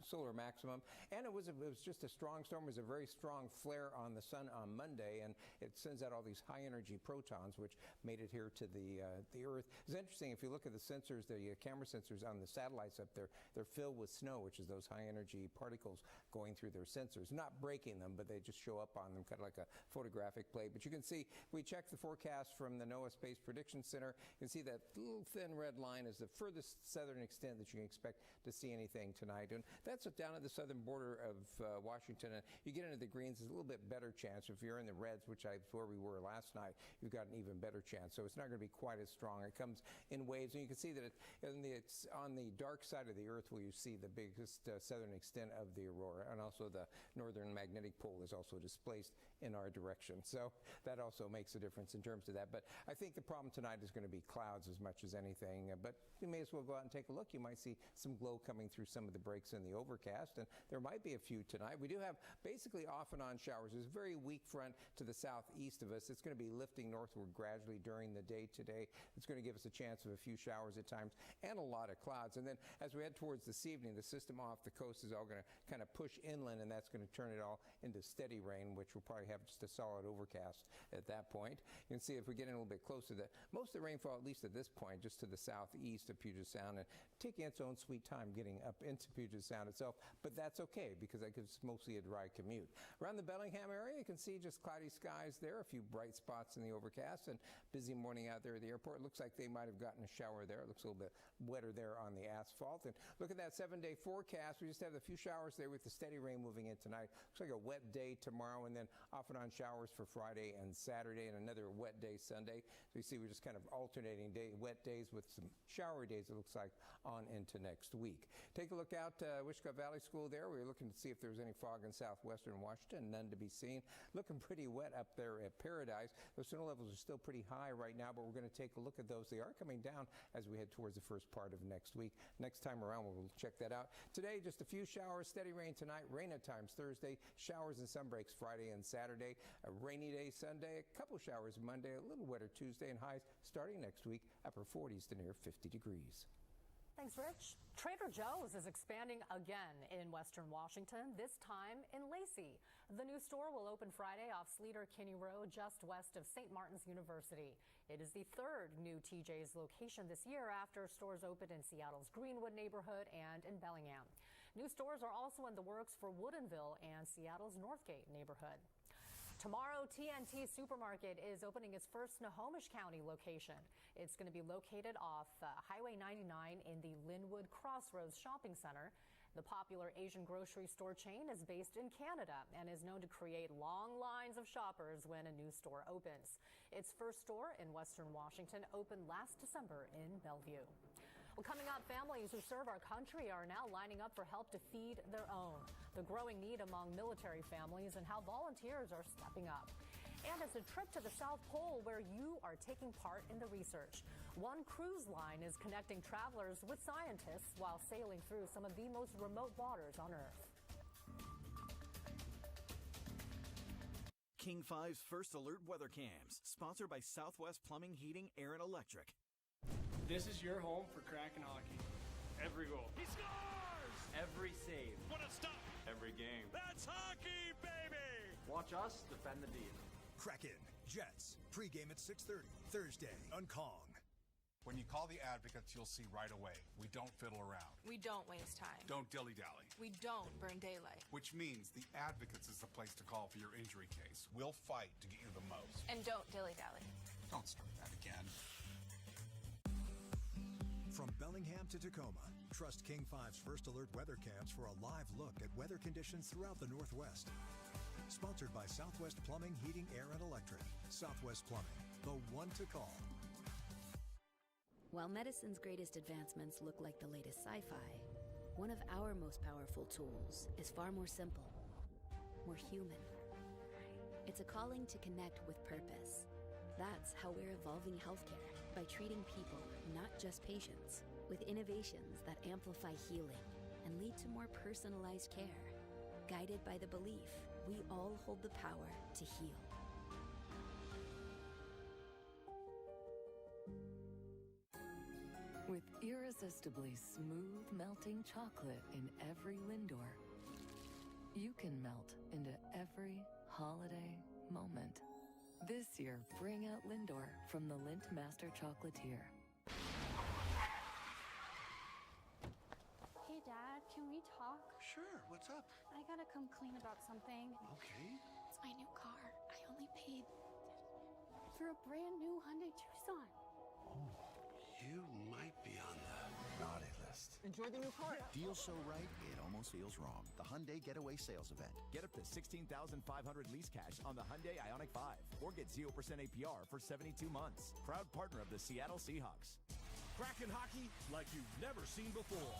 solar maximum. And it was just a strong storm. It was a very strong flare on the sun on Monday, and it sends out all these high energy protons, which made it here to the Earth. It's interesting if you look at the sensors, the camera sensors on the satellites up there. They're filled with snow, which is those high energy particles going through their sensors, not breaking them, but they just show up on them, kind of like a photographic plate. But you can see, we checked the forecast from the NOAA Space Prediction Center. You can see that little thin red line is the furthest southern extent that you can expect to see anything tonight. And that's down at the southern border of Washington. And you get into the greens, there's a little bit better chance. If you're in the reds, which is where we were last night, you've got an even better chance. So it's not going to be quite as strong. It comes in waves. And you can see that it's on the dark side of the Earth where you see the biggest southern extent of the aurora. And also the northern magnetic pole is also displaced in our direction. So that also makes a difference in terms of that. But I think the problem tonight is going to be clouds as much as anything. But you may as well go out and take a look. You might see some glow coming through some of the breaks in the overcast, and there might be a few tonight. We do have basically off and on showers. There's a very weak front to the southeast of us. It's going to be lifting northward gradually during the day today. It's going to give us a chance of a few showers at times and a lot of clouds. And then as we head towards this evening, the system off the coast is all going to kind of push inland, and that's going to turn it all into steady rain, which will probably have just a solid overcast at that point. You can see if we get in a little bit closer, that most of the rainfall, at least at this point, just to the southeast of Puget Sound, and taking its own sweet time getting up into Puget Sound itself. But that's okay, because that gives mostly a dry commute. Around the Bellingham area, you can see just cloudy skies there, a few bright spots in the overcast, and busy morning out there at the airport. Looks like they might have gotten a shower there. It looks a little bit wetter there on the asphalt. And look at that 7-day forecast. We just have a few showers there with the steady rain moving in tonight. Looks like a wet day tomorrow, and then off and on showers for Friday and Saturday, and another wet day Sunday. So you see we're just kind of alternating wet days with some showery days, it looks like, on into next week. Take a look out Wichita Valley School there. We were looking to see if there was any fog in southwestern Washington. None to be seen. Looking pretty wet up there at Paradise. Those snow levels are still pretty high right now, but we're going to take a look at those. They are coming down as we head towards the first part of next week. Next time around, we'll check that out. Today, just a few showers, steady rain tonight, rain at times Thursday, showers and sun breaks Friday and Saturday, a rainy day Sunday, a couple showers Monday, a little wetter Tuesday, and highs starting next week, upper 40s to near 50 degrees. Thanks, Rich. Trader Joe's is expanding again in Western Washington, this time in Lacey. The new store will open Friday off Sleater-Kinney Road, just west of St. Martin's University. It is the third new TJ's location this year after stores opened in Seattle's Greenwood neighborhood and in Bellingham. New stores are also in the works for Woodinville and Seattle's Northgate neighborhood. Tomorrow, TNT Supermarket is opening its first Snohomish County location. It's going to be located off Highway 99 in the Linwood Crossroads Shopping Center. The popular Asian grocery store chain is based in Canada and is known to create long lines of shoppers when a new store opens. Its first store in Western Washington opened last December in Bellevue. Well, coming up, families who serve our country are now lining up for help to feed their own. The growing need among military families and how volunteers are stepping up. And it's a trip to the South Pole where you are taking part in the research. One cruise line is connecting travelers with scientists while sailing through some of the most remote waters on Earth. King 5's First Alert Weather Cams, sponsored by Southwest Plumbing, Heating, Air, and Electric. This is your home for Kraken hockey. Every goal. He scores! Every save. What a stop! Every game. That's hockey, baby! Watch us defend the D. Kraken, Jets, pregame at 6:30, Thursday on Kong. When you call the Advocates, you'll see right away. We don't fiddle around. We don't waste time. Don't dilly-dally. We don't burn daylight. Which means the Advocates is the place to call for your injury case. We'll fight to get you the most. And don't dilly-dally. Don't start that again. From Bellingham to Tacoma, trust King 5's First Alert weather cams for a live look at weather conditions throughout the Northwest. Sponsored by Southwest Plumbing, Heating, Air, and Electric. Southwest Plumbing, the one to call. While medicine's greatest advancements look like the latest sci-fi, one of our most powerful tools is far more simple, more human. It's a calling to connect with purpose. That's how we're evolving healthcare, by treating people, not just patients, with innovations that amplify healing and lead to more personalized care, guided by the belief we all hold the power to heal. With irresistibly smooth melting chocolate in every Lindor, you can melt into every holiday moment. This year, bring out Lindor from the Lindt Master Chocolatier. Hey, Dad, can we talk? Sure, what's up? I gotta come clean about something. Okay. It's my new car. I only paid for a brand new Hyundai Tucson. You might be on the naughty list. Enjoy the new car. Deal so right, it almost feels wrong. The Hyundai Getaway Sales Event. Get up to $16,500 lease cash on the Hyundai Ioniq 5 or get 0% APR for 72 months. Proud partner of the Seattle Seahawks. Kraken hockey like you've never seen before.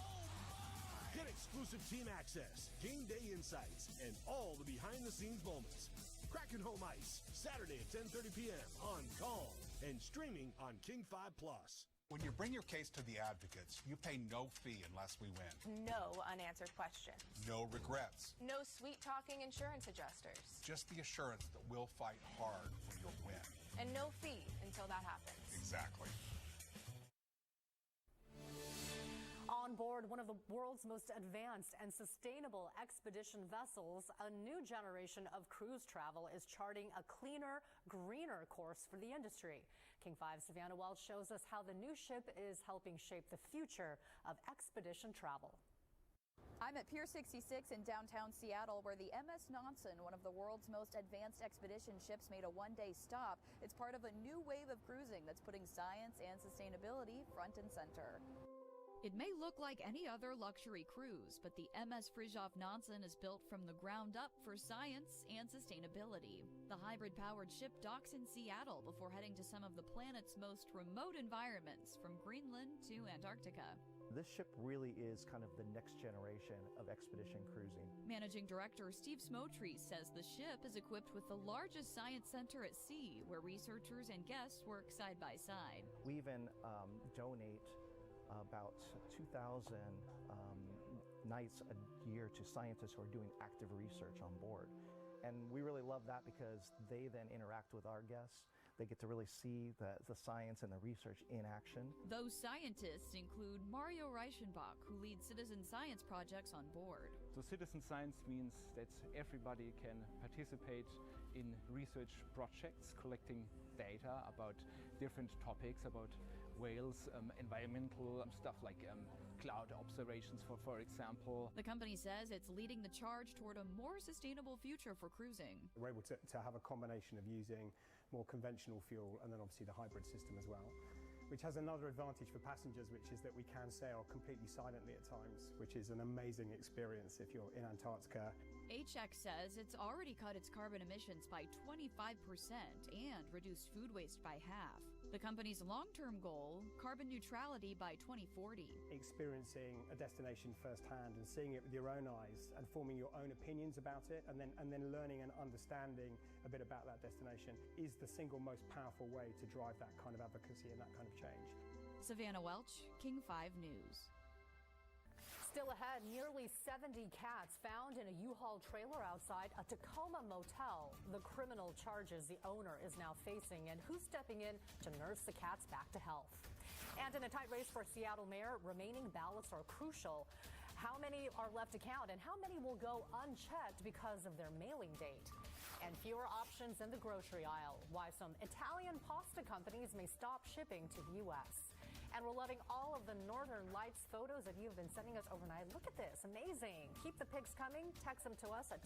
Get exclusive team access, game day insights, and all the behind-the-scenes moments. Kraken Home Ice, Saturday at 10:30 p.m. on Kong and streaming on King 5 Plus. When you bring your case to the Advocates, you pay no fee unless we win. No unanswered questions. No regrets. No sweet-talking insurance adjusters. Just the assurance that we'll fight hard for your win. And no fee until that happens. Exactly. On board one of the world's most advanced and sustainable expedition vessels, a new generation of cruise travel is charting a cleaner, greener course for the industry. King 5's Savannah Welch shows us how the new ship is helping shape the future of expedition travel. I'm at Pier 66 in downtown Seattle, where the MS Nansen, one of the world's most advanced expedition ships, made a one-day stop. It's part of a new wave of cruising that's putting science and sustainability front and center. It may look like any other luxury cruise, but the MS Fridtjof Nansen is built from the ground up for science and sustainability. The hybrid-powered ship docks in Seattle before heading to some of the planet's most remote environments, from Greenland to Antarctica. This ship really is kind of the next generation of expedition cruising. Managing Director Steve Smotree says the ship is equipped with the largest science center at sea, where researchers and guests work side by side. We even donate about 2,000 nights a year to scientists who are doing active research on board. And we really love that because they then interact with our guests. They get to really see the science and the research in action. Those scientists include Mario Reichenbach, who leads citizen science projects on board. So citizen science means that everybody can participate in research projects, collecting data about different topics, about whales, environmental stuff like cloud observations, for example. The company says it's leading the charge toward a more sustainable future for cruising. We're able to have a combination of using more conventional fuel and then obviously the hybrid system as well, which has another advantage for passengers, which is that we can sail completely silently at times, which is an amazing experience if you're in Antarctica. HX says it's already cut its carbon emissions by 25% and reduced food waste by half. The company's long-term goal, carbon neutrality by 2040. Experiencing a destination firsthand and seeing it with your own eyes and forming your own opinions about it and then learning and understanding a bit about that destination is the single most powerful way to drive that kind of advocacy and that kind of change. Savannah Welch, King 5 News. Still ahead, nearly 70 cats found in a U-Haul trailer outside a Tacoma motel. The criminal charges the owner is now facing, and who's stepping in to nurse the cats back to health. And in a tight race for Seattle mayor, remaining ballots are crucial. How many are left to count, and how many will go unchecked because of their mailing date? And fewer options in the grocery aisle. Why some Italian pasta companies may stop shipping to the U.S. And we're loving all of the Northern Lights photos that you've been sending us overnight. Look at this. Amazing. Keep the pics coming. Text them to us at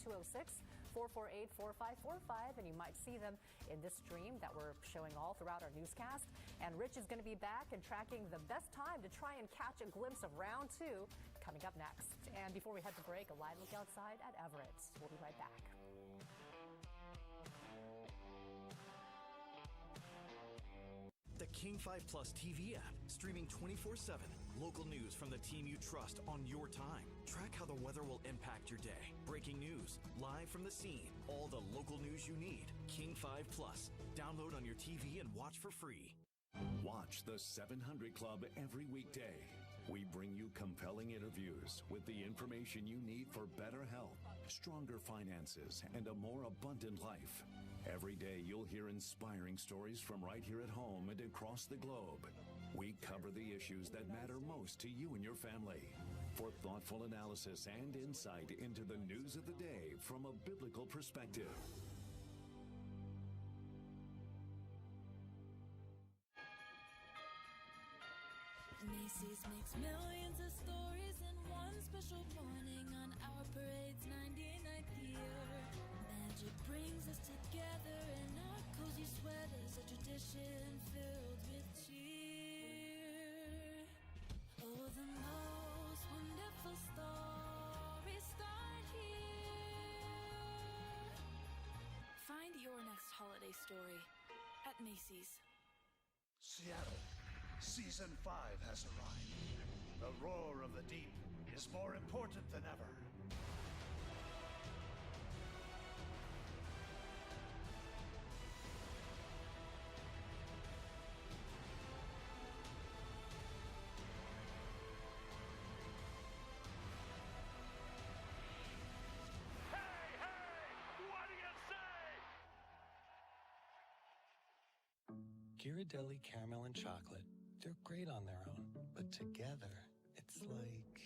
206-448-4545, and you might see them in this stream that we're showing all throughout our newscast. And Rich is going to be back and tracking the best time to try and catch a glimpse of round 2 coming up next. And before we head to break, a live look outside at Everett. We'll be right back. The King 5 Plus TV app, streaming 24/7. Local news from the team you trust on your time. Track how the weather will impact your day. Breaking news, live from the scene. All the local news you need. King 5 Plus. Download on your TV and watch for free. Watch the 700 Club every weekday. We bring you compelling interviews with the information you need for better health, stronger finances, and a more abundant life. Every day you'll hear inspiring stories from right here at home and across the globe. We cover the issues that matter most to you and your family for thoughtful analysis and insight into the news of the day from a biblical perspective. Macy's makes millions of stories in one special morning on our parade's 99th year. Magic brings us together in our cozy sweaters, a tradition filled with cheer. Oh, the most wonderful stories start here. Find your next holiday story at Macy's. Seattle, Season 5 has arrived. The roar of the deep is more important than ever. Ghirardelli caramel and chocolate, they're great on their own, but together, it's like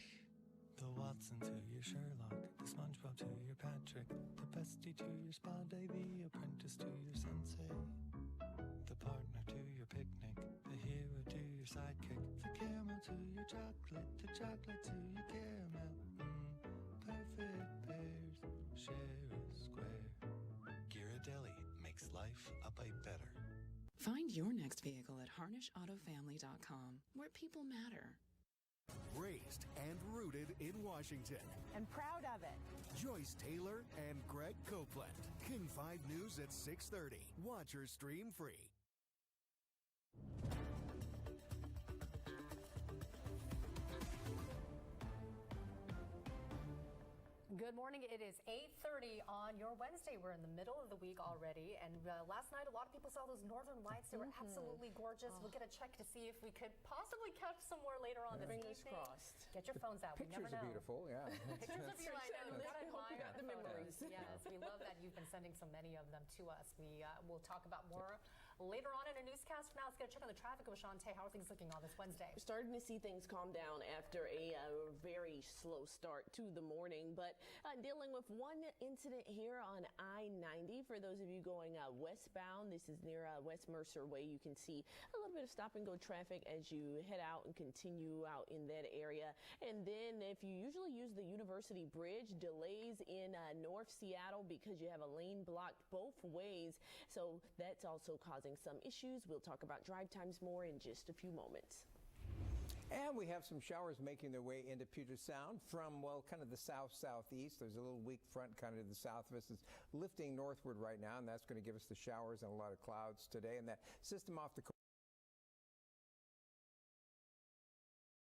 the Watson to your Sherlock, the SpongeBob to your Patrick, the bestie to your spa day, the apprentice to your sensei, the partner to your picnic, the hero to your sidekick, the caramel to your chocolate, the chocolate to your caramel. Perfect pairs, share a square. Ghirardelli makes life a bite better. Find your next vehicle at HarnishAutoFamily.com, where people matter. Raised and rooted in Washington. And proud of it. Joyce Taylor and Greg Copeland. King 5 News at 6:30. Watch or stream free. Good morning. It is 8:30 on your Wednesday. We're in the middle of the week already, and last night a lot of people saw those northern lights. They were absolutely gorgeous. We'll get a check to see if we could possibly catch some more later on this Fingers evening. crossed. Get your phones out. Pictures we never know. are beautiful, yeah. Pictures are beautiful. I know. I Gotta hope you got the memories. Yes, we love that you've been sending so many of them to us. We will talk about more later on in a newscast. For now, let's get a check on the traffic with Shantae. How are things looking on this Wednesday? We're starting to see things calm down after a very slow start to the morning, but dealing with one incident here on I-90. For those of you going westbound, this is near West Mercer Way. You can see a little bit of stop and go traffic as you head out and continue out in that area. And then if you usually use the University Bridge, delays in North Seattle because you have a lane blocked both ways. So that's also causing some issues. We'll talk about drive times more in just a few moments. And we have some showers making their way into Puget Sound from, well, kind of the south-southeast. There's a little weak front kind of to the south of us. It's lifting northward right now, and that's going to give us the showers and a lot of clouds today. And that system off the coast